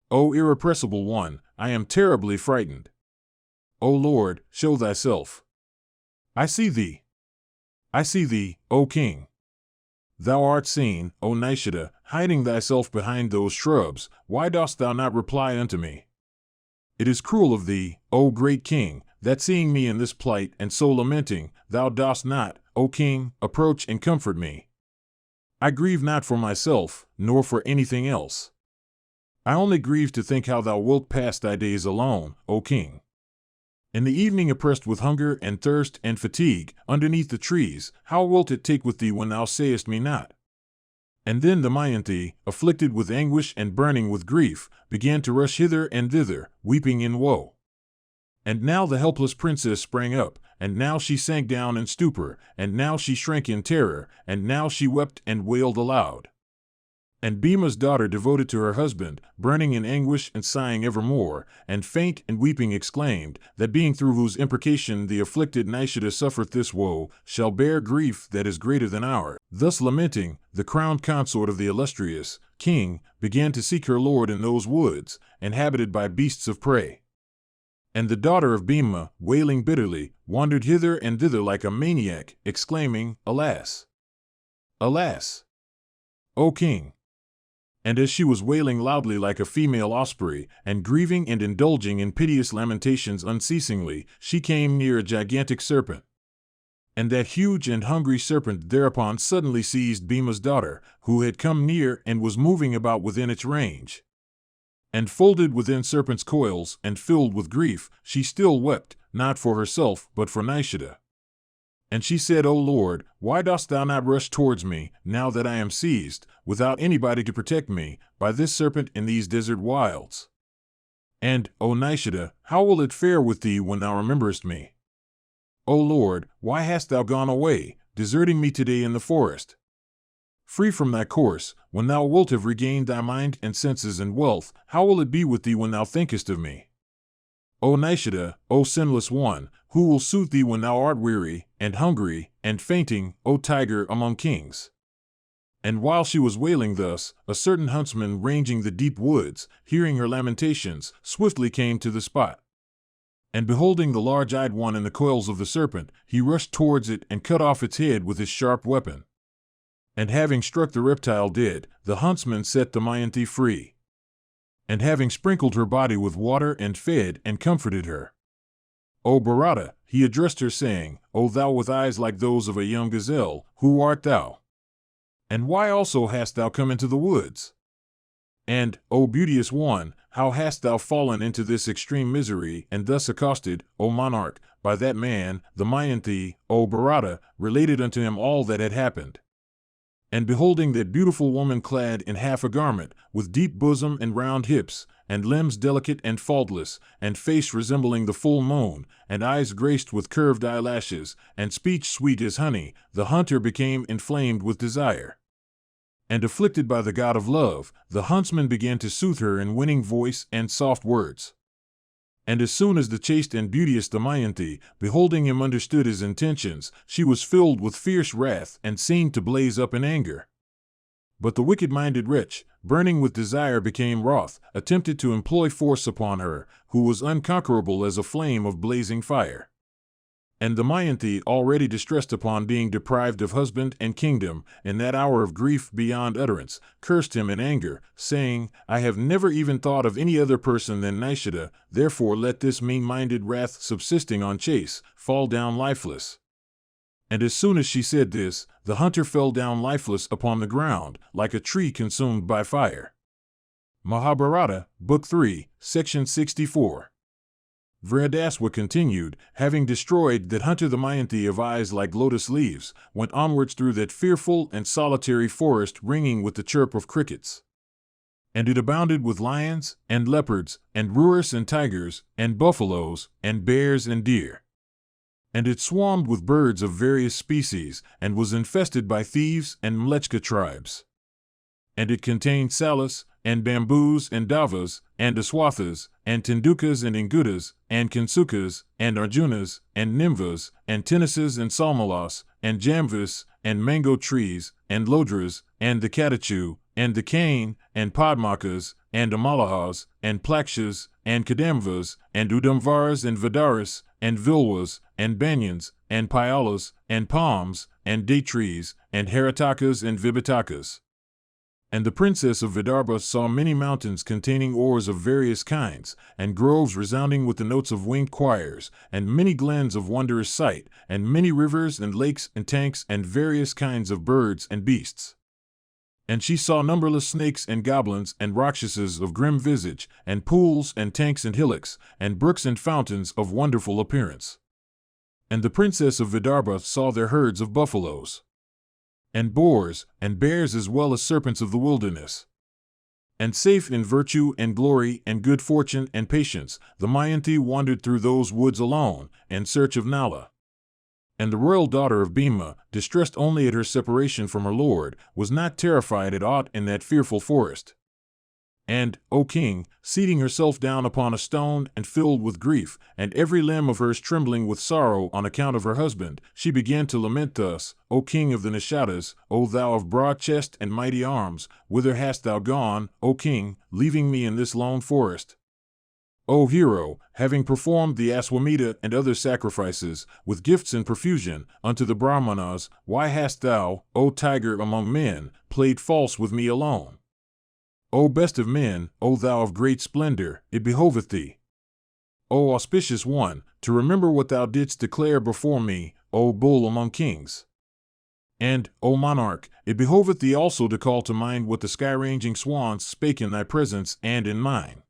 O irrepressible one, I am terribly frightened. O Lord, show thyself. I see thee. I see thee, O king. Thou art seen, O Nishida, hiding thyself behind those shrubs. Why dost thou not reply unto me? It is cruel of thee, O great king, that seeing me in this plight and so lamenting, thou dost not, O king, approach and comfort me. I grieve not for myself, nor for anything else. I only grieve to think how thou wilt pass thy days alone, O king. In the evening oppressed with hunger and thirst and fatigue, underneath the trees, how wilt it take with thee when thou sayest me not? And then Damayanti, afflicted with anguish and burning with grief, began to rush hither and thither, weeping in woe. And now the helpless princess sprang up, and now she sank down in stupor, and now she shrank in terror, and now she wept and wailed aloud. And Bhima's daughter devoted to her husband, burning in anguish and sighing evermore, and faint and weeping exclaimed, that being through whose imprecation the afflicted Nishida suffereth this woe, shall bear grief that is greater than ours. Thus lamenting, the crowned consort of the illustrious king began to seek her lord in those woods, inhabited by beasts of prey. And the daughter of Bhima, wailing bitterly, wandered hither and thither like a maniac, exclaiming, Alas! Alas! O king! And as she was wailing loudly like a female osprey, and grieving and indulging in piteous lamentations unceasingly, she came near a gigantic serpent. And that huge and hungry serpent thereupon suddenly seized Bhima's daughter, who had come near and was moving about within its range. And folded within serpent's coils, and filled with grief, she still wept, not for herself, but for Nishida. And she said, O Lord, why dost thou not rush towards me, now that I am seized, without anybody to protect me, by this serpent in these desert wilds? And, O Nishida, how will it fare with thee when thou rememberest me? O Lord, why hast thou gone away, deserting me today in the forest? Free from thy course, when thou wilt have regained thy mind and senses and wealth, how will it be with thee when thou thinkest of me? O Nishida, O sinless one, who will soothe thee when thou art weary, and hungry, and fainting, O tiger among kings? And while she was wailing thus, a certain huntsman ranging the deep woods, hearing her lamentations, swiftly came to the spot. And beholding the large-eyed one in the coils of the serpent, he rushed towards it and cut off its head with his sharp weapon. And having struck the reptile dead, the huntsman set Damayanti free. And having sprinkled her body with water and fed and comforted her, O Bharata, he addressed her saying, O thou with eyes like those of a young gazelle, who art thou? And why also hast thou come into the woods? And, O beauteous one, how hast thou fallen into this extreme misery, and thus accosted, O monarch, by that man, Damayanti, O Bharata, related unto him all that had happened. And beholding that beautiful woman clad in half a garment, with deep bosom and round hips, and limbs delicate and faultless, and face resembling the full moon, and eyes graced with curved eyelashes, and speech sweet as honey, the hunter became inflamed with desire. And afflicted by the god of love, the huntsman began to soothe her in winning voice and soft words. And as soon as the chaste and beauteous Damayanti, beholding him, understood his intentions, she was filled with fierce wrath and seemed to blaze up in anger. But the wicked-minded wretch, burning with desire, became wroth, attempted to employ force upon her, who was unconquerable as a flame of blazing fire. And Damayanti, already distressed upon being deprived of husband and kingdom, in that hour of grief beyond utterance, cursed him in anger, saying, I have never even thought of any other person than Nishida, therefore let this mean-minded wrath subsisting on chase fall down lifeless. And as soon as she said this, the hunter fell down lifeless upon the ground, like a tree consumed by fire. Mahabharata, Book 3, Section 64. Veridaswa continued, having destroyed that hunter Damayanti of eyes like lotus leaves, went onwards through that fearful and solitary forest ringing with the chirp of crickets. And it abounded with lions, and leopards, and ruers and tigers, and buffaloes, and bears and deer. And it swarmed with birds of various species, and was infested by thieves and Mlechka tribes. And it contained salas, and bamboos, and davas, and aswathas, and tendukas, and ingudas, and kinsukas, and arjunas, and nimvas, and tinnisas, and salmalas, and jamvas, and mango trees, and lodras, and the katachu, and the cane, and padmakas, and amalahas, and plakshas, and kadamvas, and udamvaras, and vidaras, and vilwas, and banyans, and pyalas, and palms, and date trees, and haratakas, and vibhatakas. And the princess of Vidarbha saw many mountains containing ores of various kinds, and groves resounding with the notes of winged choirs, and many glens of wondrous sight, and many rivers and lakes and tanks, and various kinds of birds and beasts. And she saw numberless snakes and goblins and rakshasas of grim visage, and pools and tanks and hillocks, and brooks and fountains of wonderful appearance. And the princess of Vidarbha saw their herds of buffaloes, and boars, and bears, as well as serpents of the wilderness. And safe in virtue and glory and good fortune and patience, Damayanti wandered through those woods alone, in search of Nala. And the royal daughter of Bhima, distressed only at her separation from her lord, was not terrified at aught in that fearful forest. And, O king, seating herself down upon a stone and filled with grief, and every limb of hers trembling with sorrow on account of her husband, she began to lament thus, O king of the Nishadas, O thou of broad chest and mighty arms, whither hast thou gone, O king, leaving me in this lone forest? O hero, having performed the Aswamedha and other sacrifices, with gifts in profusion, unto the Brahmanas, why hast thou, O tiger among men, played false with me alone? O best of men, O thou of great splendor, it behoveth thee, O auspicious one, to remember what thou didst declare before me, O bull among kings. And, O monarch, it behoveth thee also to call to mind what the sky-ranging swans spake in thy presence and in mine.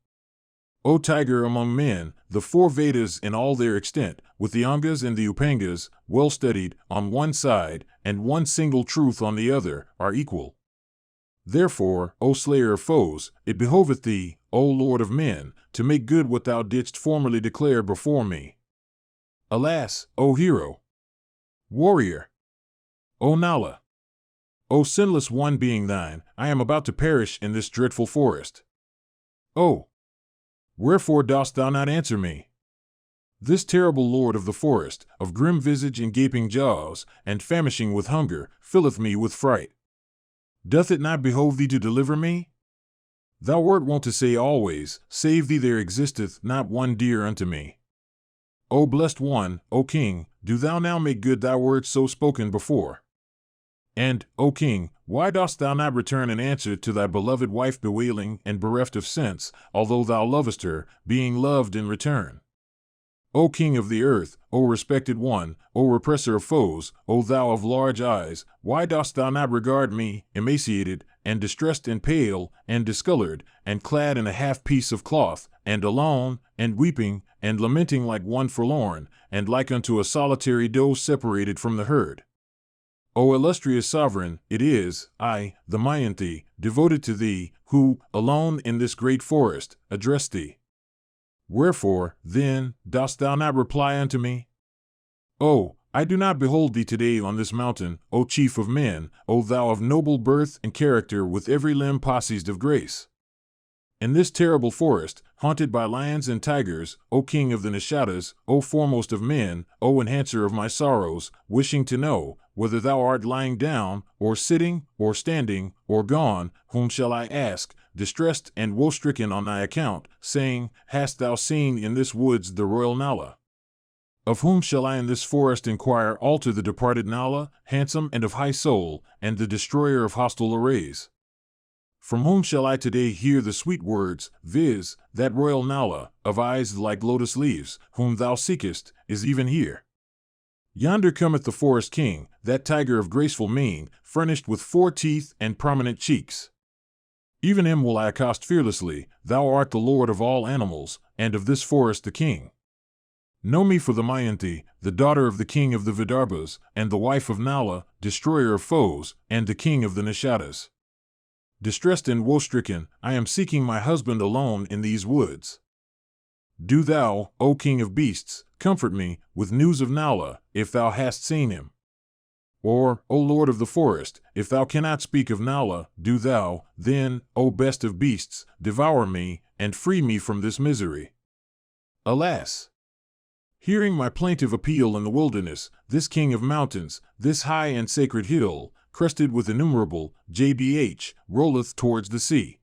O tiger among men, the four Vedas in all their extent, with the Angas and the Upangas, well studied, on one side, and one single truth on the other, are equal. Therefore, O slayer of foes, it behoveth thee, O lord of men, to make good what thou didst formerly declare before me. Alas, O hero! Warrior! O Nala! O sinless one, being thine, I am about to perish in this dreadful forest. Oh! Wherefore dost thou not answer me? This terrible lord of the forest, of grim visage and gaping jaws, and famishing with hunger, filleth me with fright. Doth it not behove thee to deliver me? Thou wert wont to say always, save thee there existeth not one dear unto me. O blessed one, O king, do thou now make good thy words so spoken before. And, O king, why dost thou not return an answer to thy beloved wife bewailing and bereft of sense, although thou lovest her, being loved in return? O king of the earth, O respected one, O represser of foes, O thou of large eyes, why dost thou not regard me, emaciated, and distressed and pale, and discolored, and clad in a half-piece of cloth, and alone, and weeping, and lamenting like one forlorn, and like unto a solitary doe separated from the herd? O illustrious sovereign, it is, I, Damayanti, devoted to thee, who, alone in this great forest, address thee. Wherefore, then, dost thou not reply unto me? Oh, I do not behold thee today on this mountain, O chief of men, O thou of noble birth and character with every limb possessed of grace. In this terrible forest, haunted by lions and tigers, O king of the Nishadas, O foremost of men, O enhancer of my sorrows, wishing to know, whether thou art lying down, or sitting, or standing, or gone, whom shall I ask, distressed and woe-stricken on thy account, saying, Hast thou seen in this woods the royal Nala? Of whom shall I in this forest inquire alter the departed Nala, handsome and of high soul, and the destroyer of hostile arrays? From whom shall I today hear the sweet words, viz., that royal Nala, of eyes like lotus leaves, whom thou seekest, is even here? Yonder cometh the forest king, that tiger of graceful mien, furnished with 4 teeth and prominent cheeks. Even him will I accost fearlessly. Thou art the lord of all animals, and of this forest the king. Know me for the Mayanti, the daughter of the king of the Vidarbhas, and the wife of Nala, destroyer of foes, and the king of the Nishadas. Distressed and woe-stricken, I am seeking my husband alone in these woods. Do thou, O king of beasts, comfort me with news of Nala, if thou hast seen him. Or, O lord of the forest, if thou cannot speak of Nala, do thou, then, O best of beasts, devour me, and free me from this misery. Alas! Hearing my plaintive appeal in the wilderness, this king of mountains, this high and sacred hill, crested with innumerable, jbh, rolleth towards the sea.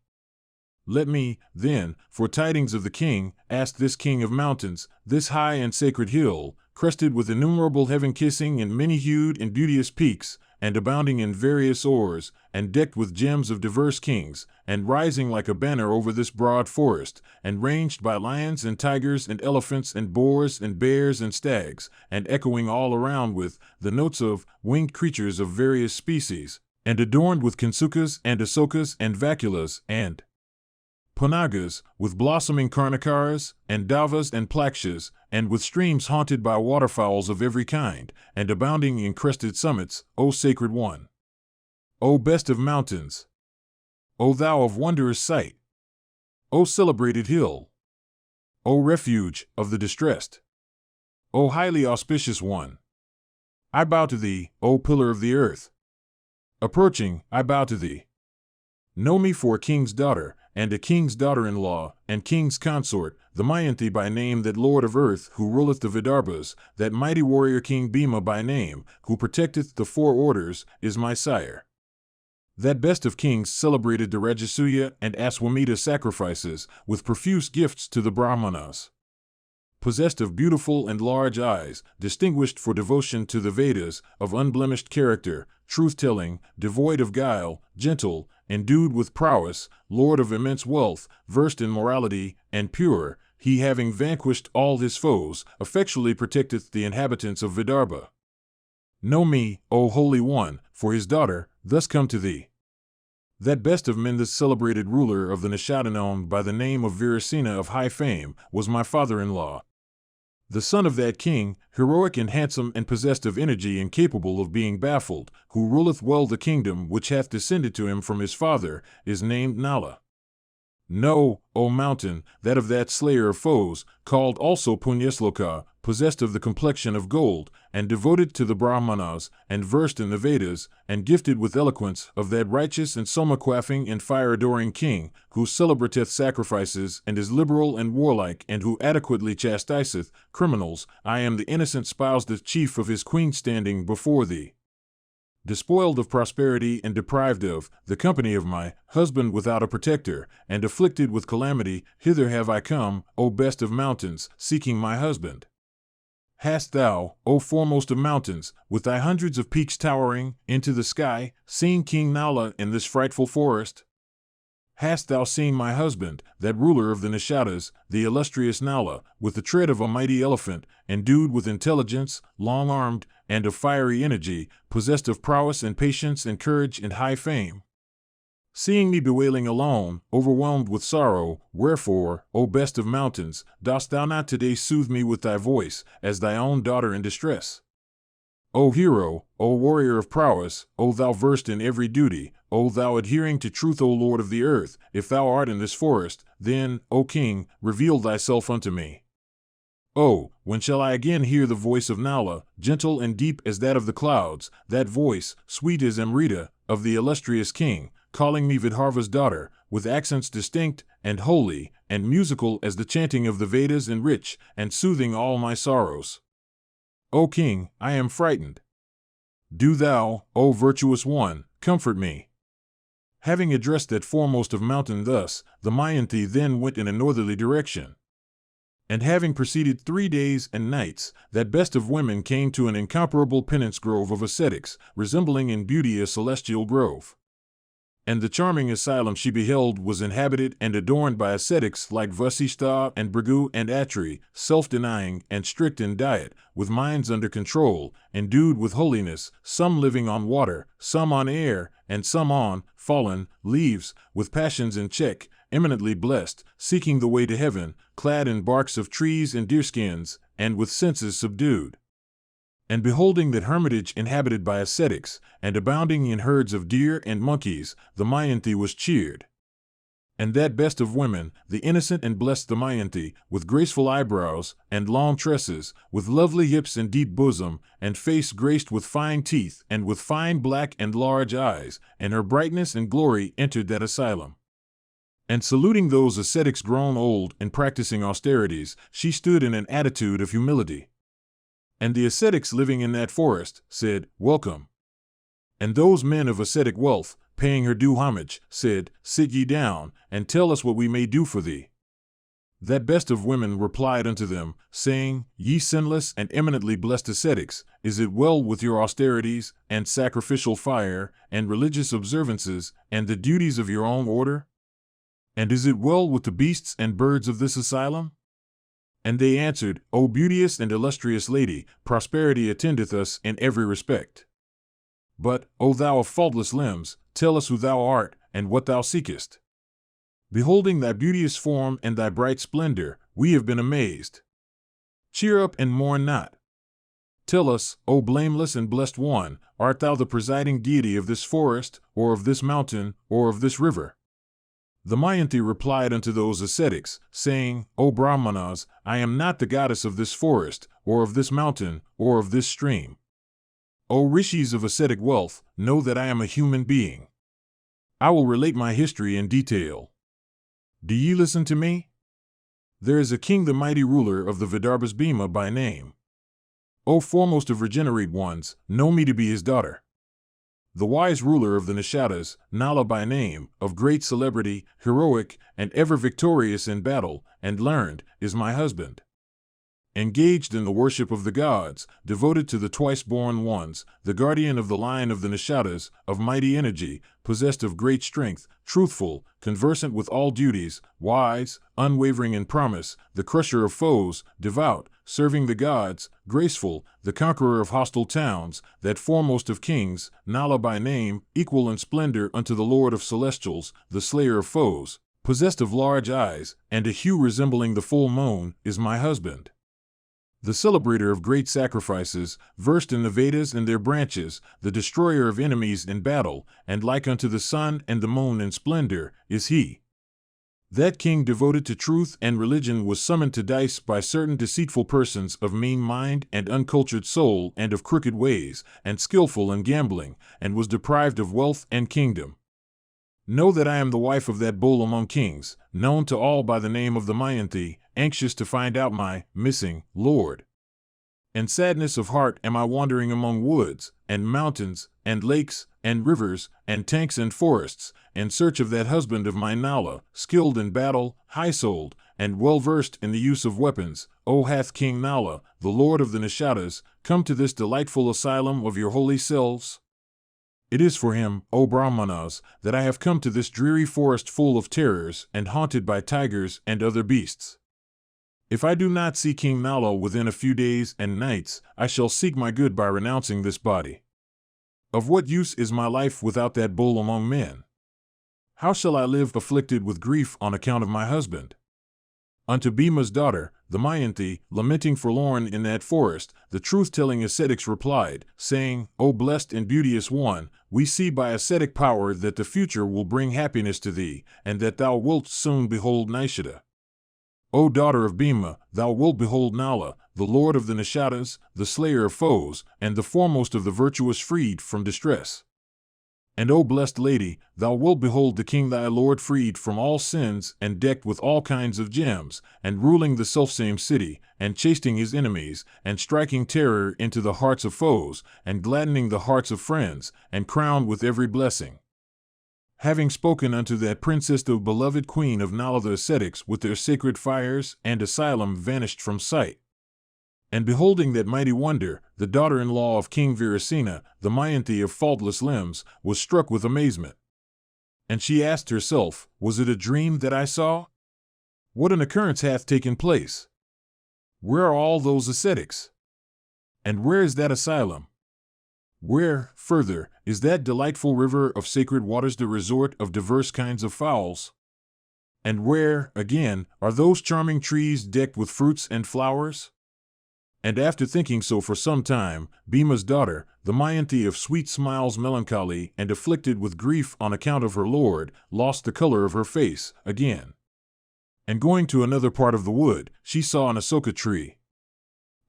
Let me, then, for tidings of the king, ask this king of mountains, this high and sacred hill, crested with innumerable heaven-kissing and many-hued and beauteous peaks, and abounding in various ores, and decked with gems of diverse kings, and rising like a banner over this broad forest, and ranged by lions and tigers and elephants and boars and bears and stags, and echoing all around with the notes of winged creatures of various species, and adorned with kinsukas and asokas and vaculas and panagas, with blossoming karnakaras, and davas and plakshas, and with streams haunted by waterfowls of every kind, and abounding in crested summits, O sacred one! O best of mountains! O thou of wondrous sight! O celebrated hill! O refuge of the distressed! O highly auspicious one! I bow to thee, O pillar of the earth! Approaching, I bow to thee. Know me for a king's daughter, and a king's daughter-in-law, and king's consort, the Mayanti by name, that lord of earth, who ruleth the Vidarbhas, that mighty warrior King Bhima by name, who protecteth the 4 orders, is my sire. That best of kings celebrated the Rajasuya and Aswamedha sacrifices, with profuse gifts to the Brahmanas. Possessed of beautiful and large eyes, distinguished for devotion to the Vedas, of unblemished character, truth-telling, devoid of guile, gentle, endued with prowess, lord of immense wealth, versed in morality, and pure, he having vanquished all his foes, effectually protecteth the inhabitants of Vidarbha. Know me, O Holy One, for his daughter, thus come to thee. That best of men, the celebrated ruler of the Nishada, known by the name of Virasena of high fame, was my father-in-law. The son of that king, heroic and handsome and possessed of energy and capable of being baffled, who ruleth well the kingdom which hath descended to him from his father, is named Nala. Know, O mountain, that of that slayer of foes, called also Punyasloka, possessed of the complexion of gold, and devoted to the Brahmanas, and versed in the Vedas, and gifted with eloquence, of that righteous and soma-quaffing and fire-adoring king, who celebrateth sacrifices, and is liberal and warlike, and who adequately chastiseth criminals, I am the innocent spouse, the chief of his queen, standing before thee. Despoiled of prosperity and deprived of the company of my husband, without a protector, and afflicted with calamity, hither have I come, O best of mountains, seeking my husband. Hast thou, O foremost of mountains, with thy hundreds of peaks towering into the sky, seen King Nala in this frightful forest? Hast thou seen my husband, that ruler of the Nishadas, the illustrious Nala, with the tread of a mighty elephant, endued with intelligence, long-armed, and of fiery energy, possessed of prowess and patience and courage and high fame? Seeing me bewailing alone, overwhelmed with sorrow, wherefore, O best of mountains, dost thou not today soothe me with thy voice, as thy own daughter in distress? O hero, O warrior of prowess, O thou versed in every duty, O thou adhering to truth, O lord of the earth, if thou art in this forest, then, O king, reveal thyself unto me. Oh, when shall I again hear the voice of Nala, gentle and deep as that of the clouds, that voice, sweet as Amrita, of the illustrious king, calling me Vidarbha's daughter, with accents distinct, and holy, and musical as the chanting of the Vedas, and rich, and soothing all my sorrows? O king, I am frightened. Do thou, O virtuous one, comfort me. Having addressed that foremost of mountain thus, the Damayanti then went in a northerly direction. And having proceeded 3 days and nights, that best of women came to an incomparable penance grove of ascetics, resembling in beauty a celestial grove. And the charming asylum she beheld was inhabited and adorned by ascetics like Vasishtha and Bhrigu and Atri, self-denying and strict in diet, with minds under control, endued with holiness, some living on water, some on air, and some on fallen leaves, with passions in check, eminently blessed, seeking the way to heaven, clad in barks of trees and deerskins, and with senses subdued. And beholding that hermitage inhabited by ascetics, and abounding in herds of deer and monkeys, the Damayanti was cheered. And that best of women, the innocent and blessed Damayanti, with graceful eyebrows and long tresses, with lovely hips and deep bosom, and face graced with fine teeth, and with fine black and large eyes, and her brightness and glory entered that asylum. And saluting those ascetics grown old and practicing austerities, she stood in an attitude of humility. And the ascetics living in that forest said, Welcome. And those men of ascetic wealth, paying her due homage, said, Sit ye down, and tell us what we may do for thee. That best of women replied unto them, saying, Ye sinless and eminently blessed ascetics, is it well with your austerities, and sacrificial fire, and religious observances, and the duties of your own order? And is it well with the beasts and birds of this asylum? And they answered, O beauteous and illustrious lady, prosperity attendeth us in every respect. But, O thou of faultless limbs, tell us who thou art, and what thou seekest. Beholding thy beauteous form and thy bright splendor, we have been amazed. Cheer up and mourn not. Tell us, O blameless and blessed one, art thou the presiding deity of this forest, or of this mountain, or of this river? The Damayanti replied unto those ascetics, saying, O Brahmanas, I am not the goddess of this forest, or of this mountain, or of this stream. O rishis of ascetic wealth, know that I am a human being. I will relate my history in detail. Do ye listen to me? There is a king, the mighty ruler of the Vidarbhas, Bhima by name. O foremost of regenerate ones, know me to be his daughter. The wise ruler of the Nishadas, Nala by name, of great celebrity, heroic, and ever victorious in battle, and learned, is my husband. Engaged in the worship of the gods, devoted to the twice-born ones, the guardian of the line of the Nishadas, of mighty energy, possessed of great strength, truthful, conversant with all duties, wise, unwavering in promise, the crusher of foes, devout, serving the gods, graceful, the conqueror of hostile towns, that foremost of kings, Nala by name, equal in splendor unto the lord of celestials, the slayer of foes, possessed of large eyes, and a hue resembling the full moon, is my husband. The celebrator of great sacrifices, versed in the Vedas and their branches, the destroyer of enemies in battle, and like unto the sun and the moon in splendor, is he. That king devoted to truth and religion was summoned to dice by certain deceitful persons of mean mind and uncultured soul and of crooked ways, and skillful in gambling, and was deprived of wealth and kingdom. Know that I am the wife of that bull among kings, known to all by the name of the Damayanti, anxious to find out my missing lord. In sadness of heart am I wandering among woods, and mountains, and lakes, and rivers, and tanks and forests, in search of that husband of my Nala, skilled in battle, high-souled, and well-versed in the use of weapons. O hath King Nala, the lord of the Nishadas, come to this delightful asylum of your holy selves? It is for him, O Brahmanas, that I have come to this dreary forest full of terrors and haunted by tigers and other beasts. If I do not see King Nala within a few days and nights, I shall seek my good by renouncing this body. Of what use is my life without that bull among men? How shall I live afflicted with grief on account of my husband? Unto Bhima's daughter, the Damayanti, lamenting forlorn in that forest, the truth-telling ascetics replied, saying, O blessed and beauteous one, we see by ascetic power that the future will bring happiness to thee, and that thou wilt soon behold Nishada. O daughter of Bhima, thou wilt behold Nala, the lord of the Nishadas, the slayer of foes, and the foremost of the virtuous freed from distress. And O blessed lady, thou wilt behold the king thy lord freed from all sins and decked with all kinds of gems, and ruling the selfsame city, and chasing his enemies, and striking terror into the hearts of foes, and gladdening the hearts of friends, and crowned with every blessing. Having spoken unto that princess the beloved queen of Nala, the ascetics with their sacred fires and asylum vanished from sight. And beholding that mighty wonder, the daughter-in-law of King Virasena, the Mayanti of faultless limbs, was struck with amazement. And she asked herself, was it a dream that I saw? What an occurrence hath taken place? Where are all those ascetics? And where is that asylum? Where, further, is that delightful river of sacred waters, the resort of diverse kinds of fowls? And where, again, are those charming trees decked with fruits and flowers? And after thinking so for some time, Bhima's daughter, the Mayanti of sweet smiles, melancholy and afflicted with grief on account of her lord, lost the color of her face again. And going to another part of the wood, she saw an asoka tree.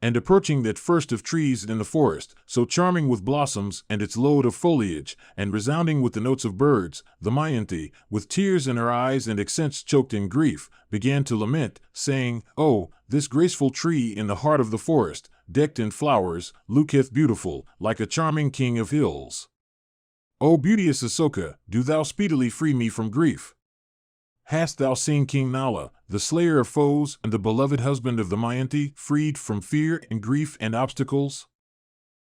And approaching that first of trees in the forest, so charming with blossoms and its load of foliage, and resounding with the notes of birds, the Mayanti, with tears in her eyes and accents choked in grief, began to lament, saying, "Oh, this graceful tree in the heart of the forest, decked in flowers, looketh beautiful, like a charming king of hills. O beauteous Asoka, do thou speedily free me from grief. Hast thou seen King Nala, the slayer of foes and the beloved husband of the Mayanti, freed from fear and grief and obstacles?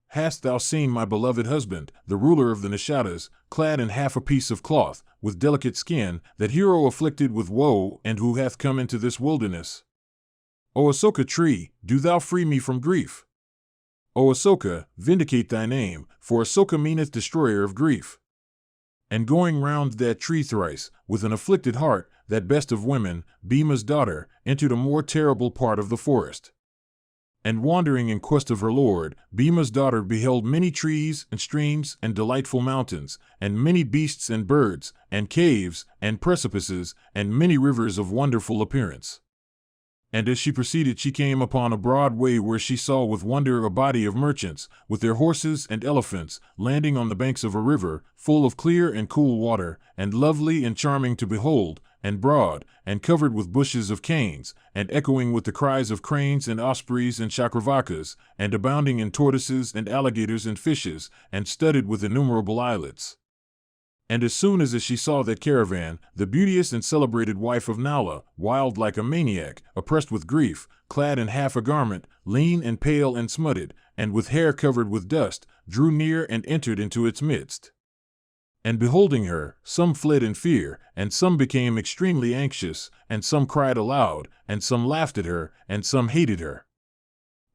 Hast thou seen my beloved husband, the ruler of the Nishadas, clad in half a piece of cloth, with delicate skin, that hero afflicted with woe and who hath come into this wilderness? O Asoka tree, do thou free me from grief. O Asoka, vindicate thy name, for Asoka meaneth destroyer of grief." And going round that tree thrice, with an afflicted heart, that best of women, Bhima's daughter, entered a more terrible part of the forest. And wandering in quest of her lord, Bhima's daughter beheld many trees and streams and delightful mountains, and many beasts and birds, and caves and precipices, and many rivers of wonderful appearance. And as she proceeded, she came upon a broad way where she saw with wonder a body of merchants, with their horses and elephants, landing on the banks of a river, full of clear and cool water, and lovely and charming to behold, and broad, and covered with bushes of canes, and echoing with the cries of cranes and ospreys and chakravakas, and abounding in tortoises and alligators and fishes, and studded with innumerable islets. And as soon as she saw that caravan, the beauteous and celebrated wife of Nala, wild like a maniac, oppressed with grief, clad in half a garment, lean and pale and smutted, and with hair covered with dust, drew near and entered into its midst. And beholding her, some fled in fear, and some became extremely anxious, and some cried aloud, and some laughed at her, and some hated her.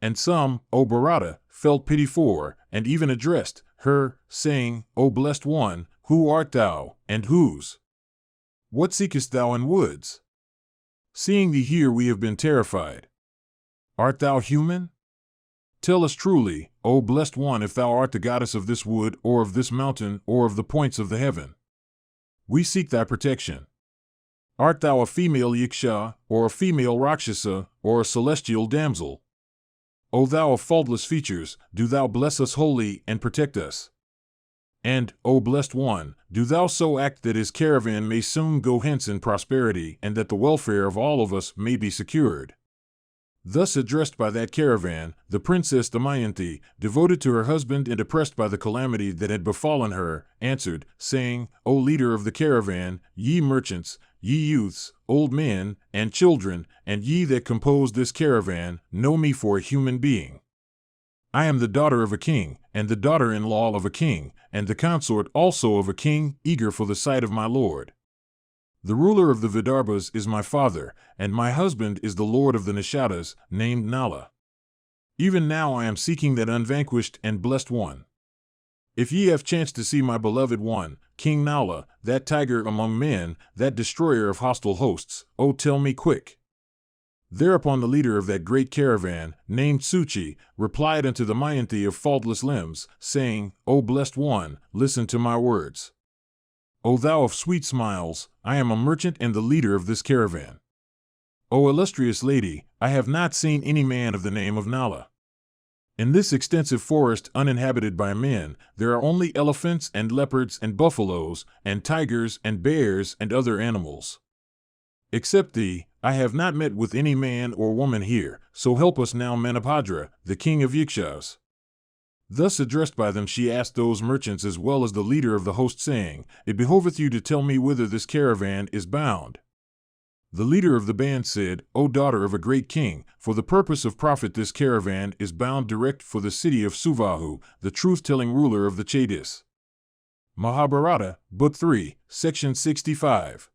And some, O Bharata, felt pity for, and even addressed her, saying, "O blessed one, who art thou, and whose? What seekest thou in woods? Seeing thee here we have been terrified. Art thou human? Tell us truly, O blessed one, if thou art the goddess of this wood, or of this mountain, or of the points of the heaven. We seek thy protection. Art thou a female Yiksha, or a female Rakshasa, or a celestial damsel? O thou of faultless features, do thou bless us wholly and protect us. And, O blessed one, do thou so act that his caravan may soon go hence in prosperity, and that the welfare of all of us may be secured." Thus addressed by that caravan, the princess Damayanti, devoted to her husband and oppressed by the calamity that had befallen her, answered, saying, "O leader of the caravan, ye merchants, ye youths, old men, and children, and ye that compose this caravan, know me for a human being. I am the daughter of a king, and the daughter-in-law of a king, and the consort also of a king, eager for the sight of my lord. The ruler of the Vidarbhas is my father, and my husband is the lord of the Nishadas, named Nala. Even now I am seeking that unvanquished and blessed one. If ye have chanced to see my beloved one, King Nala, that tiger among men, that destroyer of hostile hosts, O tell me quick." Thereupon the leader of that great caravan, named Suchi, replied unto the Mayanti of faultless limbs, saying, "O blessed one, listen to my words. O thou of sweet smiles, I am a merchant and the leader of this caravan. O illustrious lady, I have not seen any man of the name of Nala. In this extensive forest uninhabited by men, there are only elephants and leopards and buffaloes and tigers and bears and other animals. Except thee, I have not met with any man or woman here, so help us now Manabhadra, the king of Yakshas. Thus addressed by them, she asked those merchants as well as the leader of the host, saying, It behoveth you to tell me whither this caravan is bound. The leader of the band said, O daughter of a great king, for the purpose of profit this caravan is bound direct for the city of Suvahu, the truth-telling ruler of the Chedis. Mahabharata, Book 3, Section 65.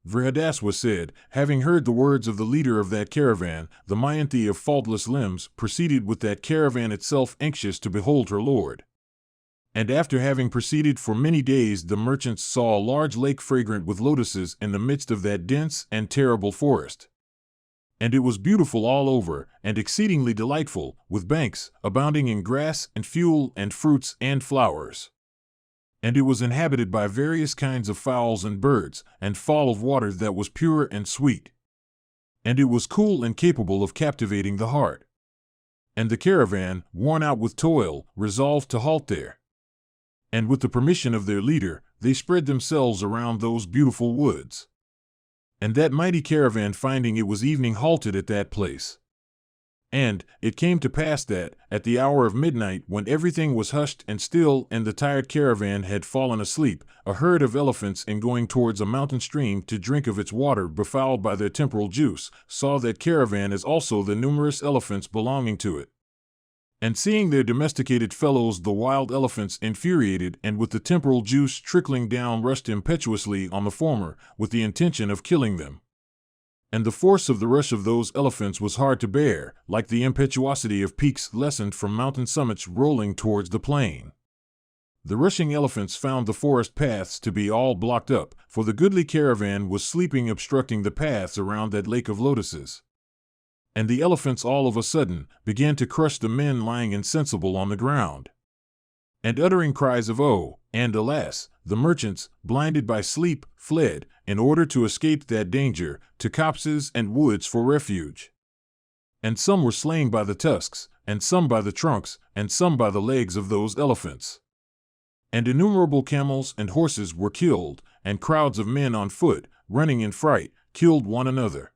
Vrihadaswa said, having heard the words of the leader of that caravan, the Mayanti of faultless limbs proceeded with that caravan itself, anxious to behold her lord. And after having proceeded for many days, the merchants saw a large lake fragrant with lotuses in the midst of that dense and terrible forest. And it was beautiful all over, and exceedingly delightful, with banks abounding in grass and fuel and fruits and flowers. And it was inhabited by various kinds of fowls and birds, and fall of water that was pure and sweet. And it was cool and capable of captivating the heart. And the caravan, worn out with toil, resolved to halt there. And with the permission of their leader, they spread themselves around those beautiful woods. And that mighty caravan, finding it was evening, halted at that place. And it came to pass that, at the hour of midnight, when everything was hushed and still, and the tired caravan had fallen asleep, a herd of elephants, in going towards a mountain stream to drink of its water befouled by their temporal juice, saw that caravan as also the numerous elephants belonging to it. And seeing their domesticated fellows, the wild elephants, infuriated, and with the temporal juice trickling down, rushed impetuously on the former, with the intention of killing them. And the force of the rush of those elephants was hard to bear, like the impetuosity of peaks lessened from mountain summits rolling towards the plain. The rushing elephants found the forest paths to be all blocked up, for the goodly caravan was sleeping, obstructing the paths around that lake of lotuses. And the elephants all of a sudden began to crush the men lying insensible on the ground. And uttering cries of "Oh!" and "Alas!" the merchants, blinded by sleep, fled, in order to escape that danger, to copses and woods for refuge. And some were slain by the tusks, and some by the trunks, and some by the legs of those elephants. And innumerable camels and horses were killed, and crowds of men on foot, running in fright, killed one another.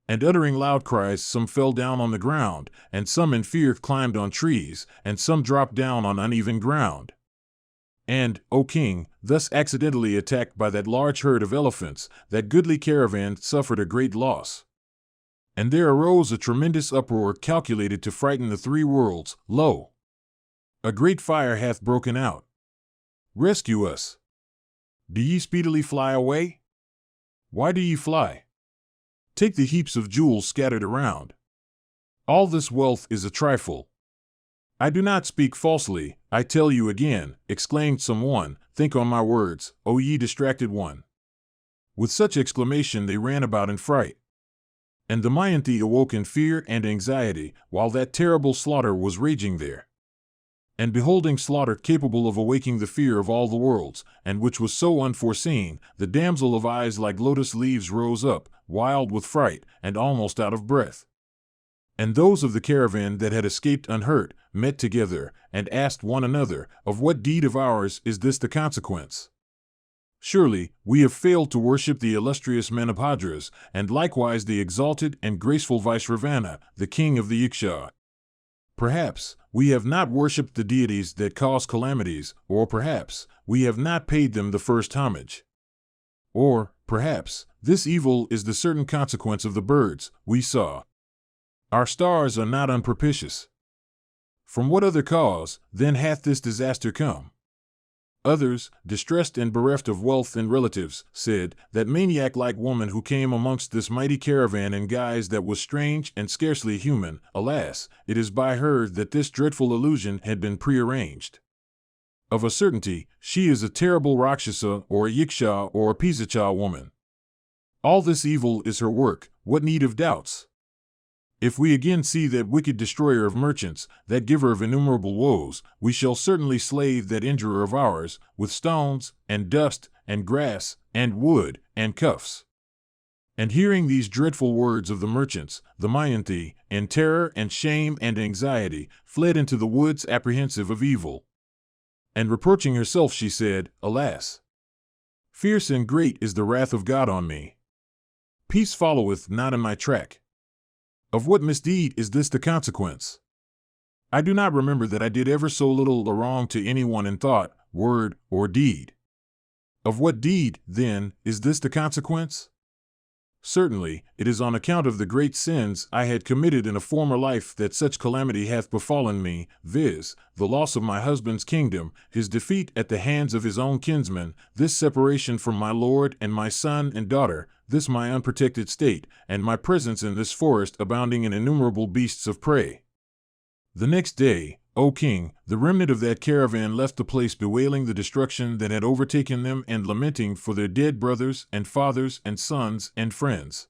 And uttering loud cries, some fell down on the ground, and some in fear climbed on trees, and some dropped down on uneven ground. And, O king, thus accidentally attacked by that large herd of elephants, that goodly caravan suffered a great loss. And there arose a tremendous uproar calculated to frighten the three worlds. Lo! A great fire hath broken out. Rescue us! Do ye speedily fly away? Why do ye fly? Take the heaps of jewels scattered around. All this wealth is a trifle. I do not speak falsely, I tell you again, exclaimed some one, think on my words, O ye distracted one. With such exclamation they ran about in fright. And the Mayanti awoke in fear and anxiety, while that terrible slaughter was raging there. And beholding slaughter capable of awaking the fear of all the worlds, and which was so unforeseen, the damsel of eyes like lotus leaves rose up, wild with fright, and almost out of breath. And those of the caravan that had escaped unhurt met together, and asked one another, Of what deed of ours is this the consequence? Surely, we have failed to worship the illustrious Manabhadras, and likewise the exalted and graceful Vaisravana, the king of the Yaksha. Perhaps we have not worshipped the deities that cause calamities, or perhaps we have not paid them the first homage. Or, perhaps, this evil is the certain consequence of the birds we saw. Our stars are not unpropitious. From what other cause, then, hath this disaster come? Others, distressed and bereft of wealth and relatives, said, That maniac-like woman who came amongst this mighty caravan in guise that was strange and scarcely human, alas, it is by her that this dreadful illusion had been prearranged. Of a certainty, she is a terrible Rakshasa or a Yiksha or a Pisacha woman. All this evil is her work, what need of doubts? If we again see that wicked destroyer of merchants, that giver of innumerable woes, we shall certainly slay that injurer of ours, with stones, and dust, and grass, and wood, and cuffs. And hearing these dreadful words of the merchants, Damayanti, in terror and shame and anxiety, fled into the woods apprehensive of evil. And reproaching herself, she said, Alas! Fierce and great is the wrath of God on me. Peace followeth not in my track. Of what misdeed is this the consequence? I do not remember that I did ever so little a wrong to anyone in thought, word, or deed. Of what deed, then, is this the consequence? Certainly, it is on account of the great sins I had committed in a former life that such calamity hath befallen me, viz., the loss of my husband's kingdom, his defeat at the hands of his own kinsmen, this separation from my lord and my son and daughter, this my unprotected state, and my presence in this forest abounding in innumerable beasts of prey. The next day, O king, the remnant of that caravan left the place bewailing the destruction that had overtaken them and lamenting for their dead brothers and fathers and sons and friends.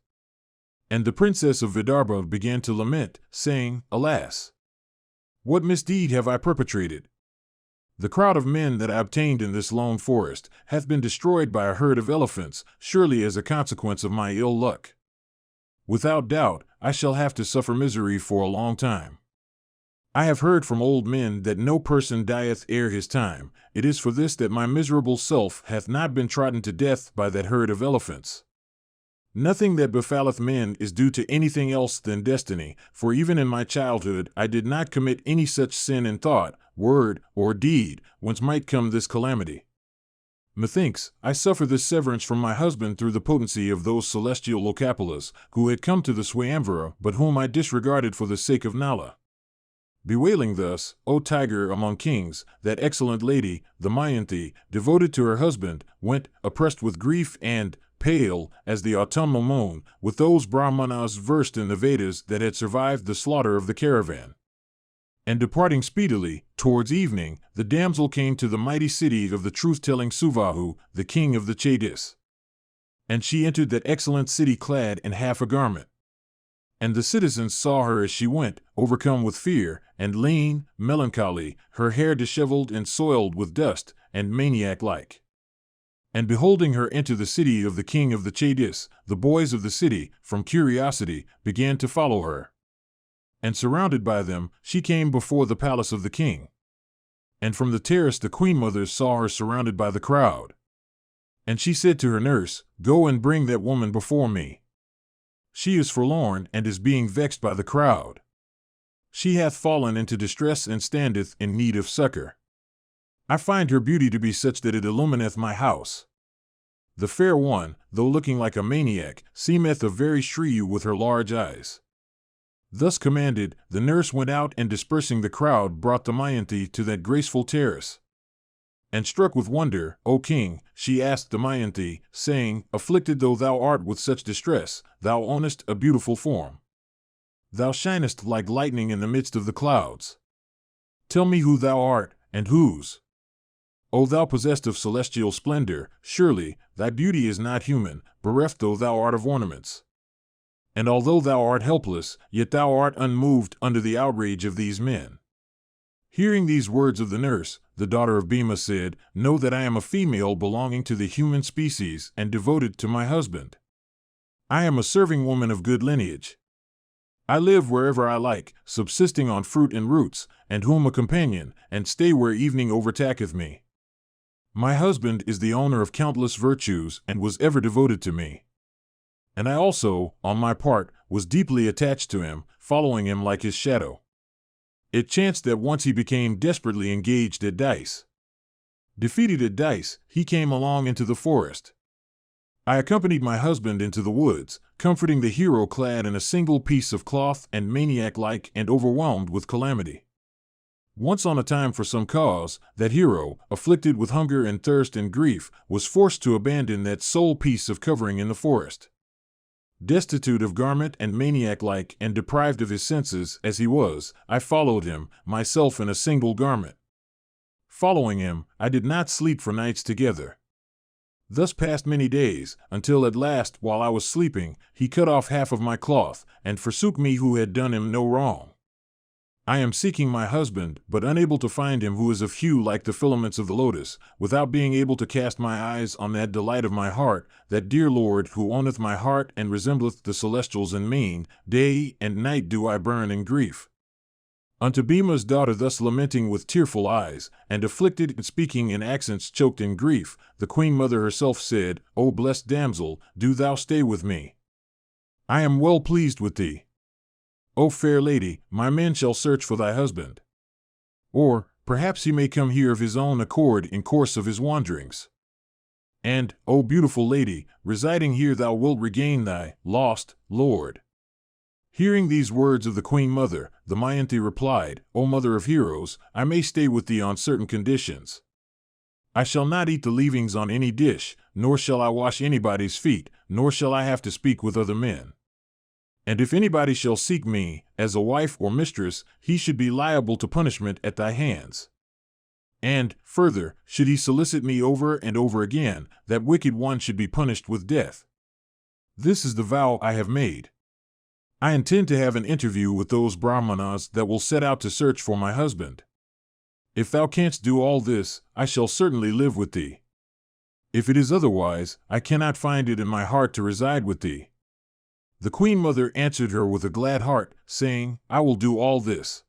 And the princess of Vidarbha began to lament, saying, Alas! What misdeed have I perpetrated? The crowd of men that I obtained in this lone forest hath been destroyed by a herd of elephants, surely as a consequence of my ill luck. Without doubt, I shall have to suffer misery for a long time. I have heard from old men that no person dieth ere his time. It is for this that my miserable self hath not been trodden to death by that herd of elephants. Nothing that befalleth men is due to anything else than destiny, for even in my childhood I did not commit any such sin in thought, word, or deed, whence might come this calamity. Methinks, I suffer this severance from my husband through the potency of those celestial Lokapalas, who had come to the Swayamvara, but whom I disregarded for the sake of Nala. Bewailing thus, O tiger among kings, that excellent lady, Damayanti, devoted to her husband, went, oppressed with grief and, pale, as the autumnal moon, with those Brahmanas versed in the Vedas that had survived the slaughter of the caravan. And departing speedily, towards evening, the damsel came to the mighty city of the truth-telling Suvahu, the king of the Chedis. And she entered that excellent city clad in half a garment. And the citizens saw her as she went, overcome with fear, and lean, melancholy, her hair disheveled and soiled with dust, and maniac-like. And beholding her enter the city of the king of the Chedis, the boys of the city, from curiosity, began to follow her. And surrounded by them, she came before the palace of the king. And from the terrace the queen-mothers saw her surrounded by the crowd. And she said to her nurse, Go and bring that woman before me. She is forlorn and is being vexed by the crowd. She hath fallen into distress and standeth in need of succor. I find her beauty to be such that it illumineth my house. The fair one, though looking like a maniac, seemeth a very shrew with her large eyes. Thus commanded, the nurse went out and dispersing the crowd brought Damayanti to that graceful terrace. And struck with wonder, O king, she asked Damayanti, saying, Afflicted though thou art with such distress, thou ownest a beautiful form. Thou shinest like lightning in the midst of the clouds. Tell me who thou art, and whose. O thou possessed of celestial splendor, surely, thy beauty is not human, bereft though thou art of ornaments. And although thou art helpless, yet thou art unmoved under the outrage of these men. Hearing these words of the nurse, the daughter of Bhima said, Know that I am a female belonging to the human species and devoted to my husband. I am a serving woman of good lineage. I live wherever I like, subsisting on fruit and roots, and whom a companion, and stay where evening overtaketh me. My husband is the owner of countless virtues and was ever devoted to me. And I also, on my part, was deeply attached to him, following him like his shadow. It chanced that once he became desperately engaged at dice. Defeated at dice, he came along into the forest. I accompanied my husband into the woods, comforting the hero clad in a single piece of cloth and maniac-like and overwhelmed with calamity. Once on a time for some cause, that hero, afflicted with hunger and thirst and grief, was forced to abandon that sole piece of covering in the forest. Destitute of garment and maniac-like and deprived of his senses as he was, I followed him, myself in a single garment. Following him, I did not sleep for nights together. Thus passed many days, until at last, while I was sleeping, he cut off half of my cloth, and forsook me who had done him no wrong. I am seeking my husband, but unable to find him, who is of hue like the filaments of the lotus, without being able to cast my eyes on that delight of my heart, that dear Lord who owneth my heart and resembleth the celestials in mien. Day and night do I burn in grief. Unto Bhima's daughter thus lamenting with tearful eyes, and afflicted and speaking in accents choked in grief, the Queen Mother herself said, O blessed damsel, do thou stay with me. I am well pleased with thee. O fair lady, my men shall search for thy husband. Or, perhaps he may come here of his own accord in course of his wanderings. And, O beautiful lady, residing here thou wilt regain thy lost lord. Hearing these words of the Queen Mother, Damayanti replied, O mother of heroes, I may stay with thee on certain conditions. I shall not eat the leavings on any dish, nor shall I wash anybody's feet, nor shall I have to speak with other men. And if anybody shall seek me, as a wife or mistress, he should be liable to punishment at thy hands. And, further, should he solicit me over and over again, that wicked one should be punished with death. This is the vow I have made. I intend to have an interview with those Brahmanas that will set out to search for my husband. If thou canst do all this, I shall certainly live with thee. If it is otherwise, I cannot find it in my heart to reside with thee. The Queen Mother answered her with a glad heart, saying, I will do all this.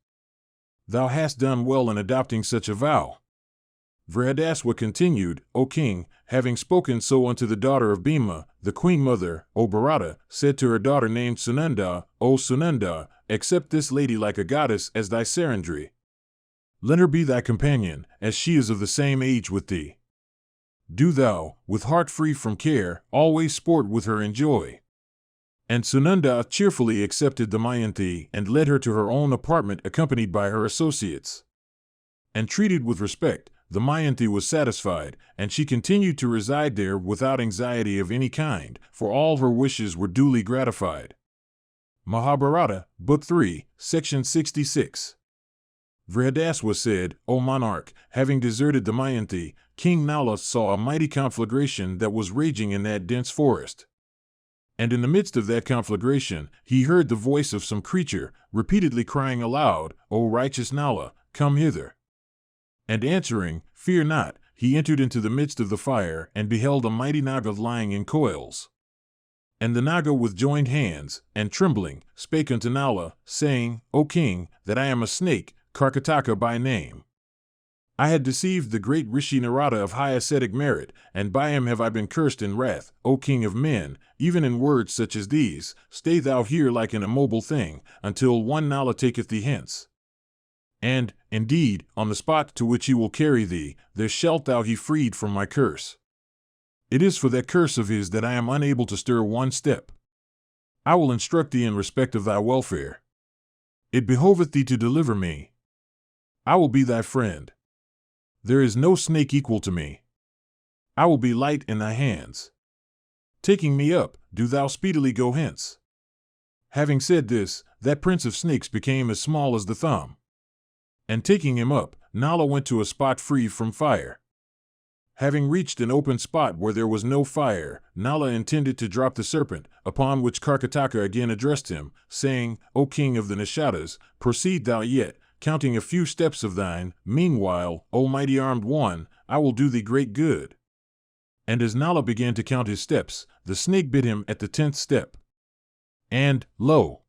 Thou hast done well in adopting such a vow. Vyasa continued, O king, having spoken so unto the daughter of Bhima, the Queen Mother, O Bharata, said to her daughter named Sunanda, O Sunanda, accept this lady like a goddess as thy Sarandri. Let her be thy companion, as she is of the same age with thee. Do thou, with heart free from care, always sport with her in joy. And Sunanda cheerfully accepted Damayanti and led her to her own apartment accompanied by her associates. And treated with respect, Damayanti was satisfied, and she continued to reside there without anxiety of any kind, for all her wishes were duly gratified. Mahabharata, Book 3, Section 66. Vyasa said, O monarch, having deserted Damayanti, King Nala saw a mighty conflagration that was raging in that dense forest. And in the midst of that conflagration, he heard the voice of some creature, repeatedly crying aloud, O righteous Nala, come hither. And answering, Fear not, he entered into the midst of the fire, and beheld a mighty Naga lying in coils. And the Naga with joined hands, and trembling, spake unto Nala, saying, O king, that I am a snake, Karkataka by name. I had deceived the great Rishi Narada of high ascetic merit, and by him have I been cursed in wrath, O king of men, even in words such as these, stay thou here like an immobile thing, until one Nala taketh thee hence. And, indeed, on the spot to which he will carry thee, there shalt thou be freed from my curse. It is for that curse of his that I am unable to stir one step. I will instruct thee in respect of thy welfare. It behoveth thee to deliver me. I will be thy friend. There is no snake equal to me. I will be light in thy hands. Taking me up, do thou speedily go hence. Having said this, that prince of snakes became as small as the thumb. And taking him up, Nala went to a spot free from fire. Having reached an open spot where there was no fire, Nala intended to drop the serpent, upon which Karkataka again addressed him, saying, O king of the Nishadas, proceed thou yet, counting a few steps of thine. Meanwhile, O mighty armed one, I will do thee great good. And as Nala began to count his steps, the snake bit him at the 10th step. And, lo!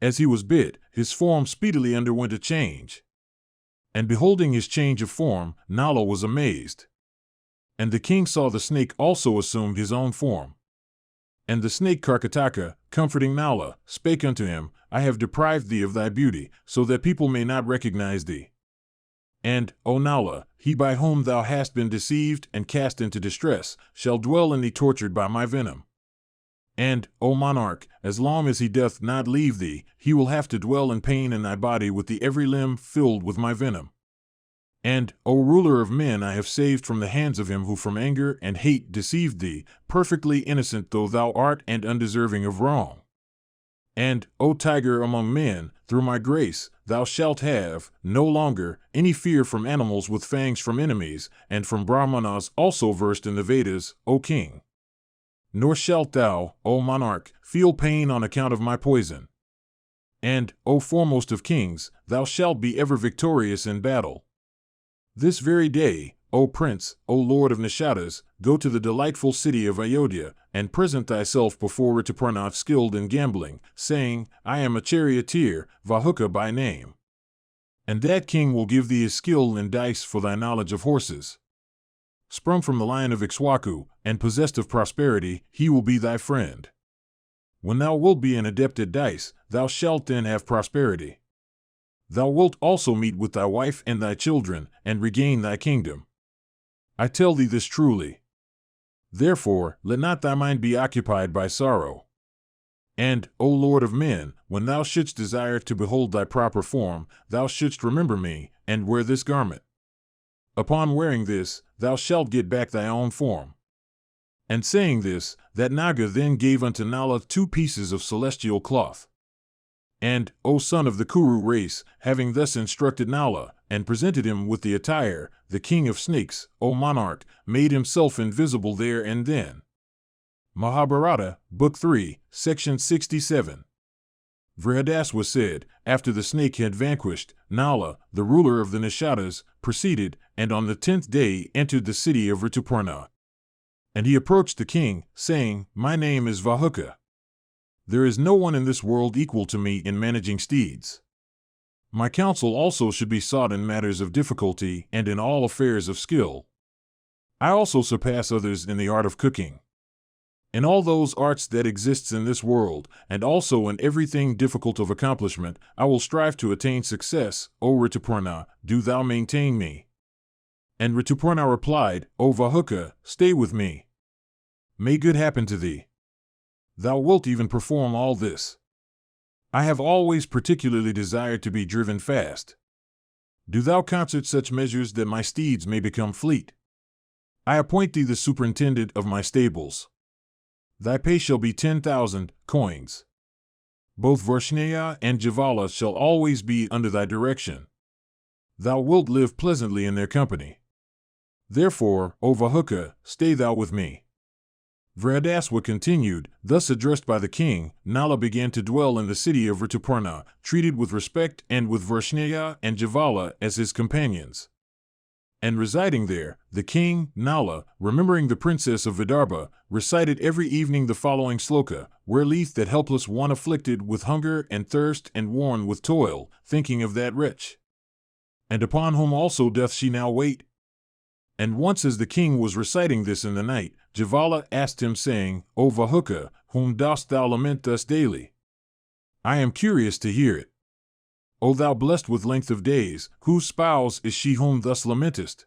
As he was bit, his form speedily underwent a change. And beholding his change of form, Nala was amazed. And the king saw the snake also assumed his own form. And the snake Karkataka, comforting Nala, spake unto him, I have deprived thee of thy beauty, so that people may not recognize thee. And, O Nala, he by whom thou hast been deceived and cast into distress, shall dwell in thee tortured by my venom. And, O monarch, as long as he doth not leave thee, he will have to dwell in pain in thy body with the every limb filled with my venom. And, O ruler of men, I have saved from the hands of him who from anger and hate deceived thee, perfectly innocent though thou art and undeserving of wrong. And, O tiger among men, through my grace, thou shalt have, no longer, any fear from animals with fangs from enemies, and from Brahmanas also versed in the Vedas, O king. Nor shalt thou, O monarch, feel pain on account of my poison. And, O foremost of kings, thou shalt be ever victorious in battle. This very day, O Prince, O Lord of Nishadas, go to the delightful city of Ayodhya, and present thyself before Rituparna skilled in gambling, saying, I am a charioteer, Vahuka by name. And that king will give thee his skill in dice for thy knowledge of horses. Sprung from the line of Ikshwaku, and possessed of prosperity, he will be thy friend. When thou wilt be an adept at dice, thou shalt then have prosperity. Thou wilt also meet with thy wife and thy children, and regain thy kingdom. I tell thee this truly. Therefore, let not thy mind be occupied by sorrow. And, O Lord of men, when thou shouldst desire to behold thy proper form, thou shouldst remember me, and wear this garment. Upon wearing this, thou shalt get back thy own form. And saying this, that Naga then gave unto Nala 2 pieces of celestial cloth. And, O son of the Kuru race, having thus instructed Nala, and presented him with the attire, the king of snakes, O monarch, made himself invisible there and then. Mahabharata, Book 3, Section 67. Vrihadaswa said, after the snake had vanquished, Nala, the ruler of the Nishadas, proceeded, and on the 10th day entered the city of Rituparna. And he approached the king, saying, My name is Vahuka. There is no one in this world equal to me in managing steeds. My counsel also should be sought in matters of difficulty and in all affairs of skill. I also surpass others in the art of cooking. In all those arts that exists in this world, and also in everything difficult of accomplishment, I will strive to attain success, O Rituparna, do thou maintain me. And Rituparna replied, O Vahuka, stay with me. May good happen to thee. Thou wilt even perform all this. I have always particularly desired to be driven fast. Do thou concert such measures that my steeds may become fleet. I appoint thee the superintendent of my stables. Thy pay shall be 10,000 coins. Both Varshnaya and Javala shall always be under thy direction. Thou wilt live pleasantly in their company. Therefore, O Vahuka, stay thou with me. Vrihadaswa continued, thus addressed by the king, Nala began to dwell in the city of Rituparna, treated with respect and with Varshnaya and Javala as his companions. And residing there, the king, Nala, remembering the princess of Vidarbha, recited every evening the following sloka, Where lieth that helpless one afflicted with hunger and thirst and worn with toil, thinking of that wretch? And upon whom also doth she now wait? And once as the king was reciting this in the night, Javala asked him, saying, O Vahuka, whom dost thou lament thus daily? I am curious to hear it. O thou blessed with length of days, whose spouse is she whom thus lamentest?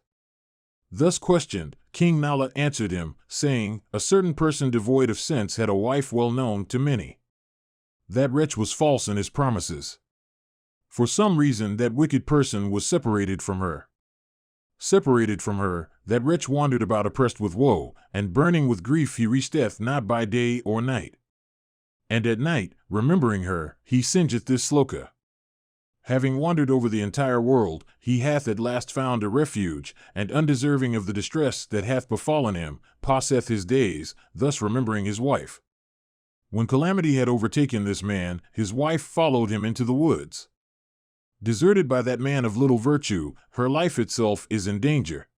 Thus questioned, King Nala answered him, saying, A certain person devoid of sense had a wife well known to many. That wretch was false in his promises. For some reason that wicked person was separated from her. Separated from her, that wretch wandered about oppressed with woe, and burning with grief he reacheth not by day or night. And at night, remembering her, he singeth this sloka. Having wandered over the entire world, he hath at last found a refuge, and undeserving of the distress that hath befallen him, passeth his days, thus remembering his wife. When calamity had overtaken this man, his wife followed him into the woods. Deserted by that man of little virtue, her life itself is in danger.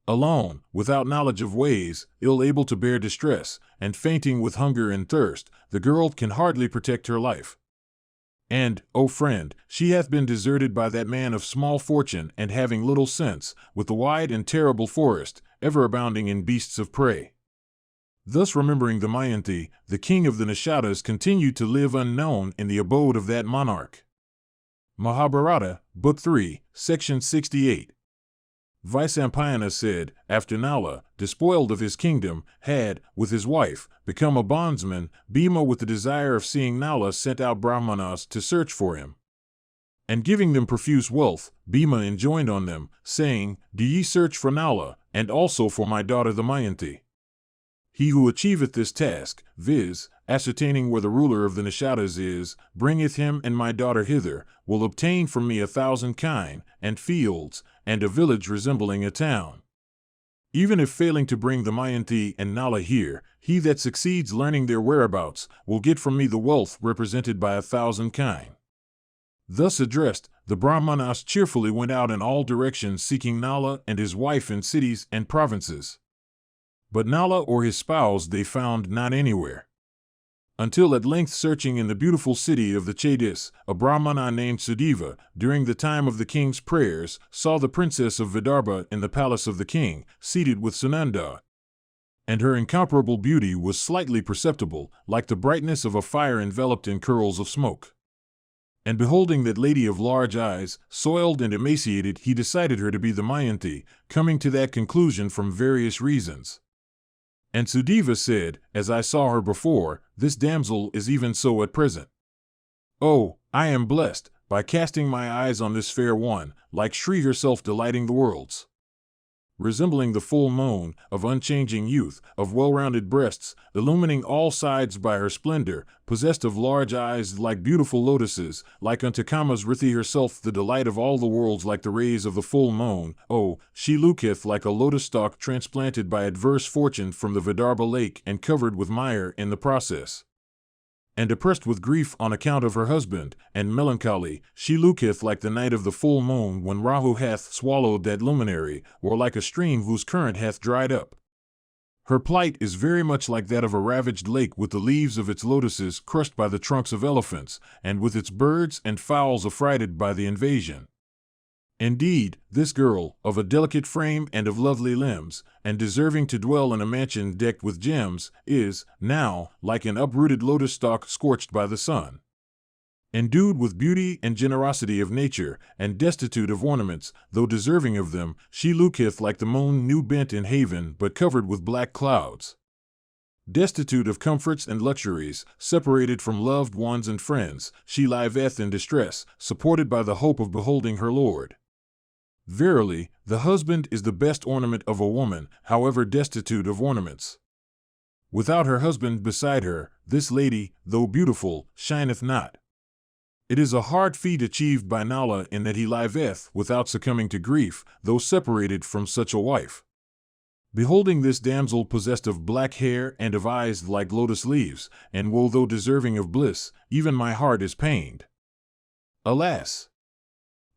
Alone, without knowledge of ways, ill able to bear distress, and fainting with hunger and thirst, the girl can hardly protect her life. And, O friend, she hath been deserted by that man of small fortune and having little sense, with the wide and terrible forest, ever abounding in beasts of prey. Thus remembering the Mayanti, the king of the Nishadas continued to live unknown in the abode of that monarch. Mahabharata, Book 3, Section 68. Vyasa said, after Nala, despoiled of his kingdom, had, with his wife, become a bondsman, Bhima with the desire of seeing Nala sent out Brahmanas to search for him. And giving them profuse wealth, Bhima enjoined on them, saying, Do ye search for Nala, and also for my daughter the Mayanti. He who achieveth this task, viz., ascertaining where the ruler of the Nishadas is, bringeth him and my daughter hither, will obtain from me 1,000 kine, and fields, and a village resembling a town. Even if failing to bring the Mayanti and Nala here, he that succeeds learning their whereabouts will get from me the wealth represented by 1,000 kine." Thus addressed, the Brahmanas cheerfully went out in all directions seeking Nala and his wife in cities and provinces. But Nala or his spouse they found not anywhere. Until at length, searching in the beautiful city of the Chedis, a Brahmana named Sudeva, during the time of the king's prayers, saw the princess of Vidarbha in the palace of the king, seated with Sunanda. And her incomparable beauty was slightly perceptible, like the brightness of a fire enveloped in curls of smoke. And beholding that lady of large eyes, soiled and emaciated, he decided her to be the Mayanti, coming to that conclusion from various reasons. And Sudeva said, "As I saw her before, this damsel is even so at present. Oh, I am blessed, by casting my eyes on this fair one, like Shri herself delighting the worlds. Resembling the full moon, of unchanging youth, of well-rounded breasts, illumining all sides by her splendor, possessed of large eyes like beautiful lotuses, like unto Kama's Rithi herself the delight of all the worlds like the rays of the full moon. Oh, she looketh like a lotus stalk transplanted by adverse fortune from the Vidarbha lake and covered with mire in the process. And oppressed with grief on account of her husband, and melancholy, she looketh like the night of the full moon when Rahu hath swallowed that luminary, or like a stream whose current hath dried up. Her plight is very much like that of a ravaged lake with the leaves of its lotuses crushed by the trunks of elephants, and with its birds and fowls affrighted by the invasion. Indeed, this girl, of a delicate frame and of lovely limbs, and deserving to dwell in a mansion decked with gems, is, now, like an uprooted lotus stalk scorched by the sun. Endued with beauty and generosity of nature, and destitute of ornaments, though deserving of them, she looketh like the moon new bent in haven but covered with black clouds. Destitute of comforts and luxuries, separated from loved ones and friends, she liveth in distress, supported by the hope of beholding her lord. Verily, the husband is the best ornament of a woman, however destitute of ornaments. Without her husband beside her, this lady, though beautiful, shineth not. It is a hard feat achieved by Nala in that he liveth without succumbing to grief, though separated from such a wife. Beholding this damsel possessed of black hair and of eyes like lotus leaves, and woe though deserving of bliss, even my heart is pained. Alas!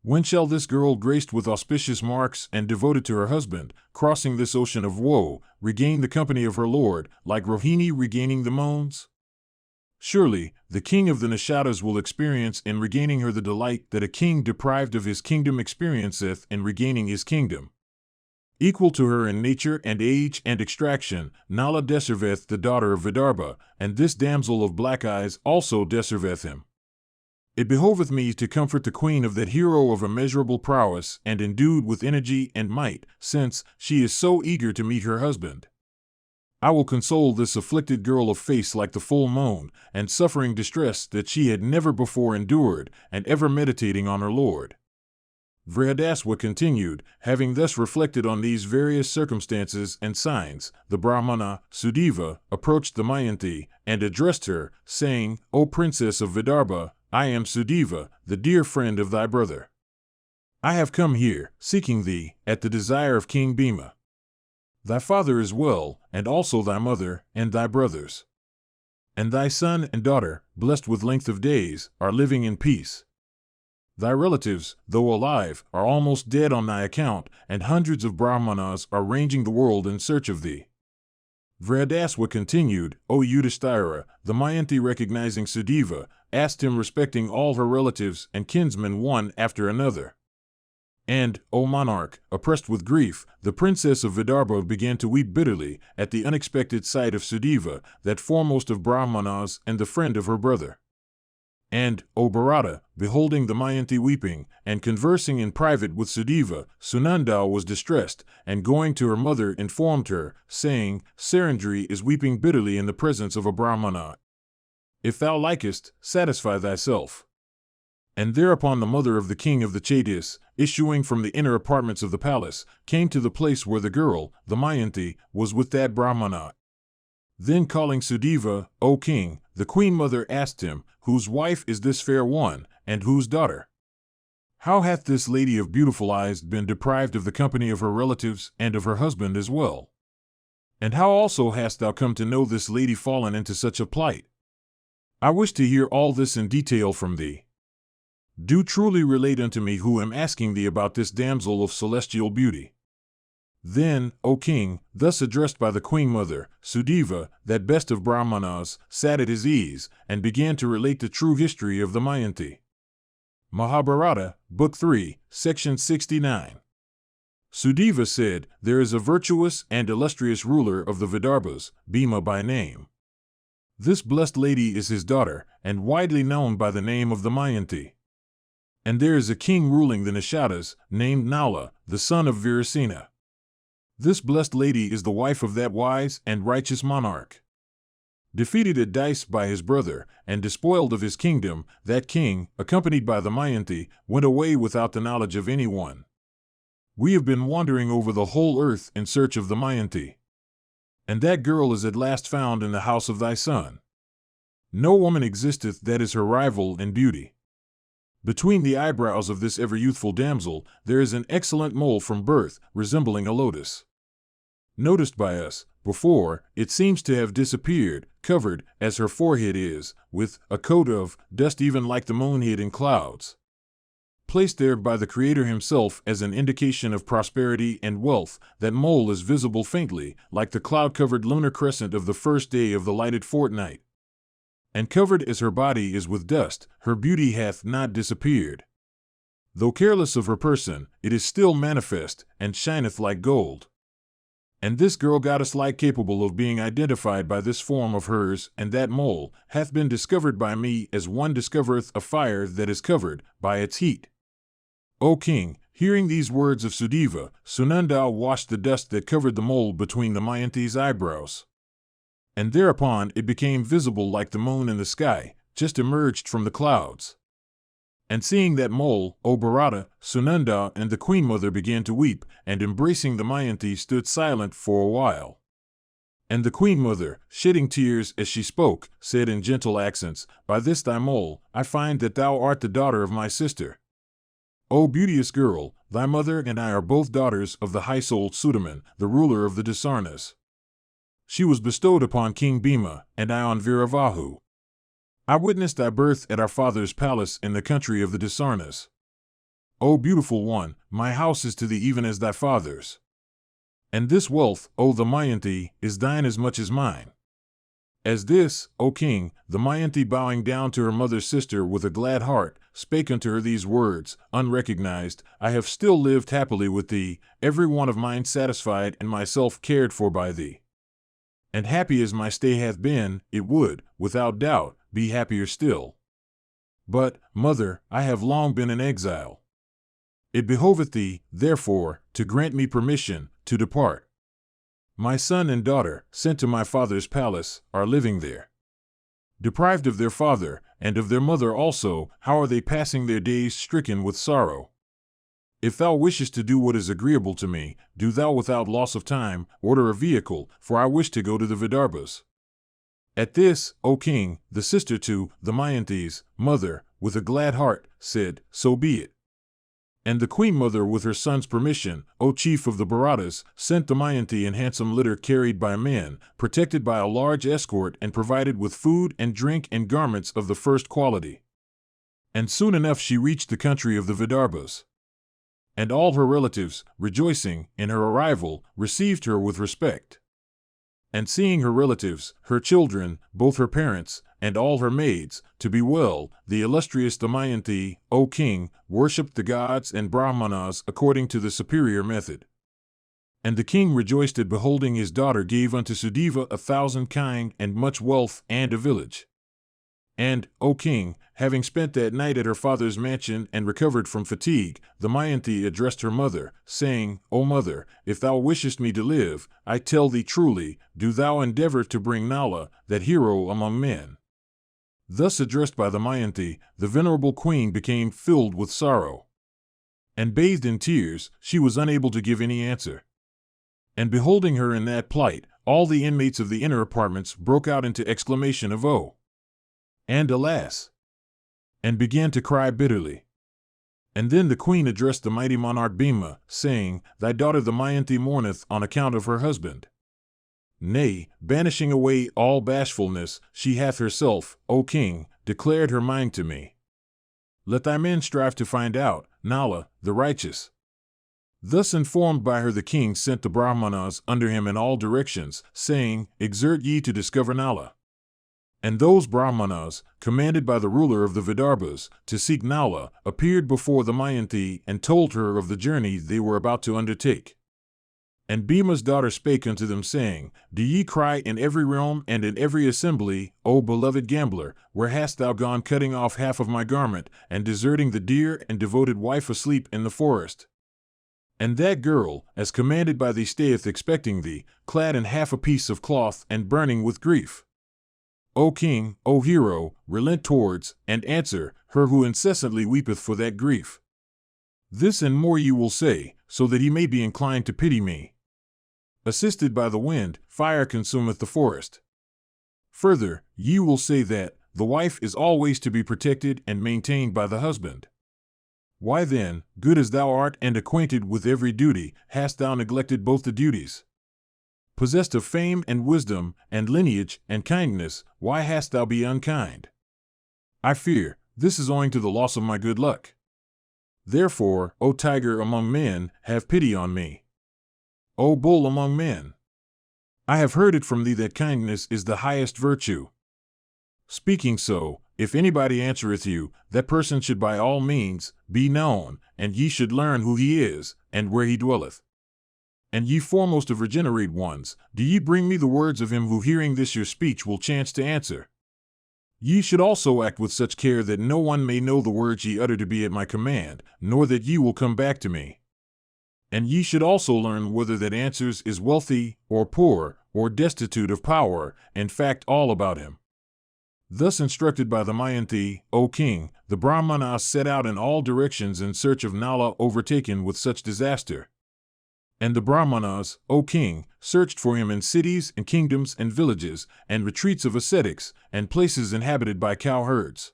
When shall this girl, graced with auspicious marks and devoted to her husband, crossing this ocean of woe, regain the company of her lord, like Rohini regaining the moons? Surely, the king of the Nishadas will experience in regaining her the delight that a king deprived of his kingdom experienceth in regaining his kingdom. Equal to her in nature and age and extraction, Nala deserveth the daughter of Vidarbha, and this damsel of black eyes also deserveth him. It behoveth me to comfort the queen of that hero of immeasurable prowess and endued with energy and might, since she is so eager to meet her husband. I will console this afflicted girl of face like the full moon, and suffering distress that she had never before endured, and ever meditating on her lord. Vyasa continued, having thus reflected on these various circumstances and signs, the Brahmana, Sudeva, approached the Mayanti, and addressed her, saying, "O princess of Vidarbha, I am Sudeva, the dear friend of thy brother. I have come here, seeking thee, at the desire of King Bhima. Thy father is well, and also thy mother, and thy brothers. And thy son and daughter, blessed with length of days, are living in peace. Thy relatives, though alive, are almost dead on thy account, and hundreds of Brahmanas are ranging the world in search of thee." Vyasa continued, "O Yudhishthira, the Mayanti recognizing Sudeva, asked him respecting all her relatives and kinsmen one after another. And, O monarch, oppressed with grief, the princess of Vidarbha began to weep bitterly at the unexpected sight of Sudeva, that foremost of Brahmanas and the friend of her brother. And, O Bharata, beholding the Mayanti weeping, and conversing in private with Sudeva, Sunanda was distressed, and going to her mother informed her, saying, Sarandri is weeping bitterly in the presence of a Brahmana. If thou likest, satisfy thyself. And thereupon the mother of the king of the Chedis, issuing from the inner apartments of the palace, came to the place where the girl, the Mayanti, was with that Brahmana. Then calling Sudeva, O king, the queen mother asked him, Whose wife is this fair one, and whose daughter? How hath this lady of beautiful eyes been deprived of the company of her relatives and of her husband as well? And how also hast thou come to know this lady fallen into such a plight? I wish to hear all this in detail from thee. Do truly relate unto me who am asking thee about this damsel of celestial beauty. Then, O king, thus addressed by the queen mother, Sudeva, that best of Brahmanas, sat at his ease, and began to relate the true history of the Mayanti. Mahabharata, Book 3, Section 69. Sudeva said, There is a virtuous and illustrious ruler of the Vidarbhas, Bhima by name. This blessed lady is his daughter, and widely known by the name of the Mayanti. And there is a king ruling the Nishadas, named Nala, the son of Virasena. This blessed lady is the wife of that wise and righteous monarch. Defeated at dice by his brother, and despoiled of his kingdom, that king, accompanied by the Mayanti, went away without the knowledge of anyone. We have been wandering over the whole earth in search of the Mayanti. And that girl is at last found in the house of thy son. No woman existeth that is her rival in beauty. Between the eyebrows of this ever-youthful damsel there is an excellent mole from birth, resembling a lotus. Noticed by us, before, it seems to have disappeared, covered, as her forehead is, with a coat of dust even like the moon hid in clouds. Placed there by the Creator himself as an indication of prosperity and wealth, that mole is visible faintly, like the cloud-covered lunar crescent of the first day of the lighted fortnight. And covered as her body is with dust, her beauty hath not disappeared. Though careless of her person, it is still manifest, and shineth like gold. And this girl goddess-like capable of being identified by this form of hers and that mole, hath been discovered by me as one discovereth a fire that is covered by its heat. O king, hearing these words of Sudeva, Sunanda washed the dust that covered the mole between the Mayanti's eyebrows. And thereupon it became visible like the moon in the sky, just emerged from the clouds. And seeing that mole, O Bharata, Sunanda and the queen mother began to weep, and embracing the Mayanti stood silent for a while. And the queen mother, shedding tears as she spoke, said in gentle accents, By this thy mole, I find that thou art the daughter of my sister. O beauteous girl, thy mother and I are both daughters of the high-souled Sudaman, the ruler of the Dasarnas. She was bestowed upon King Bhima, and I on Viravahu. I witnessed thy birth at our father's palace in the country of the Dasarnas. O beautiful one, my house is to thee even as thy father's. And this wealth, O the Mayanti, is thine as much as mine. As this, O king, the Mayanti bowing down to her mother's sister with a glad heart, spake unto her these words, unrecognized, I have still lived happily with thee, every one of mine satisfied and myself cared for by thee. And happy as my stay hath been, it would, without doubt, be happier still. But, mother, I have long been in exile. It behoveth thee, therefore, to grant me permission to depart. My son and daughter, sent to my father's palace, are living there. Deprived of their father, and of their mother also, how are they passing their days stricken with sorrow? If thou wishest to do what is agreeable to me, do thou without loss of time, order a vehicle, for I wish to go to the Vidarbhas. At this, O king, the sister to the Mayanti's mother, with a glad heart, said, So be it. And the queen mother with her son's permission, O chief of the Bharatas, sent the Mayanti in handsome litter carried by men, protected by a large escort and provided with food and drink and garments of the first quality. And soon enough she reached the country of the Vidarbhas. And all her relatives, rejoicing in her arrival, received her with respect. And seeing her relatives, her children, both her parents, and all her maids, to be well, the illustrious Damayanti, O king, worshipped the gods and Brahmanas according to the superior method. And the king rejoiced at beholding his daughter gave unto Sudeva 1,000 kine and much wealth and a village. And, O king, having spent that night at her father's mansion and recovered from fatigue, the Mayanti addressed her mother, saying, O mother, if thou wishest me to live, I tell thee truly, do thou endeavor to bring Nala, that hero among men. Thus addressed by the Mayanti, the venerable queen became filled with sorrow. And bathed in tears, she was unable to give any answer. And beholding her in that plight, all the inmates of the inner apartments broke out into exclamation of "Oh!" and "Alas!" and began to cry bitterly. And then the queen addressed the mighty monarch Bhima, saying, Thy daughter the Mayanti mourneth on account of her husband. Nay, banishing away all bashfulness, she hath herself, O king, declared her mind to me. Let thy men strive to find out, Nala, the righteous. Thus informed by her, the king sent the Brahmanas under him in all directions, saying, Exert ye to discover Nala. And those Brahmanas, commanded by the ruler of the Vidarbhas, to seek Nala, appeared before the Mayanti and told her of the journey they were about to undertake. And Bhima's daughter spake unto them, saying, Do ye cry in every realm and in every assembly, O beloved gambler, where hast thou gone, cutting off half of my garment, and deserting the dear and devoted wife asleep in the forest? And that girl, as commanded by thee, stayeth expecting thee, clad in half a piece of cloth and burning with grief. O king, O hero, relent towards, and answer, her who incessantly weepeth for that grief. This and more ye will say, so that he may be inclined to pity me. Assisted by the wind, fire consumeth the forest. Further, ye will say that the wife is always to be protected and maintained by the husband. Why then, good as thou art and acquainted with every duty, hast thou neglected both the duties? Possessed of fame and wisdom, and lineage, and kindness, why hast thou been unkind? I fear, this is owing to the loss of my good luck. Therefore, O tiger among men, have pity on me. O bull among men, I have heard it from thee that kindness is the highest virtue. Speaking so, if anybody answereth you, that person should by all means be known, and ye should learn who he is, and where he dwelleth. And ye foremost of regenerate ones, do ye bring me the words of him who hearing this your speech will chance to answer? Ye should also act with such care that no one may know the words ye utter to be at my command, nor that ye will come back to me. And ye should also learn whether that answers is wealthy, or poor, or destitute of power, in fact all about him. Thus instructed by the Mayanti, O king, the Brahmanas set out in all directions in search of Nala, overtaken with such disaster. And the Brahmanas, O king, searched for him in cities and kingdoms and villages, and retreats of ascetics, and places inhabited by cowherds.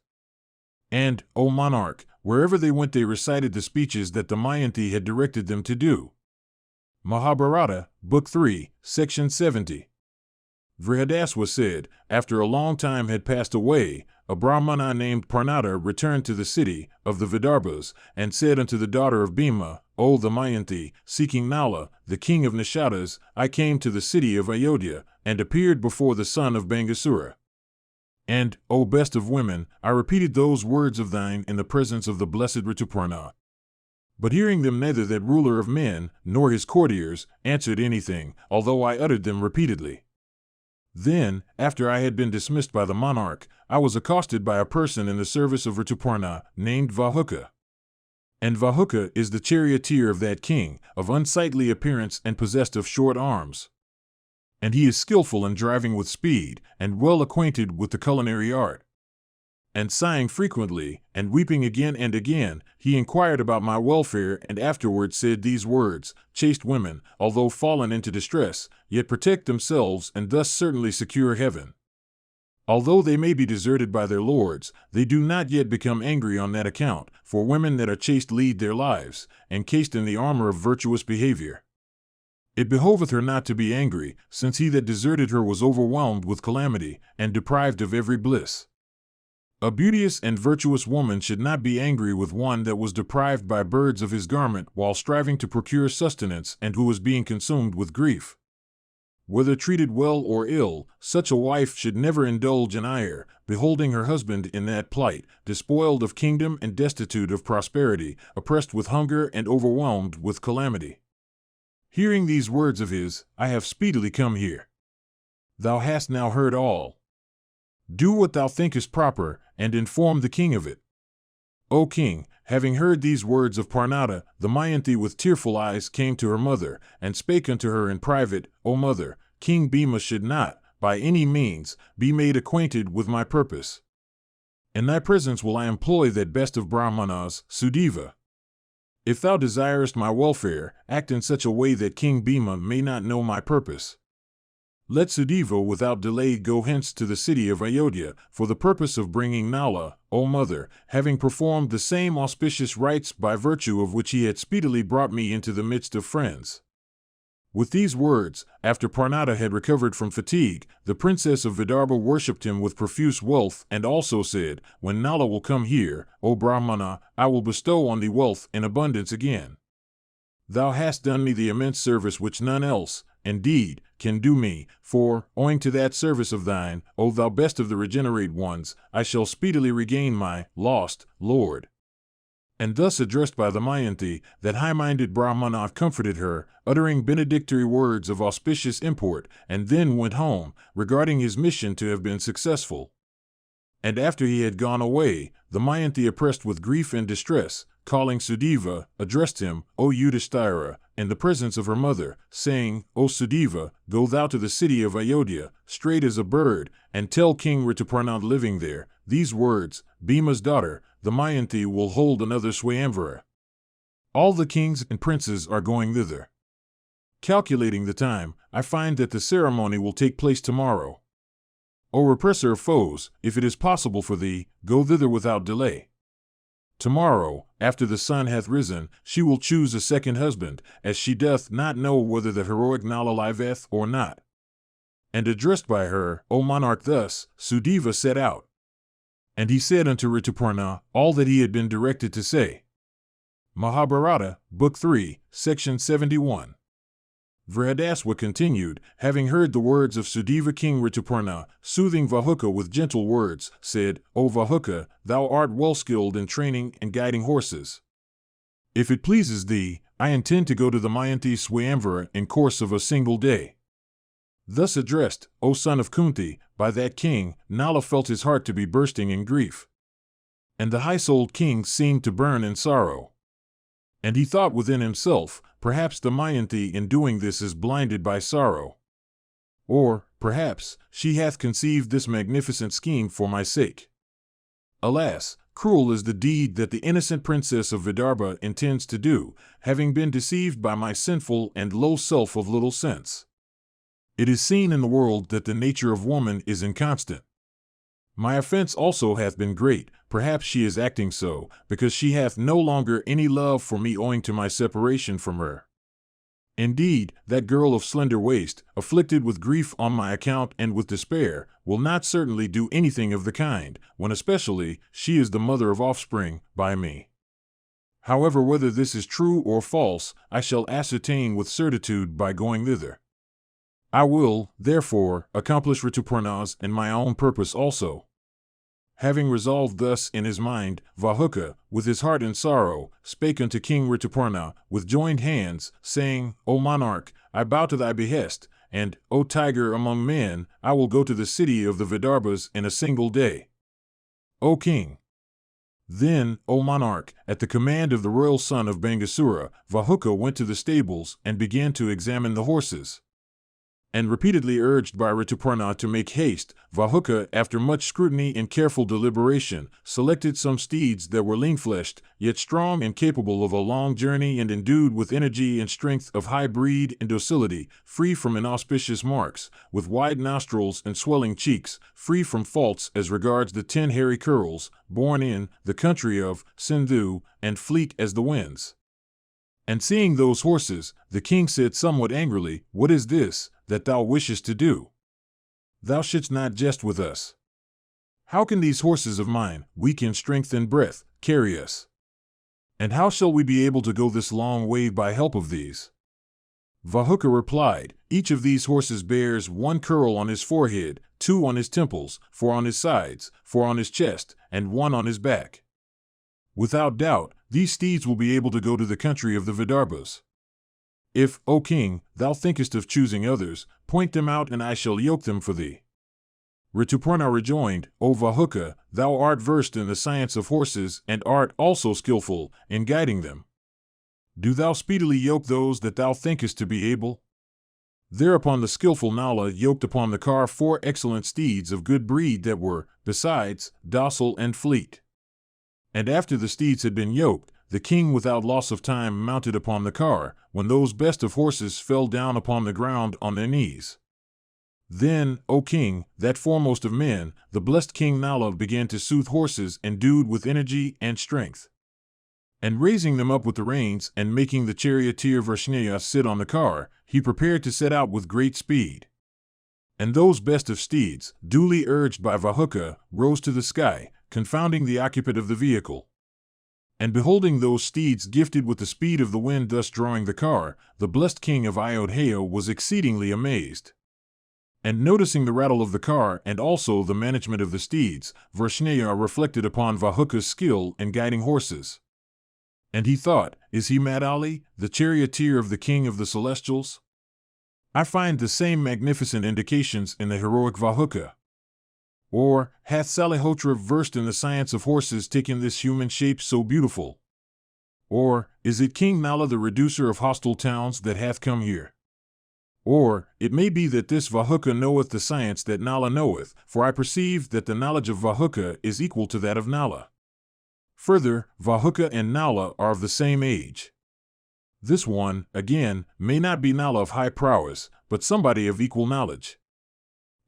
And, O monarch, wherever they went they recited the speeches that the Mayanti had directed them to do. Mahabharata, Book 3, Section 70. Vrihadaswa said, after a long time had passed away, a Brahmana named Parnata returned to the city of the Vidarbhas, and said unto the daughter of Bhima, O the Mayanti, seeking Nala, the king of Nishadas, I came to the city of Ayodhya, and appeared before the son of Bangasura. And, O best of women, I repeated those words of thine in the presence of the blessed Rituparna. But hearing them, neither that ruler of men, nor his courtiers, answered anything, although I uttered them repeatedly. Then, after I had been dismissed by the monarch, I was accosted by a person in the service of Rituparna, named Vahuka. And Vahuka is the charioteer of that king, of unsightly appearance and possessed of short arms. And he is skillful in driving with speed, and well acquainted with the culinary art. And sighing frequently, and weeping again and again, he inquired about my welfare, and afterward said these words, Chaste women, although fallen into distress, yet protect themselves and thus certainly secure heaven. Although they may be deserted by their lords, they do not yet become angry on that account, for women that are chaste lead their lives, encased in the armor of virtuous behavior. It behoveth her not to be angry, since he that deserted her was overwhelmed with calamity, and deprived of every bliss. A beauteous and virtuous woman should not be angry with one that was deprived by birds of his garment while striving to procure sustenance, and who was being consumed with grief. Whether treated well or ill, such a wife should never indulge in ire, beholding her husband in that plight, despoiled of kingdom and destitute of prosperity, oppressed with hunger and overwhelmed with calamity. Hearing these words of his, I have speedily come here. Thou hast now heard all. Do what thou thinkest proper, and inform the king of it. O king, having heard these words of Parnata, the Mayanti with tearful eyes came to her mother, and spake unto her in private, O mother, King Bhima should not, by any means, be made acquainted with my purpose. In thy presence will I employ that best of Brahmanas, Sudeva. If thou desirest my welfare, act in such a way that King Bhima may not know my purpose. Let Sudeva without delay go hence to the city of Ayodhya, for the purpose of bringing Nala, O mother, having performed the same auspicious rites by virtue of which he had speedily brought me into the midst of friends. With these words, after Parnata had recovered from fatigue, the princess of Vidarbha worshipped him with profuse wealth and also said, When Nala will come here, O Brahmana, I will bestow on thee wealth in abundance again. Thou hast done me the immense service which none else, indeed, can do me, for, owing to that service of thine, O thou best of the regenerate ones, I shall speedily regain my lost Lord. And thus addressed by the Mayanti, that high-minded Brahmana comforted her, uttering benedictory words of auspicious import, and then went home, regarding his mission to have been successful. And after he had gone away, the Mayanti, oppressed with grief and distress, calling Sudeva, addressed him, O Yudhishthira, in the presence of her mother, saying, O Sudeva, go thou to the city of Ayodhya, straight as a bird, and tell King Rituparna living there, these words, Bhima's daughter, the Mayanti will hold another Swayamvara. All the kings and princes are going thither. Calculating the time, I find that the ceremony will take place tomorrow. O repressor of foes, if it is possible for thee, go thither without delay. Tomorrow, after the sun hath risen, she will choose a second husband, as she doth not know whether the heroic Nala liveth or not. And addressed by her, O monarch, thus, Sudeva set out. And he said unto Rituparna all that he had been directed to say. Mahabharata, Book 3, Section 71. Vrihadaswa continued, having heard the words of Sudeva, King Rituparna, soothing Vahuka with gentle words, said, O Vahuka, thou art well skilled in training and guiding horses. If it pleases thee, I intend to go to the Mayanti Swayamvara in course of a single day. Thus addressed, O son of Kunti, by that king, Nala felt his heart to be bursting in grief. And the high-souled king seemed to burn in sorrow. And he thought within himself, perhaps the Mayanti in doing this is blinded by sorrow. Or, perhaps, she hath conceived this magnificent scheme for my sake. Alas, cruel is the deed that the innocent princess of Vidarbha intends to do, having been deceived by my sinful and low self of little sense. It is seen in the world that the nature of woman is inconstant. My offense also hath been great, perhaps she is acting so, because she hath no longer any love for me owing to my separation from her. Indeed, that girl of slender waist, afflicted with grief on my account and with despair, will not certainly do anything of the kind, when especially she is the mother of offspring by me. However, whether this is true or false, I shall ascertain with certitude by going thither. I will, therefore, accomplish Rituparna's and my own purpose also. Having resolved thus in his mind, Vahuka, with his heart in sorrow, spake unto King Rituparna with joined hands, saying, O monarch, I bow to thy behest, and, O tiger among men, I will go to the city of the Vidarbhas in a single day. O king! Then, O monarch, at the command of the royal son of Bangasura, Vahuka went to the stables and began to examine the horses. And repeatedly urged by Rituparna to make haste, Vahuka, after much scrutiny and careful deliberation, selected some steeds that were lean-fleshed, yet strong and capable of a long journey and endued with energy and strength of high breed and docility, free from inauspicious marks, with wide nostrils and swelling cheeks, free from faults as regards the 10 hairy curls, born in the country of Sindhu, and fleet as the winds. And seeing those horses, the king said somewhat angrily, What is this that thou wishest to do? Thou shouldst not jest with us. How can these horses of mine, weak in strength and breath, carry us? And how shall we be able to go this long way by help of these? Vahuka replied, Each of these horses bears 1 curl on his forehead, 2 on his temples, 4 on his sides, 4 on his chest, and 1 on his back. Without doubt, these steeds will be able to go to the country of the Vidarbhas. If, O king, thou thinkest of choosing others, point them out and I shall yoke them for thee. Rituparna rejoined, O Vahuka, thou art versed in the science of horses and art also skillful in guiding them. Do thou speedily yoke those that thou thinkest to be able. Thereupon the skillful Nala yoked upon the car 4 excellent steeds of good breed that were, besides, docile and fleet. And after the steeds had been yoked, the king without loss of time mounted upon the car, when those best of horses fell down upon the ground on their knees. Then, O king, that foremost of men, the blessed King Nala began to soothe horses endued with energy and strength. And raising them up with the reins and making the charioteer Vrishneya sit on the car, he prepared to set out with great speed. And those best of steeds, duly urged by Vahuka, rose to the sky, confounding the occupant of the vehicle. And beholding those steeds gifted with the speed of the wind thus drawing the car, the blessed king of Ayodhya was exceedingly amazed. And noticing the rattle of the car and also the management of the steeds, Vrishneya reflected upon Vahuka's skill in guiding horses. And he thought, is he Mad Ali, the charioteer of the king of the celestials? I find the same magnificent indications in the heroic Vahuka. Or, hath Salihotra versed in the science of horses taken this human shape so beautiful? Or, is it King Nala the reducer of hostile towns that hath come here? Or, it may be that this Vahuka knoweth the science that Nala knoweth, for I perceive that the knowledge of Vahuka is equal to that of Nala. Further, Vahuka and Nala are of the same age. This one, again, may not be Nala of high prowess, but somebody of equal knowledge.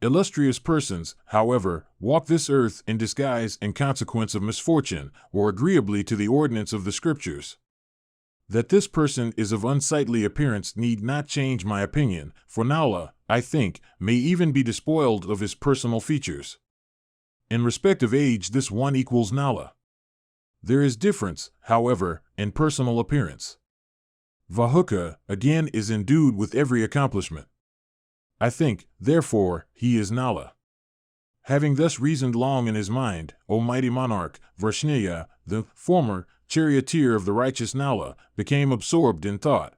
Illustrious persons, however, walk this earth in disguise in consequence of misfortune, or agreeably to the ordinance of the Scriptures. That this person is of unsightly appearance need not change my opinion, for Nala, I think, may even be despoiled of his personal features. In respect of age, this one equals Nala. There is difference, however, in personal appearance. Vahuka, again, is endued with every accomplishment. I think, therefore, he is Nala. Having thus reasoned long in his mind, O mighty monarch, Vrishneya, the former charioteer of the righteous Nala, became absorbed in thought.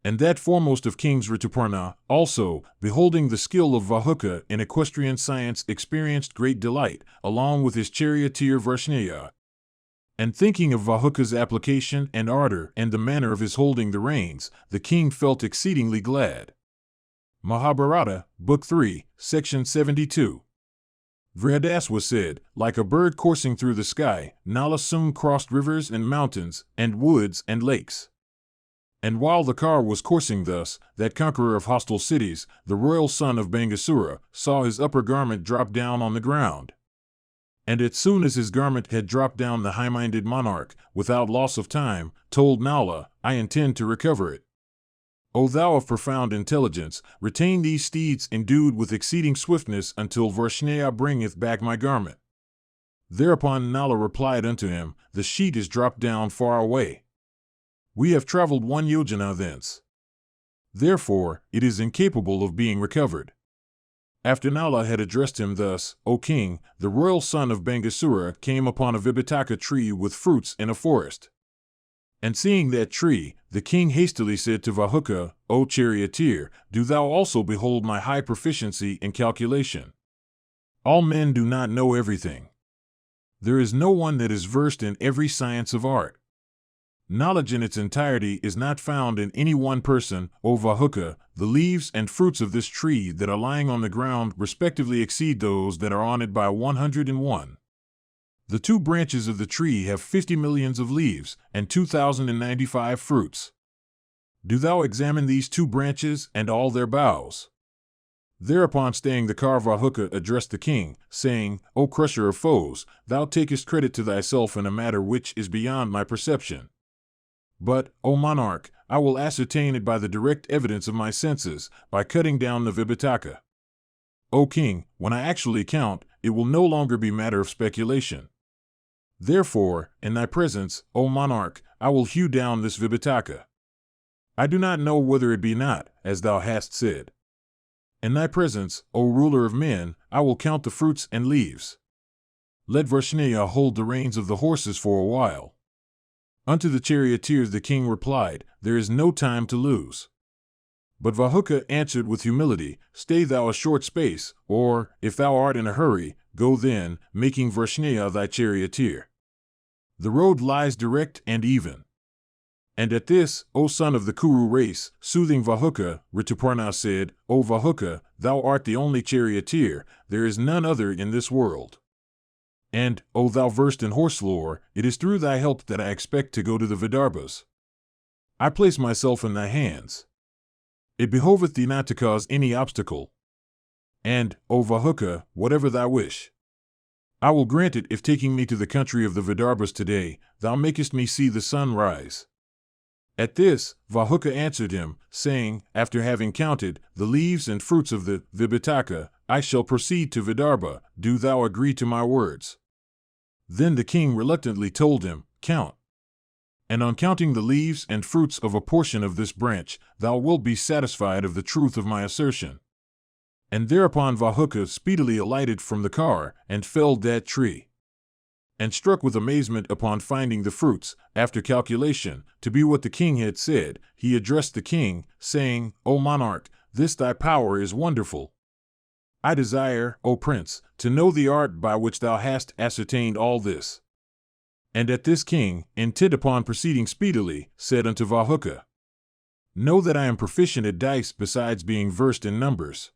And that foremost of kings Rituparna, also, beholding the skill of Vahuka in equestrian science, experienced great delight, along with his charioteer Vrishneya. And thinking of Vahuka's application and ardor and the manner of his holding the reins, the king felt exceedingly glad. Mahabharata, Book 3, Section 72. Vyasa said, like a bird coursing through the sky, Nala soon crossed rivers and mountains, and woods and lakes. And while the car was coursing thus, that conqueror of hostile cities, the royal son of Bangasura, saw his upper garment drop down on the ground. And as soon as his garment had dropped down, the high-minded monarch, without loss of time, told Nala, I intend to recover it. O thou of profound intelligence, retain these steeds endued with exceeding swiftness until Vrishneya bringeth back my garment. Thereupon Nala replied unto him, the sheet is dropped down far away. We have traveled 1 yojana thence. Therefore, it is incapable of being recovered. After Nala had addressed him thus, O king, the royal son of Bangasura came upon a vibhataka tree with fruits in a forest. And seeing that tree, the king hastily said to Vahuka, O charioteer, do thou also behold my high proficiency in calculation. All men do not know everything. There is no one that is versed in every science of art. Knowledge in its entirety is not found in any one person, O Vahuka. The leaves and fruits of this tree that are lying on the ground respectively exceed those that are on it by 101. The 2 branches of the tree have 50 millions of leaves, and 2,095 fruits. Do thou examine these 2 branches and all their boughs. Thereupon staying the car, Vahuka addressed the king, saying, O crusher of foes, thou takest credit to thyself in a matter which is beyond my perception. But, O monarch, I will ascertain it by the direct evidence of my senses, by cutting down the vibhataka. O king, when I actually count, it will no longer be matter of speculation. Therefore, in thy presence, O monarch, I will hew down this vibhataka. I do not know whether it be not, as thou hast said. In thy presence, O ruler of men, I will count the fruits and leaves. Let Vrishneya hold the reins of the horses for a while. Unto the charioteers the king replied, there is no time to lose. But Vahuka answered with humility, stay thou a short space, or, if thou art in a hurry, go then, making Vrishneya thy charioteer. The road lies direct and even. And at this, O son of the Kuru race, soothing Vahuka, Rituparna said, O Vahuka, thou art the only charioteer, there is none other in this world. And, O thou versed in horse lore, it is through thy help that I expect to go to the Vidarbhas. I place myself in thy hands. It behoveth thee not to cause any obstacle. and, O Vahuka, whatever thy wish. I will grant it if taking me to the country of the Vidarbhas today, thou makest me see the sun rise. At this, Vahuka answered him, saying, after having counted the leaves and fruits of the Vibhitaka, I shall proceed to Vidarbha, do thou agree to my words? Then the king reluctantly told him, Count. And on counting the leaves and fruits of a portion of this branch, thou wilt be satisfied of the truth of my assertion. And thereupon Vahuka speedily alighted from the car, and felled that tree. And struck with amazement upon finding the fruits, after calculation, to be what the king had said, he addressed the king, saying, O monarch, this thy power is wonderful. I desire, O prince, to know the art by which thou hast ascertained all this. And at this king, intent upon proceeding speedily, said unto Vahuka, Know that I am proficient at dice besides being versed in numbers.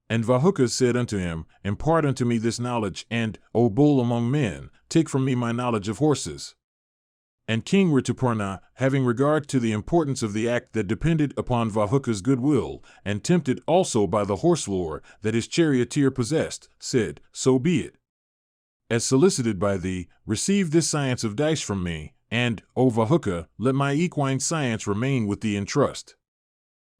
And Vahuka said unto him, Impart unto me this knowledge, and, O bull among men, take from me my knowledge of horses. And King Rituparna, having regard to the importance of the act that depended upon Vahuka's goodwill, and tempted also by the horse lore that his charioteer possessed, said, So be it. As solicited by thee, receive this science of dice from me, and, O Vahuka, let my equine science remain with thee in trust.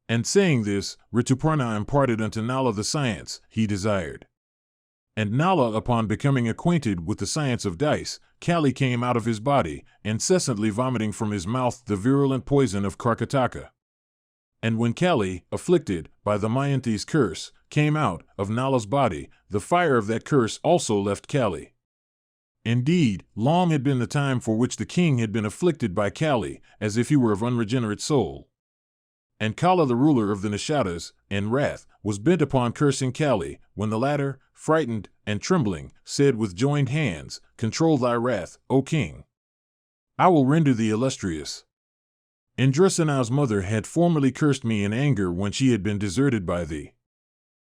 And saying this, Rituparna imparted unto Nala the science he desired. And Nala, upon becoming acquainted with the science of dice, Kali came out of his body, incessantly vomiting from his mouth the virulent poison of Karkataka. And when Kali, afflicted by the Mayanti's curse, came out of Nala's body, the fire of that curse also left Kali. Indeed, long had been the time for which the king had been afflicted by Kali, as if he were of unregenerate soul. And Kala, the ruler of the Nishadas, in wrath, was bent upon cursing Kali, when the latter, frightened and trembling, said with joined hands, Control thy wrath, O king. I will render thee illustrious. Indrasana's mother had formerly cursed me in anger when she had been deserted by thee.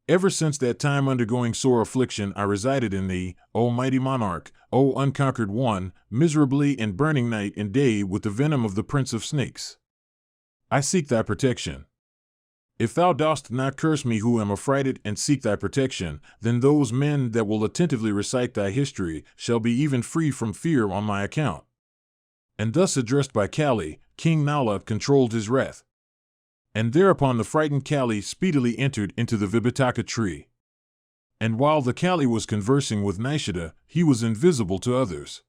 Ever since that time, undergoing sore affliction, I resided in thee, O mighty monarch, O unconquered one, miserably and burning night and day with the venom of the prince of snakes. I seek thy protection. If thou dost not curse me who am affrighted and seek thy protection, then those men that will attentively recite thy history shall be even free from fear on my account. And thus addressed by Kali, King Nala controlled his wrath. And thereupon the frightened Kali speedily entered into the Vibhitaka tree. And while the Kali was conversing with Nishada, he was invisible to others.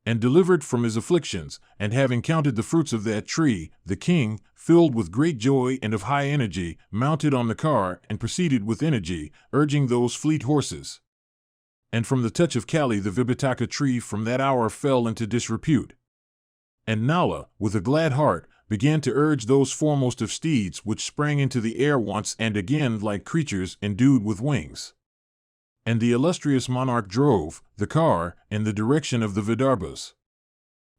And delivered from his afflictions, and having counted the fruits of that tree, the king, filled with great joy and of high energy, mounted on the car and proceeded with energy, urging those fleet horses. And from the touch of Kali the Vibhitaka tree from that hour fell into disrepute. And Nala, with a glad heart, began to urge those foremost of steeds which sprang into the air once and again like creatures endued with wings. And the illustrious monarch drove the car in the direction of the Vidarbhas.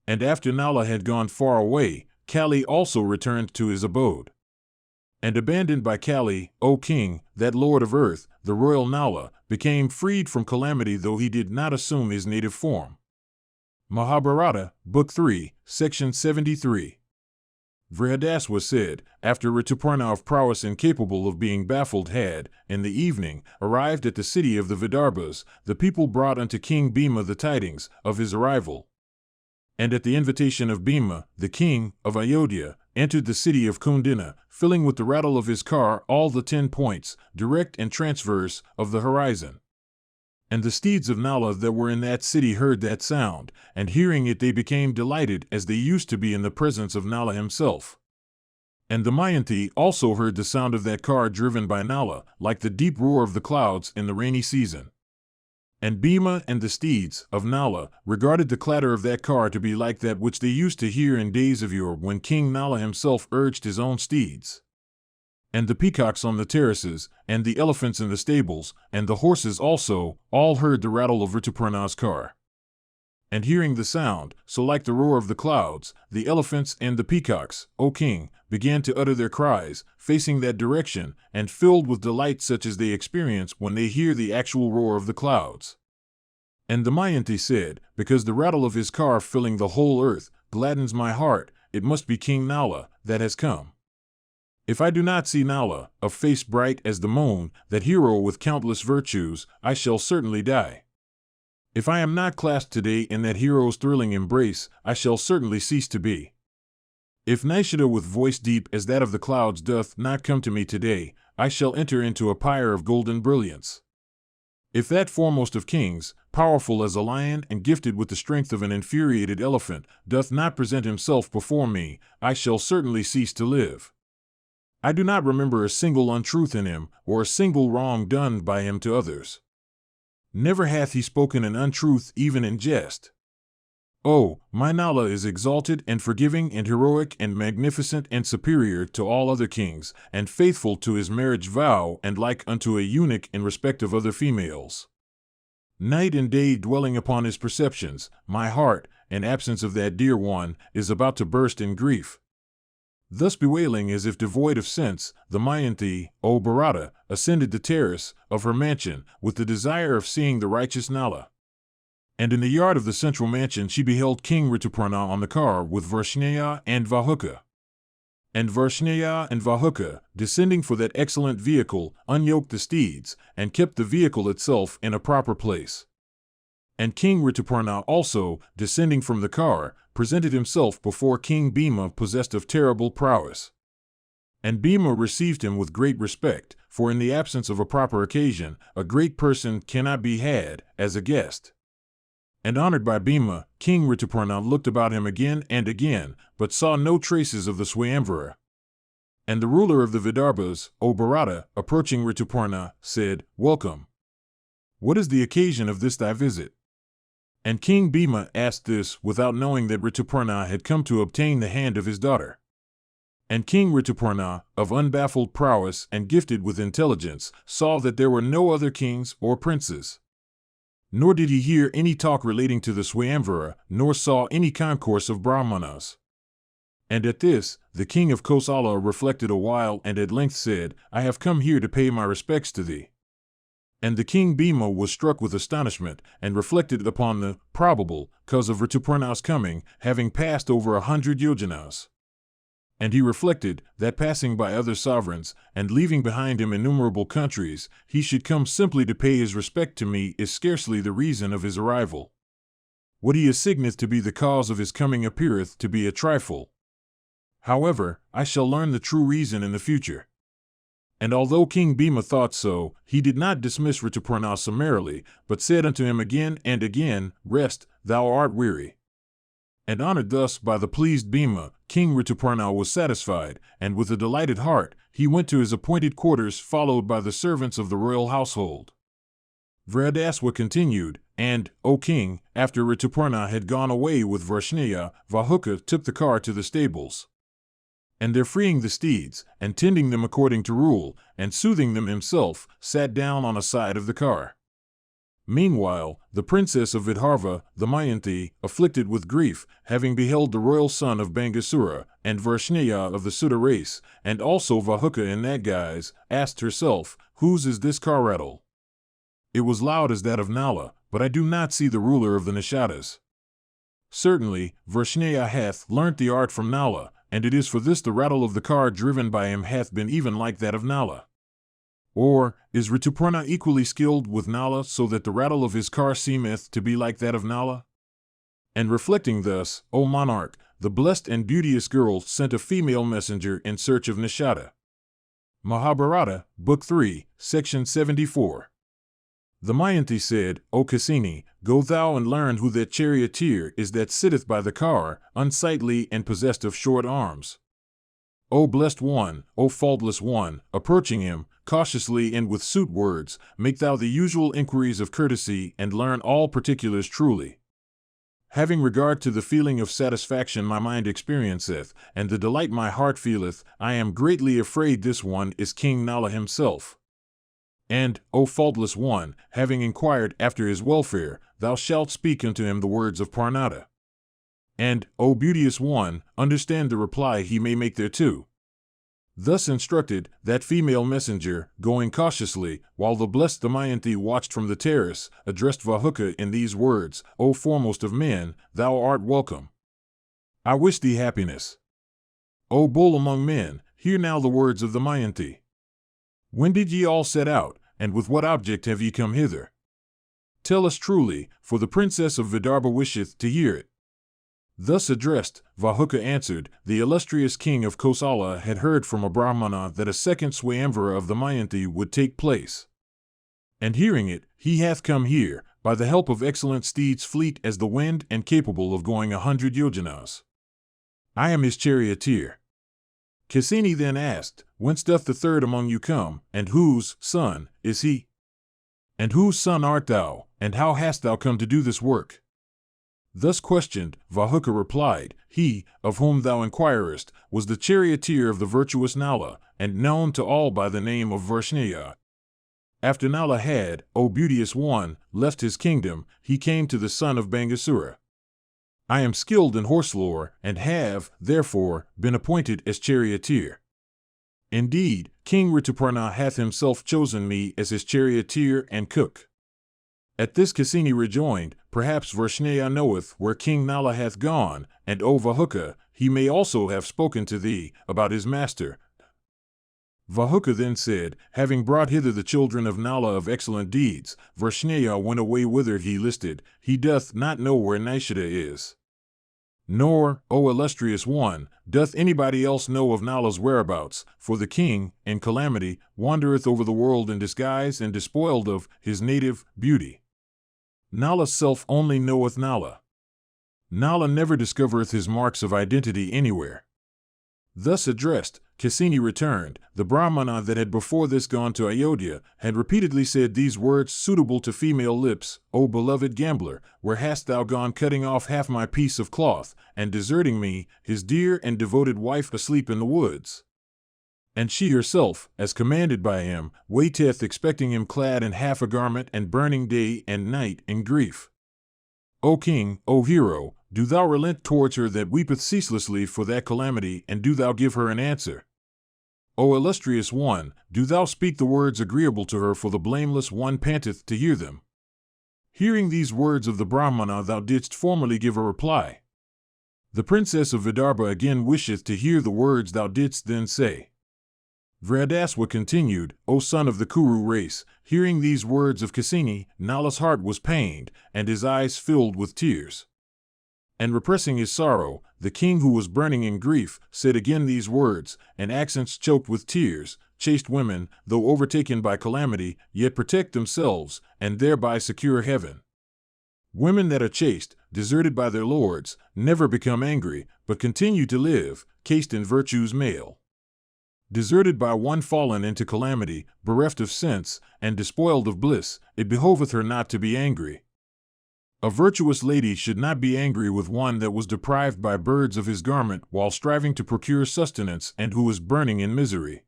And after Nala had gone far away, Kali also returned to his abode. And abandoned by Kali, O king, that lord of earth, the royal Nala, became freed from calamity though he did not assume his native form. Mahabharata, Book 3, Section 73. Vrihadaswa said, after Rituparna of prowess incapable of being baffled had, in the evening, arrived at the city of the Vidarbhas, the people brought unto King Bhima the tidings of his arrival. And at the invitation of Bhima, the king of Ayodhya, entered the city of Kundina, filling with the rattle of his car all the 10 points, direct and transverse, of the horizon. And the steeds of Nala that were in that city heard that sound, and hearing it they became delighted as they used to be in the presence of Nala himself. And the Mayanti also heard the sound of that car driven by Nala, like the deep roar of the clouds in the rainy season. And Bhima and the steeds of Nala regarded the clatter of that car to be like that which they used to hear in days of yore when King Nala himself urged his own steeds. And the peacocks on the terraces, and the elephants in the stables, and the horses also, all heard the rattle of Rituparna's car. And hearing the sound, so like the roar of the clouds, the elephants and the peacocks, O king, began to utter their cries, facing that direction, and filled with delight such as they experience when they hear the actual roar of the clouds. And the Mayanti said, because the rattle of his car filling the whole earth gladdens my heart, it must be King Nala that has come. If I do not see Nala, of face bright as the moon, that hero with countless virtues, I shall certainly die. If I am not clasped today in that hero's thrilling embrace, I shall certainly cease to be. If Nishida with voice deep as that of the clouds doth not come to me today, I shall enter into a pyre of golden brilliance. If that foremost of kings, powerful as a lion and gifted with the strength of an infuriated elephant, doth not present himself before me, I shall certainly cease to live. I do not remember a single untruth in him, or a single wrong done by him to others. Never hath he spoken an untruth even in jest. Oh, my Nala is exalted and forgiving and heroic and magnificent and superior to all other kings, and faithful to his marriage vow and like unto a eunuch in respect of other females. Night and day dwelling upon his perceptions, my heart, in absence of that dear one, is about to burst in grief. Thus bewailing as if devoid of sense, the Mayanti, O Bharata, ascended the terrace of her mansion with the desire of seeing the righteous Nala. And in the yard of the central mansion she beheld King Rituparna on the car with Varshnaya and Vahuka. And Varshnaya and Vahuka, descending for that excellent vehicle, unyoked the steeds, and kept the vehicle itself in a proper place. And King Rituparna also, descending from the car, presented himself before King Bhima possessed of terrible prowess. And Bhima received him with great respect, for in the absence of a proper occasion, a great person cannot be had as a guest. And honored by Bhima, King Rituparna looked about him again and again, but saw no traces of the Swayamvara. And the ruler of the Vidarbhas, O Bharata, approaching Rituparna, said, "Welcome. What is the occasion of this thy visit?" And King Bhima asked this without knowing that Rituparna had come to obtain the hand of his daughter. And King Rituparna, of unbaffled prowess and gifted with intelligence, saw that there were no other kings or princes. Nor did he hear any talk relating to the Swayamvara, nor saw any concourse of Brahmanas. And at this, the king of Kosala reflected a while and at length said, "I have come here to pay my respects to thee." And the king Bhima was struck with astonishment, and reflected upon the probable cause of Rituparna's coming, having passed over 100 yojanas. And he reflected that passing by other sovereigns, and leaving behind him innumerable countries, he should come simply to pay his respect to me is scarcely the reason of his arrival. What he assigneth to be the cause of his coming appeareth to be a trifle. However, I shall learn the true reason in the future. And although King Bhima thought so, he did not dismiss Rituparna summarily, but said unto him again and again, "Rest, thou art weary." And honored thus by the pleased Bhima, King Rituparna was satisfied, and with a delighted heart, he went to his appointed quarters followed by the servants of the royal household. Vradaswa continued, and, O king, after Rituparna had gone away with Varshnaya, Vahuka took the car to the stables. And there freeing the steeds, and tending them according to rule, and soothing them himself, sat down on a side of the car. Meanwhile, the princess of Vidarbha, the Mayanti, afflicted with grief, having beheld the royal son of Bangasura, and Varshnaya of the Sudha race, and also Vahuka in that guise, asked herself, "Whose is this car rattle? It was loud as that of Nala, but I do not see the ruler of the Nishadas. Certainly, Varshnaya hath learnt the art from Nala, and it is for this the rattle of the car driven by him hath been even like that of Nala. Or, is Rituparna equally skilled with Nala so that the rattle of his car seemeth to be like that of Nala?" And reflecting thus, O monarch, the blessed and beauteous girl sent a female messenger in search of Nishada. Mahabharata, Book 3, Section 74. The Mayanti said, "O Kasini, go thou and learn who that charioteer is that sitteth by the car, unsightly and possessed of short arms." O blessed one, O faultless one, approaching him, cautiously and with suit words, make thou the usual inquiries of courtesy and learn all particulars truly. Having regard to the feeling of satisfaction my mind experienceth, and the delight my heart feeleth, I am greatly afraid this one is King Nala himself. And, O faultless one, having inquired after his welfare, thou shalt speak unto him the words of Parnada. And, O beauteous one, understand the reply he may make thereto. Thus instructed, that female messenger, going cautiously, while the blessed Damayanti watched from the terrace, addressed Vahuka in these words, "O foremost of men, thou art welcome. I wish thee happiness. O bull among men, hear now the words of the Mayanti. When did ye all set out, and with what object have ye come hither? Tell us truly, for the princess of Vidarbha wisheth to hear it. Thus addressed, Vahuka answered, the illustrious king of Kosala had heard from a Brahmana that a second Swayamvara of the Mayanti would take place. And hearing it, he hath come here, by the help of excellent steeds fleet as the wind and capable of going 100 yojanas. I am his charioteer. Kisini then asked, Whence doth the third among you come, and whose son is he? And whose son art thou, and how hast thou come to do this work? Thus questioned, Vahuka replied, He, of whom thou inquirest, was the charioteer of the virtuous Nala, and known to all by the name of Varshnaya. After Nala had, O beauteous one, left his kingdom, he came to the son of Bangasura. I am skilled in horse lore, and have, therefore, been appointed as charioteer. Indeed, King Rituparna hath himself chosen me as his charioteer and cook. At this Kisini rejoined, Perhaps Varshnaya knoweth where King Nala hath gone, and O Vahuka, he may also have spoken to thee about his master. Vahuka then said, Having brought hither the children of Nala of excellent deeds, Varshnaya went away whither he listed, he doth not know where Nishada is. Nor, O illustrious one, doth anybody else know of Nala's whereabouts, for the king, in calamity, wandereth over the world in disguise and despoiled of his native beauty. Nala's self only knoweth Nala. Nala never discovereth his marks of identity anywhere. Thus addressed, Kisini returned, the Brahmana that had before this gone to Ayodhya had repeatedly said these words suitable to female lips, O beloved gambler, where hast thou gone cutting off half my piece of cloth, and deserting me, his dear and devoted wife asleep in the woods? And she herself, as commanded by him, waiteth expecting him clad in half a garment and burning day and night in grief. O king, O hero, do thou relent towards her that weepeth ceaselessly for that calamity, and do thou give her an answer. O illustrious one, do thou speak the words agreeable to her, for the blameless one panteth to hear them. Hearing these words of the Brahmana, thou didst formerly give a reply. The princess of Vidarbha again wisheth to hear the words thou didst then say. Vyasa continued, O son of the Kuru race, hearing these words of Kisini, Nala's heart was pained, and his eyes filled with tears. And repressing his sorrow, the king, who was burning in grief, said again these words, and accents choked with tears, Chaste women, though overtaken by calamity, yet protect themselves, and thereby secure heaven. Women that are chaste, deserted by their lords, never become angry, but continue to live, cased in virtues male. Deserted by one fallen into calamity, bereft of sense, and despoiled of bliss, it behoveth her not to be angry. A virtuous lady should not be angry with one that was deprived by birds of his garment while striving to procure sustenance, and who is burning in misery.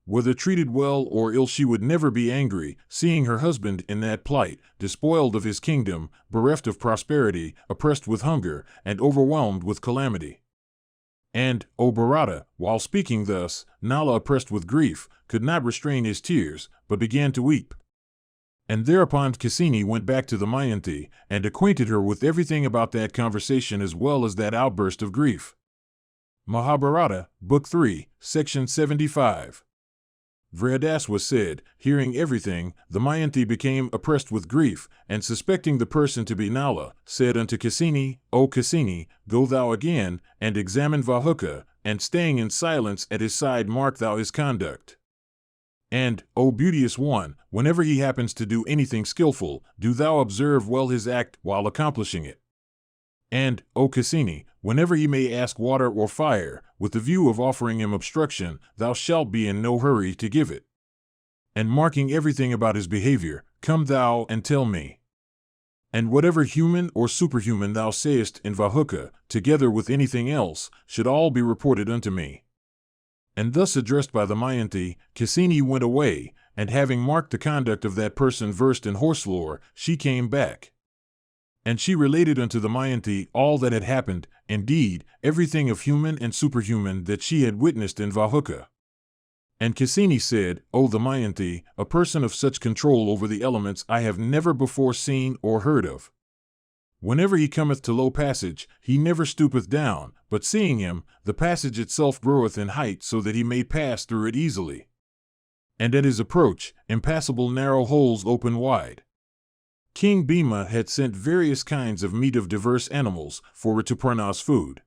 Whether treated well or ill, she would never be angry, seeing her husband in that plight, despoiled of his kingdom, bereft of prosperity, oppressed with hunger, and overwhelmed with calamity. And, O Bharata, while speaking thus, Nala, oppressed with grief, could not restrain his tears, but began to weep. And thereupon Kisini went back to the Mayanti, and acquainted her with everything about that conversation as well as that outburst of grief. Mahabharata, Book 3, Section 75. Vyasa said, hearing everything, the Mayanti became oppressed with grief, and suspecting the person to be Nala, said unto Kisini, O Kisini, go thou again, and examine Vahuka, and staying in silence at his side mark thou his conduct. And, O beauteous one, whenever he happens to do anything skillful, do thou observe well his act while accomplishing it. And, O Kisini, whenever he may ask water or fire, with the view of offering him obstruction, thou shalt be in no hurry to give it. And marking everything about his behavior, come thou and tell me. And whatever human or superhuman thou sayest in Vahuka, together with anything else, should all be reported unto me. And thus addressed by the Mayanti, Kisini went away, and having marked the conduct of that person versed in horse lore, she came back. And she related unto the Mayanti all that had happened, indeed, everything of human and superhuman that she had witnessed in Vahuka. And Kisini said, O the Mayanti, a person of such control over the elements I have never before seen or heard of. Whenever he cometh to low passage, he never stoopeth down, but seeing him, the passage itself groweth in height so that he may pass through it easily. And at his approach, impassable narrow holes open wide. King Bhima had sent various kinds of meat of diverse animals for Rituparna's food.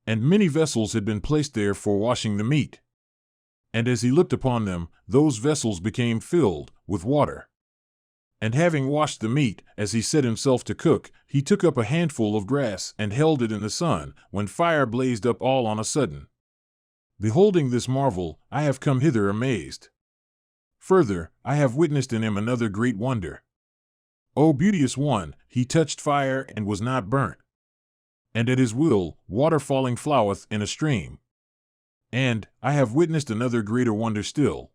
And many vessels had been placed there for washing the meat. And as he looked upon them, those vessels became filled with water. And having washed the meat, as he set himself to cook, he took up a handful of grass and held it in the sun, when fire blazed up all on a sudden. Beholding this marvel, I have come hither amazed. Further, I have witnessed in him another great wonder. O beauteous one, he touched fire and was not burnt. And at his will, water falling floweth in a stream. And I have witnessed another greater wonder still.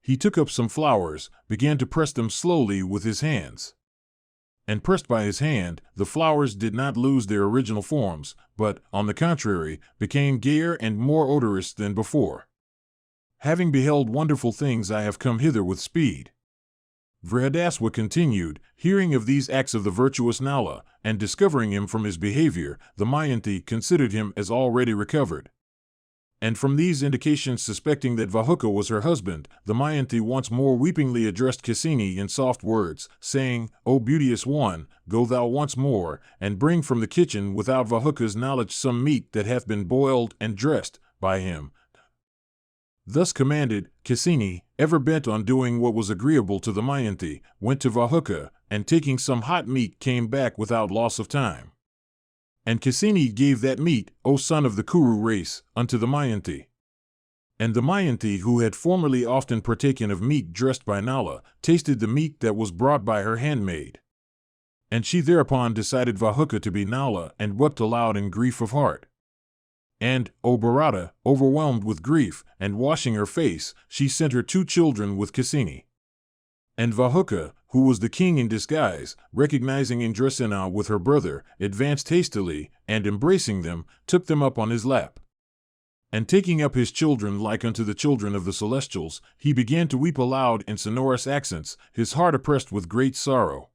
He took up some flowers, began to press them slowly with his hands. And pressed by his hand, the flowers did not lose their original forms, but, on the contrary, became gayer and more odorous than before. Having beheld wonderful things, I have come hither with speed. Vrihdaswa continued, hearing of these acts of the virtuous Nala, and discovering him from his behavior, the Mayanti considered him as already recovered. And from these indications, suspecting that Vahuka was her husband, the Mayanti once more weepingly addressed Kisini in soft words, saying, O beauteous one, go thou once more, and bring from the kitchen without Vahuka's knowledge some meat that hath been boiled and dressed by him. Thus commanded, Kisini, ever bent on doing what was agreeable to the Mayanti, went to Vahuka, and taking some hot meat came back without loss of time. And Kisini gave that meat, O son of the Kuru race, unto the Mayanti. And the Mayanti, who had formerly often partaken of meat dressed by Nala, tasted the meat that was brought by her handmaid. And she thereupon decided Vahuka to be Nala, and wept aloud in grief of heart. And, O Bharata, overwhelmed with grief, and washing her face, she sent her 2 children with Kisini. And Vahuka, who was the king in disguise, recognizing Indrasena with her brother, advanced hastily, and embracing them, took them up on his lap. And taking up his children like unto the children of the celestials, he began to weep aloud in sonorous accents, his heart oppressed with great sorrow.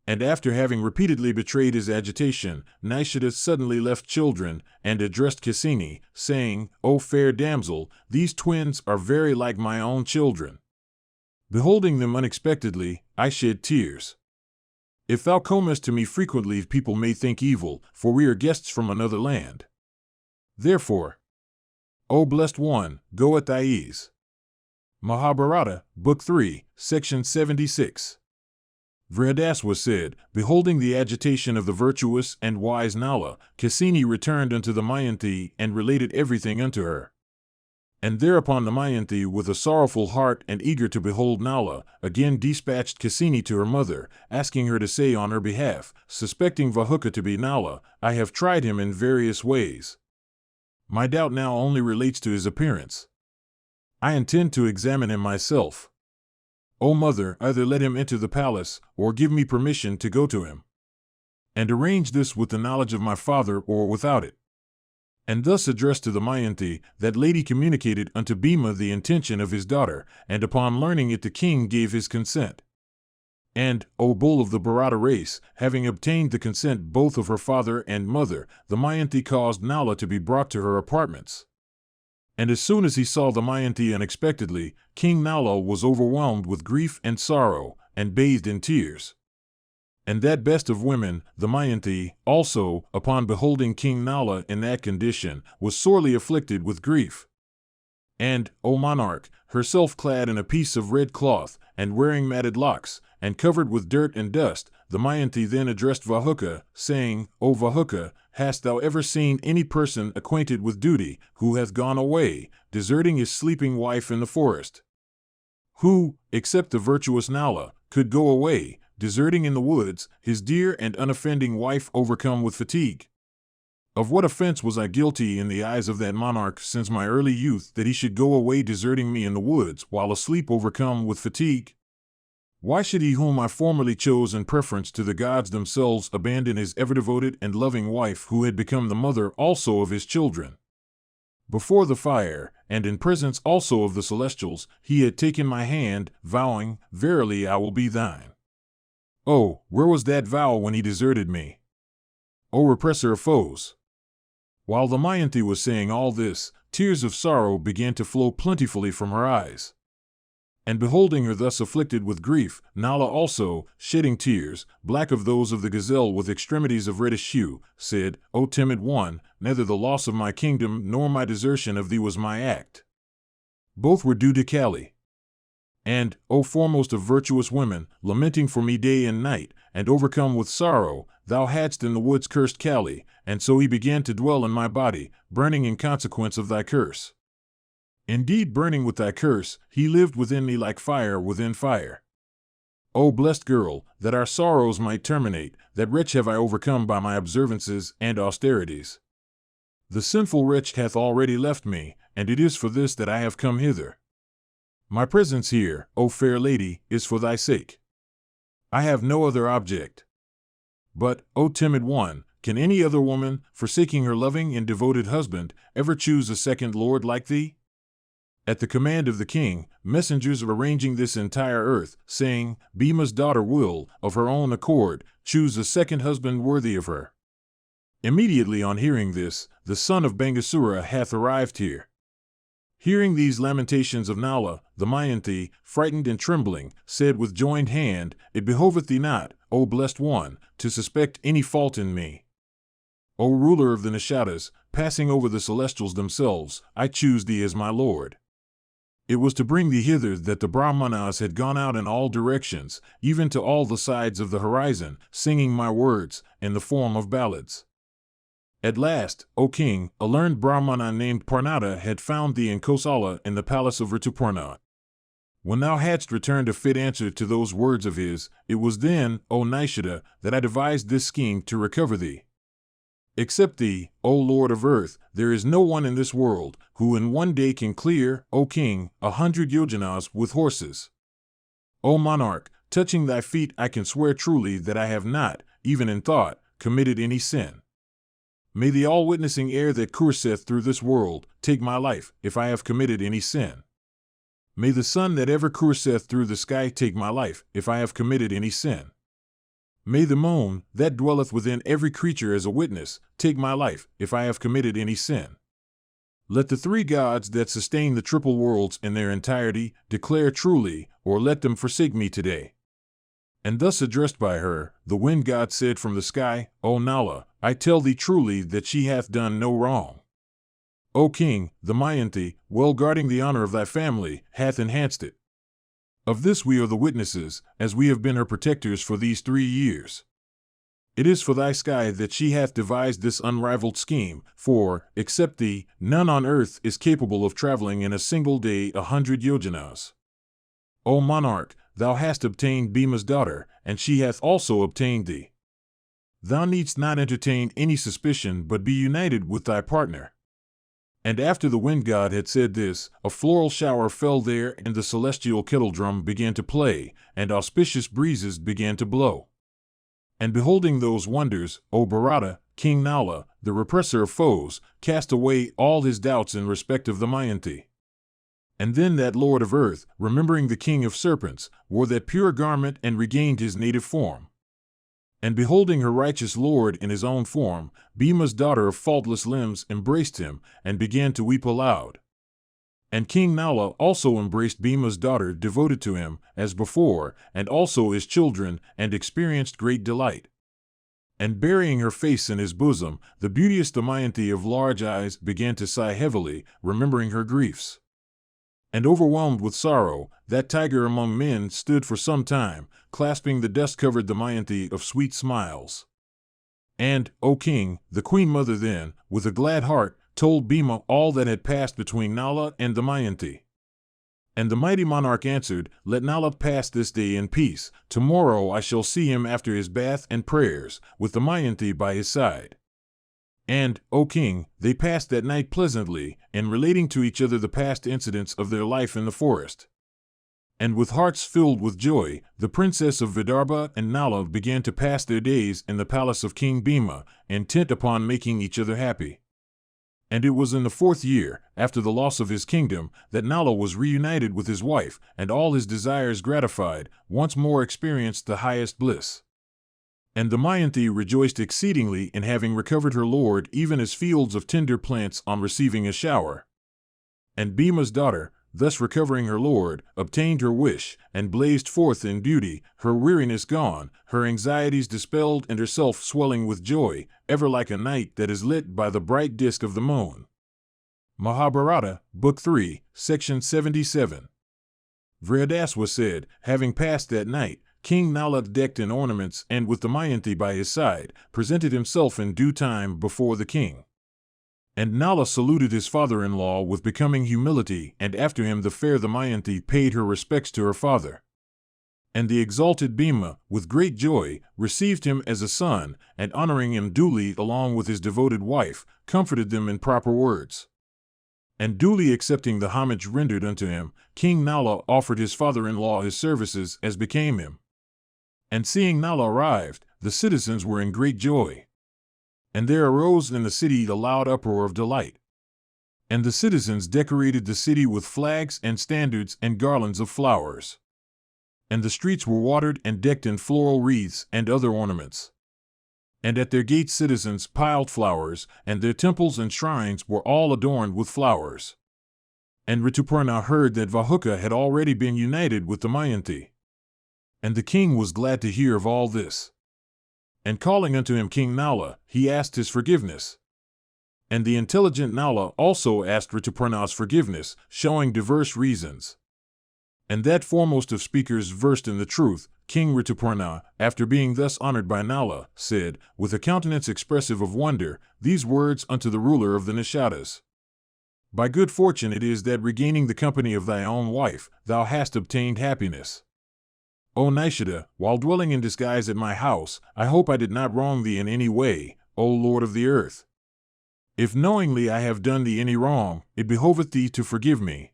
And after having repeatedly betrayed his agitation, Nishida suddenly left children, and addressed Kisini, saying, O fair damsel, these twins are very like my own children. Beholding them unexpectedly, I shed tears. If thou comest to me frequently, people may think evil, for we are guests from another land. Therefore, O blessed one, go at thy ease. Mahabharata, Book 3, Section 76. Vrihdaswa said, beholding the agitation of the virtuous and wise Nala, Kisini returned unto the Mayanti and related everything unto her. And thereupon the Mayanti, with a sorrowful heart and eager to behold Nala, again dispatched Kisini to her mother, asking her to say on her behalf, suspecting Vahuka to be Nala, I have tried him in various ways. My doubt now only relates to his appearance. I intend to examine him myself. O mother, either let him enter the palace, or give me permission to go to him. And arrange this with the knowledge of my father or without it. And thus addressed to the Mayanti, that lady communicated unto Bhima the intention of his daughter, and upon learning it the king gave his consent. And, O bull of the Bharata race, having obtained the consent both of her father and mother, the Mayanti caused Nala to be brought to her apartments. And as soon as he saw the Mayanti unexpectedly, King Nala was overwhelmed with grief and sorrow, and bathed in tears. And that best of women, the Mayanti, also, upon beholding King Nala in that condition, was sorely afflicted with grief. And, O monarch, herself clad in a piece of red cloth, and wearing matted locks, and covered with dirt and dust, the Mayanti then addressed Vahuka, saying, O Vahuka, hast thou ever seen any person acquainted with duty, who hath gone away, deserting his sleeping wife in the forest? Who, except the virtuous Nala, could go away, deserting in the woods, his dear and unoffending wife overcome with fatigue? Of what offense was I guilty in the eyes of that monarch since my early youth, that he should go away deserting me in the woods, while asleep overcome with fatigue? Why should he whom I formerly chose in preference to the gods themselves abandon his ever-devoted and loving wife, who had become the mother also of his children? Before the fire, and in presence also of the celestials, he had taken my hand, vowing, Verily I will be thine. Oh, where was that vow when he deserted me? O repressor of foes! While Damayanti was saying all this, tears of sorrow began to flow plentifully from her eyes. And beholding her thus afflicted with grief, Nala also, shedding tears, black of those of the gazelle with extremities of reddish hue, said, O timid one, neither the loss of my kingdom nor my desertion of thee was my act. Both were due to Kali. And, O foremost of virtuous women, lamenting for me day and night, and overcome with sorrow, thou hadst in the woods cursed Kali, and so he began to dwell in my body, burning in consequence of thy curse. Indeed, burning with thy curse, he lived within me like fire within fire. O blessed girl, that our sorrows might terminate, that wretch have I overcome by my observances and austerities. The sinful wretch hath already left me, and it is for this that I have come hither. My presence here, O fair lady, is for thy sake. I have no other object. But, O timid one, can any other woman, forsaking her loving and devoted husband, ever choose a second lord like thee? At the command of the king, messengers are arranging this entire earth, saying, Bhima's daughter will, of her own accord, choose a second husband worthy of her. Immediately on hearing this, the son of Bangasura hath arrived here. Hearing these lamentations of Nala, Damayanti, frightened and trembling, said with joined hand, It behoveth thee not, O blessed one, to suspect any fault in me. O ruler of the Nishadas, passing over the celestials themselves, I choose thee as my lord. It was to bring thee hither that the Brahmanas had gone out in all directions, even to all the sides of the horizon, singing my words, in the form of ballads. At last, O king, a learned Brahmana named Parnata had found thee in Kosala in the palace of Rituparna. When thou hadst returned a fit answer to those words of his, it was then, O Nishada, that I devised this scheme to recover thee. Except thee, O Lord of earth, there is no one in this world, who in one day can clear, O king, 100 yojanas with horses. O monarch, touching thy feet I can swear truly that I have not, even in thought, committed any sin. May the all-witnessing air that courseth through this world take my life, if I have committed any sin. May the sun that ever courseth through the sky take my life, if I have committed any sin. May the moon, that dwelleth within every creature as a witness, take my life, if I have committed any sin. Let the three gods that sustain the triple worlds in their entirety declare truly, or let them forsake me today. And thus addressed by her, the wind god said from the sky, O Nala, I tell thee truly that she hath done no wrong. O king, Damayanti, well guarding the honor of thy family, hath enhanced it. Of this we are the witnesses, as we have been her protectors for these 3 years. It is for thy sky that she hath devised this unrivaled scheme, for, except thee, none on earth is capable of traveling in a single day 100 yojanas. O monarch, thou hast obtained Bhima's daughter, and she hath also obtained thee. Thou needst not entertain any suspicion but be united with thy partner. And after the wind god had said this, a floral shower fell there, and the celestial kettledrum began to play, and auspicious breezes began to blow. And beholding those wonders, O Bharata, King Nala, the repressor of foes, cast away all his doubts in respect of Damayanti. And then that lord of earth, remembering the king of serpents, wore that pure garment and regained his native form. And beholding her righteous lord in his own form, Bhima's daughter of faultless limbs embraced him, and began to weep aloud. And King Nala also embraced Bhima's daughter devoted to him, as before, and also his children, and experienced great delight. And burying her face in his bosom, the beauteous Damayanti of large eyes began to sigh heavily, remembering her griefs. And overwhelmed with sorrow, that tiger among men stood for some time, clasping the dust-covered Damayanti of sweet smiles. And, O king, the queen mother then, with a glad heart, told Bhima all that had passed between Nala and Damayanti. And the mighty monarch answered, Let Nala pass this day in peace. Tomorrow I shall see him after his bath and prayers, with Damayanti by his side. And, O king, they passed that night pleasantly, in relating to each other the past incidents of their life in the forest. And with hearts filled with joy, the princess of Vidarbha and Nala began to pass their days in the palace of King Bhima, intent upon making each other happy. And it was in the 4th year, after the loss of his kingdom, that Nala was reunited with his wife, and all his desires gratified, once more experienced the highest bliss. And Damayanti rejoiced exceedingly in having recovered her lord, even as fields of tender plants on receiving a shower. And Bhima's daughter, thus recovering her lord, obtained her wish, and blazed forth in beauty, her weariness gone, her anxieties dispelled, and herself swelling with joy, ever like a night that is lit by the bright disk of the moon. Mahabharata, Book 3, Section 77. Vyasa said, having passed that night, King Nala, decked in ornaments and with Damayanti by his side, presented himself in due time before the king. And Nala saluted his father-in-law with becoming humility, and after him the fair Damayanti paid her respects to her father. And the exalted Bhima, with great joy, received him as a son, and honoring him duly along with his devoted wife, comforted them in proper words. And duly accepting the homage rendered unto him, King Nala offered his father-in-law his services as became him. And seeing Nala arrived, the citizens were in great joy. And there arose in the city a loud uproar of delight. And the citizens decorated the city with flags and standards and garlands of flowers. And the streets were watered and decked in floral wreaths and other ornaments. And at their gates citizens piled flowers, and their temples and shrines were all adorned with flowers. And Rituparna heard that Vahuka had already been united with Damayanti. And the king was glad to hear of all this. And calling unto him King Nala, he asked his forgiveness. And the intelligent Nala also asked Rituparna's forgiveness, showing diverse reasons. And that foremost of speakers versed in the truth, King Rituparna, after being thus honored by Nala, said, with a countenance expressive of wonder, these words unto the ruler of the Nishadas. By good fortune it is that regaining the company of thy own wife, thou hast obtained happiness. O Nishada, while dwelling in disguise at my house, I hope I did not wrong thee in any way, O Lord of the earth. If knowingly I have done thee any wrong, it behoveth thee to forgive me.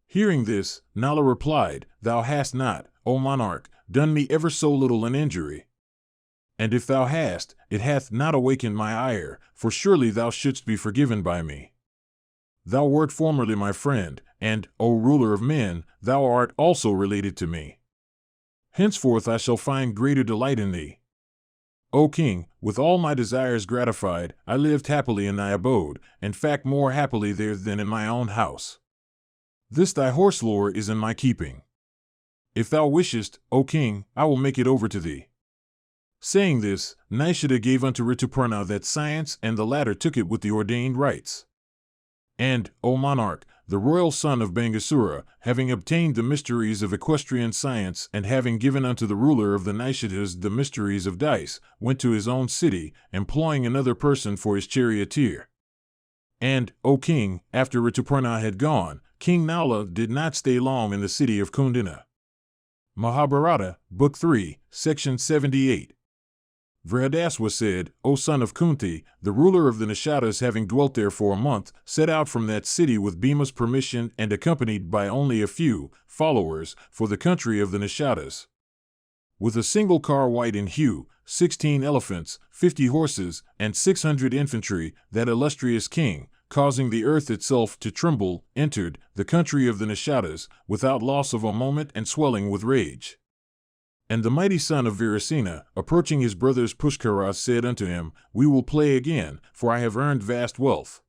Hearing this, Nala replied, Thou hast not, O monarch, done me ever so little an injury. And if thou hast, it hath not awakened my ire, for surely thou shouldst be forgiven by me. Thou wert formerly my friend, and, O ruler of men, thou art also related to me. Henceforth I shall find greater delight in thee. O king, with all my desires gratified, I lived happily in thy abode, in fact more happily there than in my own house. This thy horse lore is in my keeping. If thou wishest, O king, I will make it over to thee. Saying this, Nishada gave unto Rituparna that science, and the latter took it with the ordained rites. And, O monarch, the royal son of Bangasura, having obtained the mysteries of equestrian science, and having given unto the ruler of the Nishadas the mysteries of dice, went to his own city, employing another person for his charioteer. And, O king, after Rituparna had gone, King Nala did not stay long in the city of Kundina. Mahabharata, Book 3, Section 78. Vyasa said, O son of Kunti, the ruler of the Nishadas having dwelt there for a month, set out from that city with Bhima's permission and accompanied by only a few followers for the country of the Nishadas. With a single car white in hue, 16 elephants, 50 horses, and 600 infantry, that illustrious king, causing the earth itself to tremble, entered the country of the Nishadas, without loss of a moment and swelling with rage. And the mighty son of Virasena, approaching his brothers Pushkara, said unto him, We will play again, for I have earned vast wealth.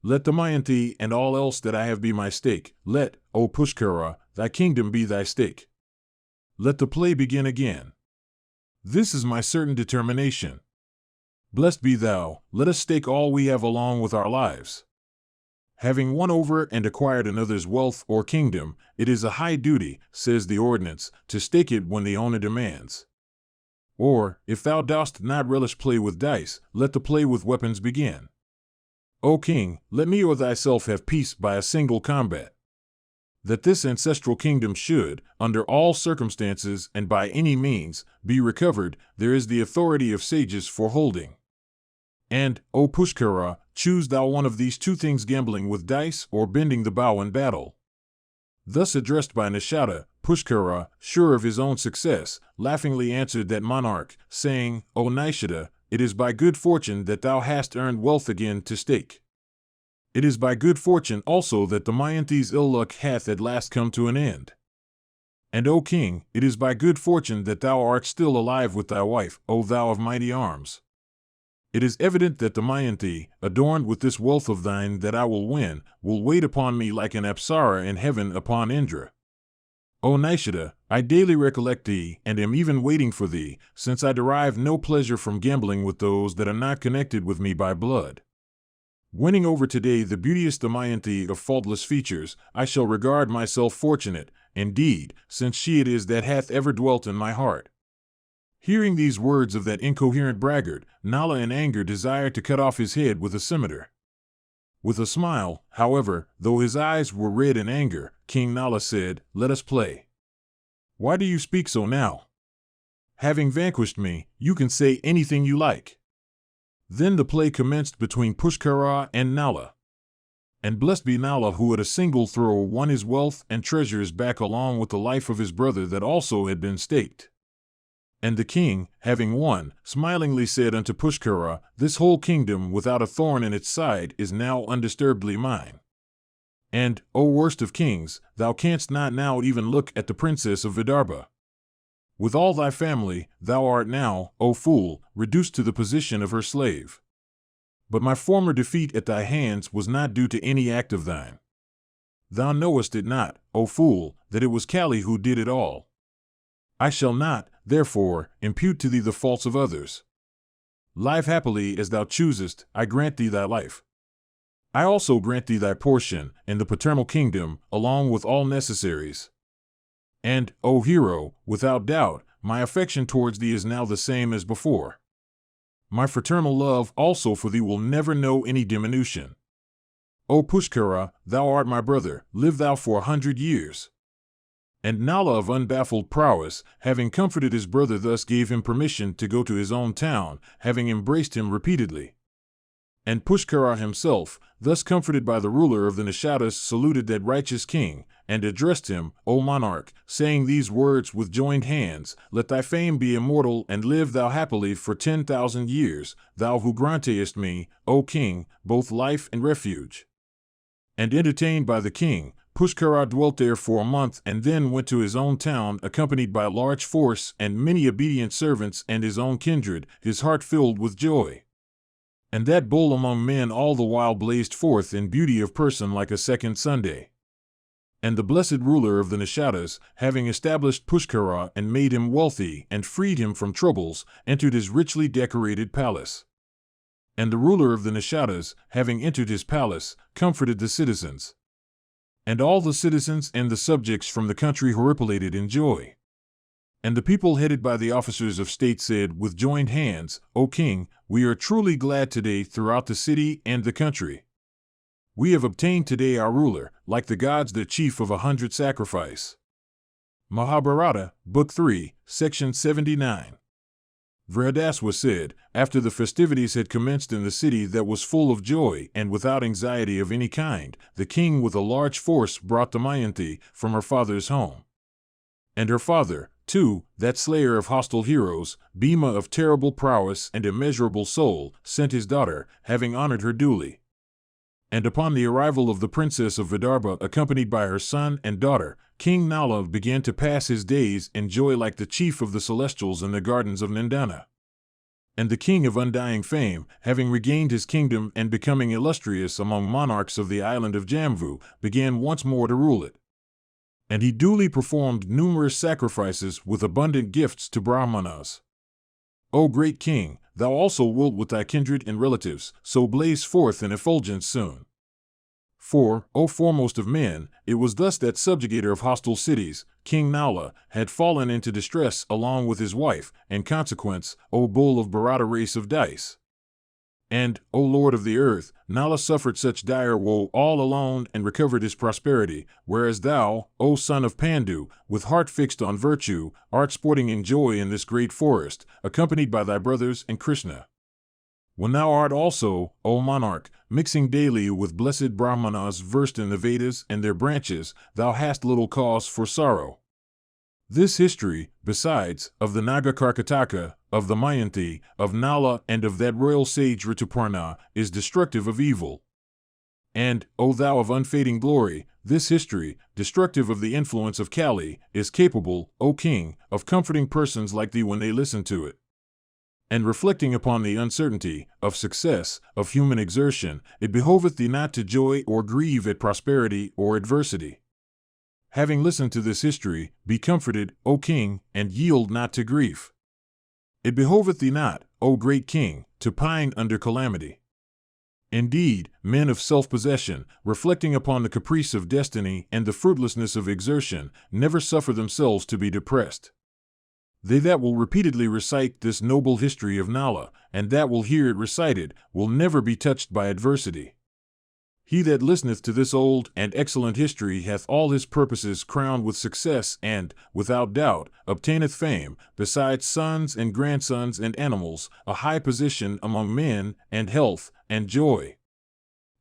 Let Damayanti and all else that I have be my stake. Let, O Pushkara, thy kingdom be thy stake. Let the play begin again. This is my certain determination. Blessed be thou, let us stake all we have along with our lives. Having won over and acquired another's wealth or kingdom, it is a high duty, says the ordinance, to stake it when the owner demands. Or, if thou dost not relish play with dice, let the play with weapons begin. O king, let me or thyself have peace by a single combat. That this ancestral kingdom should, under all circumstances and by any means, be recovered, there is the authority of sages for holding. And, O Pushkara, choose thou one of these two things, gambling with dice or bending the bow in battle. Thus addressed by Nishada, Pushkara, sure of his own success, laughingly answered that monarch, saying, O Nishada, it is by good fortune that thou hast earned wealth again to stake. It is by good fortune also that Damayanti's ill luck hath at last come to an end. And, O king, it is by good fortune that thou art still alive with thy wife, O thou of mighty arms. It is evident that Damayanti, adorned with this wealth of thine that I will win, will wait upon me like an apsara in heaven upon Indra. O Nishida, I daily recollect thee, and am even waiting for thee, since I derive no pleasure from gambling with those that are not connected with me by blood. Winning over today the beauteous Damayanti of faultless features, I shall regard myself fortunate, indeed, since she it is that hath ever dwelt in my heart. Hearing these words of that incoherent braggart, Nala in anger desired to cut off his head with a scimitar. With a smile, however, though his eyes were red in anger, King Nala said, "Let us play." "Why do you speak so now? Having vanquished me, you can say anything you like." Then the play commenced between Pushkara and Nala. And blessed be Nala who at a single throw won his wealth and treasures back along with the life of his brother that also had been staked. And the king, having won, smilingly said unto Pushkara, "This whole kingdom without a thorn in its side is now undisturbedly mine. And, O worst of kings, thou canst not now even look at the princess of Vidarbha. With all thy family, thou art now, O fool, reduced to the position of her slave. But my former defeat at thy hands was not due to any act of thine. Thou knowest it not, O fool, that it was Kali who did it all. I shall not, therefore, impute to thee the faults of others. Live happily as thou choosest, I grant thee thy life. I also grant thee thy portion in the paternal kingdom, along with all necessaries. And, O hero, without doubt, my affection towards thee is now the same as before. My fraternal love also for thee will never know any diminution. O Pushkara, thou art my brother, live thou for 100 years. And Nala of unbaffled prowess, having comforted his brother thus gave him permission to go to his own town, having embraced him repeatedly. And Pushkara himself, thus comforted by the ruler of the Nishadas, saluted that righteous king, and addressed him, O monarch, saying these words with joined hands, "Let thy fame be immortal, and live thou happily for 10,000 years, thou who grantest me, O king, both life and refuge." And entertained by the king, Pushkara dwelt there for a month and then went to his own town accompanied by a large force and many obedient servants and his own kindred, his heart filled with joy. And that bull among men all the while blazed forth in beauty of person like a second Sunday. And the blessed ruler of the Nishadas, having established Pushkara and made him wealthy and freed him from troubles, entered his richly decorated palace. And the ruler of the Nishadas, having entered his palace, comforted the citizens. And all the citizens and the subjects from the country horripilated in joy. And the people headed by the officers of state said with joined hands, "O king, we are truly glad today throughout the city and the country. We have obtained today our ruler, like the gods the chief of 100 sacrifice." Mahabharata, Book 3, Section 79. Vyasa said, after the festivities had commenced in the city that was full of joy and without anxiety of any kind, the king with a large force brought Damayanti from her father's home. And her father, too, that slayer of hostile heroes, Bhima of terrible prowess and immeasurable soul, sent his daughter, having honored her duly. And upon the arrival of the princess of Vidarbha accompanied by her son and daughter, King Nala began to pass his days in joy like the chief of the celestials in the gardens of Nandana. And the king of undying fame, having regained his kingdom and becoming illustrious among monarchs of the island of Jamvu, began once more to rule it. And he duly performed numerous sacrifices with abundant gifts to Brahmanas. O great king, thou also wilt with thy kindred and relatives, so blaze forth in effulgence soon. For, O foremost of men, it was thus that subjugator of hostile cities, King Nala, had fallen into distress along with his wife, and consequence, O bull of Bharata race of dice. And, O Lord of the earth, Nala suffered such dire woe all alone and recovered his prosperity, whereas thou, O son of Pandu, with heart fixed on virtue, art sporting in joy in this great forest, accompanied by thy brothers and Krishna. When thou art also, O monarch, mixing daily with blessed Brahmanas versed in the Vedas and their branches, thou hast little cause for sorrow. This history, besides, of the Nagakarkataka, of the Mayanti, of Nala, and of that royal sage Rituparna, is destructive of evil. And, O thou of unfading glory, this history, destructive of the influence of Kali, is capable, O king, of comforting persons like thee when they listen to it. And reflecting upon the uncertainty of success, of human exertion, it behoveth thee not to joy or grieve at prosperity or adversity. Having listened to this history, be comforted, O king, and yield not to grief. It behoveth thee not, O great king, to pine under calamity. Indeed, men of self-possession, reflecting upon the caprice of destiny and the fruitlessness of exertion, never suffer themselves to be depressed. They that will repeatedly recite this noble history of Nala, and that will hear it recited, will never be touched by adversity. He that listeneth to this old and excellent history hath all his purposes crowned with success and, without doubt, obtaineth fame, besides sons and grandsons and animals, a high position among men, and health, and joy.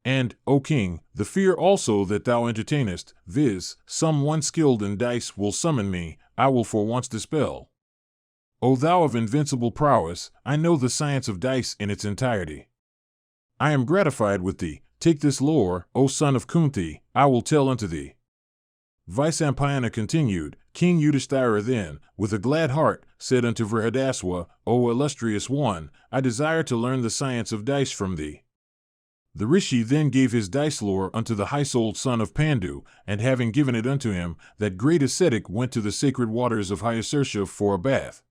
And, O king, the fear also that thou entertainest, viz., some one skilled in dice will summon me, I will for once dispel. O thou of invincible prowess, I know the science of dice in its entirety. I am gratified with thee. Take this lore, O son of Kunti, I will tell unto thee. Vyasa continued, King Yudhishthira then, with a glad heart, said unto Vrihadaswa, O illustrious one, I desire to learn the science of dice from thee. The rishi then gave his dice lore unto the high-souled son of Pandu, and having given it unto him, that great ascetic went to the sacred waters of Hyasarcha for a bath.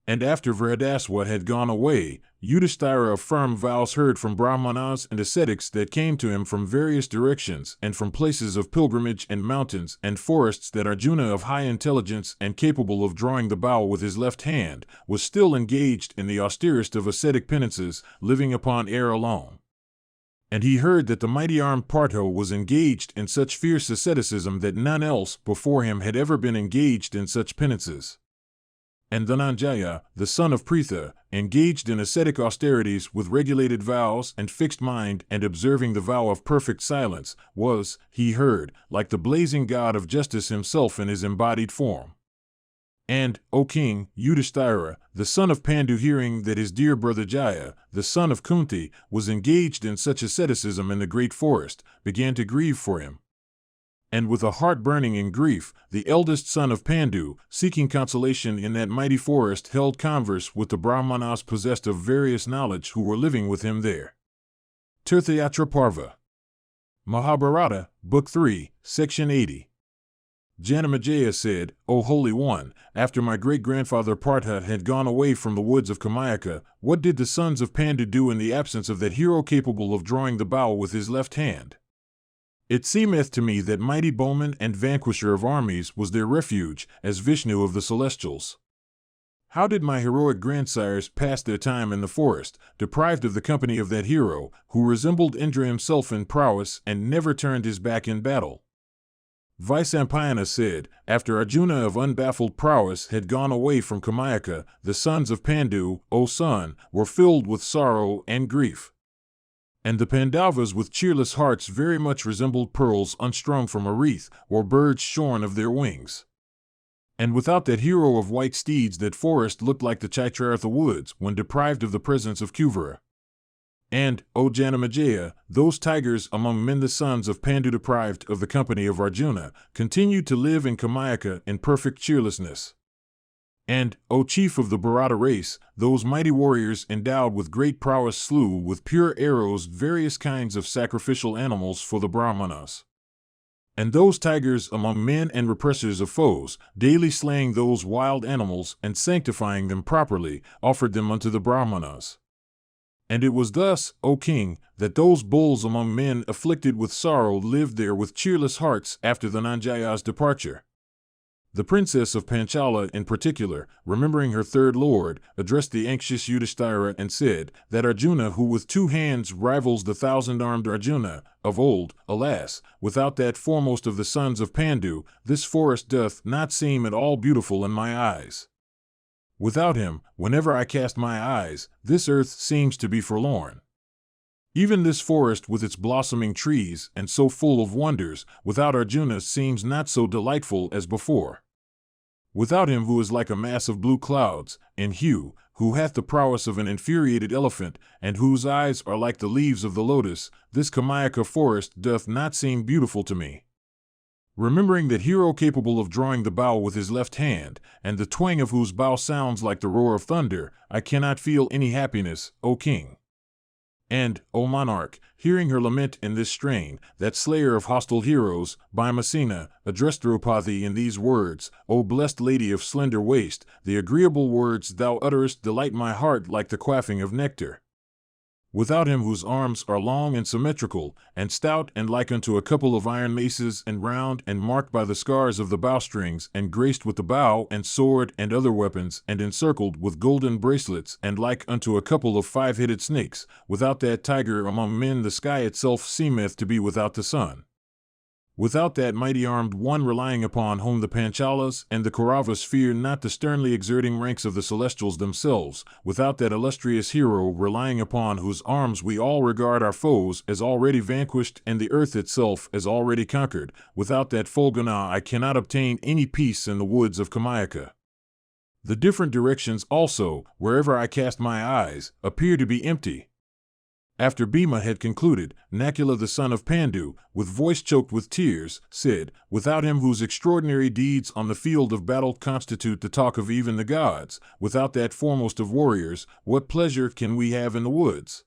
And after Vrihadaswa had gone away, Yudhishthira affirmed vows heard from Brahmanas and ascetics that came to him from various directions and from places of pilgrimage and mountains and forests that Arjuna of high intelligence and capable of drawing the bow with his left hand was still engaged in the austerest of ascetic penances, living upon air alone. And he heard that the mighty-armed Partho was engaged in such fierce asceticism that none else before him had ever been engaged in such penances. And Dhananjaya, the son of Pritha, engaged in ascetic austerities with regulated vows and fixed mind and observing the vow of perfect silence, was, he heard, like the blazing god of justice himself in his embodied form. And, O king, Yudhishthira, the son of Pandu, hearing that his dear brother Jaya, the son of Kunti, was engaged in such asceticism in the great forest, began to grieve for him. And with a heart burning in grief, the eldest son of Pandu, seeking consolation in that mighty forest, held converse with the Brahmanas possessed of various knowledge who were living with him there. Tirthayatra Parva. Mahabharata, Book 3, Section 80. Janamejaya said, O Holy One, after my great-grandfather Partha had gone away from the woods of Kamayaka, what did the sons of Pandu do in the absence of that hero capable of drawing the bow with his left hand? It seemeth to me that mighty bowman and vanquisher of armies was their refuge, as Vishnu of the celestials. How did my heroic grandsires pass their time in the forest, deprived of the company of that hero, who resembled Indra himself in prowess and never turned his back in battle? Vyasa said, after Arjuna of unbaffled prowess had gone away from Kamayaka, the sons of Pandu, O son, were filled with sorrow and grief. And the Pandavas with cheerless hearts very much resembled pearls unstrung from a wreath, or birds shorn of their wings. And without that hero of white steeds, that forest looked like the Chaitrartha woods when deprived of the presence of Kuvara. And, O Janamejaya, those tigers among men the sons of Pandu deprived of the company of Arjuna, continued to live in Kamayaka in perfect cheerlessness. And, O chief of the Bharata race, those mighty warriors endowed with great prowess slew with pure arrows various kinds of sacrificial animals for the Brahmanas. And those tigers among men and repressors of foes, daily slaying those wild animals and sanctifying them properly, offered them unto the Brahmanas. And it was thus, O king, that those bulls among men afflicted with sorrow lived there with cheerless hearts after the Dhananjaya's departure. The princess of Panchala in particular, remembering her third lord, addressed the anxious Yudhishthira and said, that Arjuna who with 2 hands rivals the 1,000-armed Arjuna, of old, alas, without that foremost of the sons of Pandu, this forest doth not seem at all beautiful in my eyes. Without him, whenever I cast my eyes, this earth seems to be forlorn. Even this forest with its blossoming trees and so full of wonders, without Arjuna seems not so delightful as before. Without him who is like a mass of blue clouds, in hue, who hath the prowess of an infuriated elephant, and whose eyes are like the leaves of the lotus, this Kamayaka forest doth not seem beautiful to me. Remembering that hero capable of drawing the bow with his left hand, and the twang of whose bow sounds like the roar of thunder, I cannot feel any happiness, O king. And, O monarch, hearing her lament in this strain, that slayer of hostile heroes, Bhimasena, addressed Draupadi in these words, O blessed lady of slender waist, the agreeable words thou utterest delight my heart like the quaffing of nectar. Without him whose arms are long and symmetrical, and stout and like unto a couple of iron maces and round and marked by the scars of the bowstrings and graced with the bow and sword and other weapons and encircled with golden bracelets and like unto a couple of 5-headed snakes, without that tiger among men the sky itself seemeth to be without the sun. Without that mighty armed one relying upon whom the Panchalas and the Kauravas fear not the sternly exerting ranks of the celestials themselves, without that illustrious hero relying upon whose arms we all regard our foes as already vanquished and the earth itself as already conquered, without that Fulgana I cannot obtain any peace in the woods of Kamayaka. The different directions also, wherever I cast my eyes, appear to be empty. After Bhima had concluded, Nakula the son of Pandu, with voice choked with tears, said, Without him whose extraordinary deeds on the field of battle constitute the talk of even the gods, without that foremost of warriors, what pleasure can we have in the woods?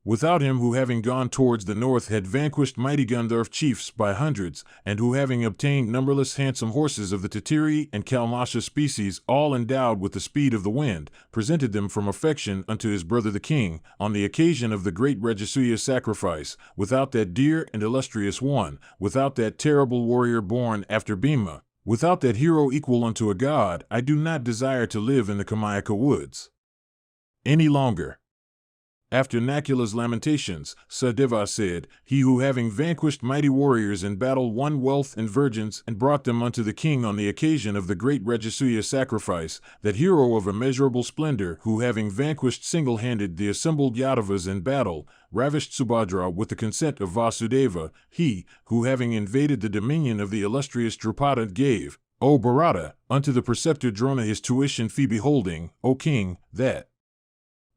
Without him who having gone towards the north had vanquished mighty Gandharv chiefs by hundreds, and who having obtained numberless handsome horses of the Tatiri and Kalmasha species, all endowed with the speed of the wind, presented them from affection unto his brother the king, on the occasion of the great Rajasuya sacrifice, without that dear and illustrious one, without that terrible warrior born after Bhima, without that hero equal unto a god, I do not desire to live in the Kamayaka woods any longer. After Nakula's lamentations, Sadeva said, He who having vanquished mighty warriors in battle won wealth and virgins and brought them unto the king on the occasion of the great Rajasuya sacrifice, that hero of immeasurable splendor who having vanquished single-handed the assembled Yadavas in battle, ravished Subhadra with the consent of Vasudeva, he, who having invaded the dominion of the illustrious Drupada gave, O Bharata, unto the preceptor Drona his tuition fee beholding, O king, that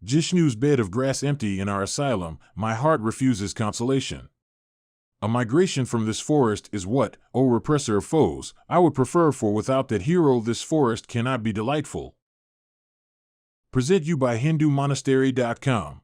Jishnu's bed of grass empty in our asylum, my heart refuses consolation. A migration from this forest is what, O repressor of foes, I would prefer, for without that hero this forest cannot be delightful. Present you by HinduMonastery.com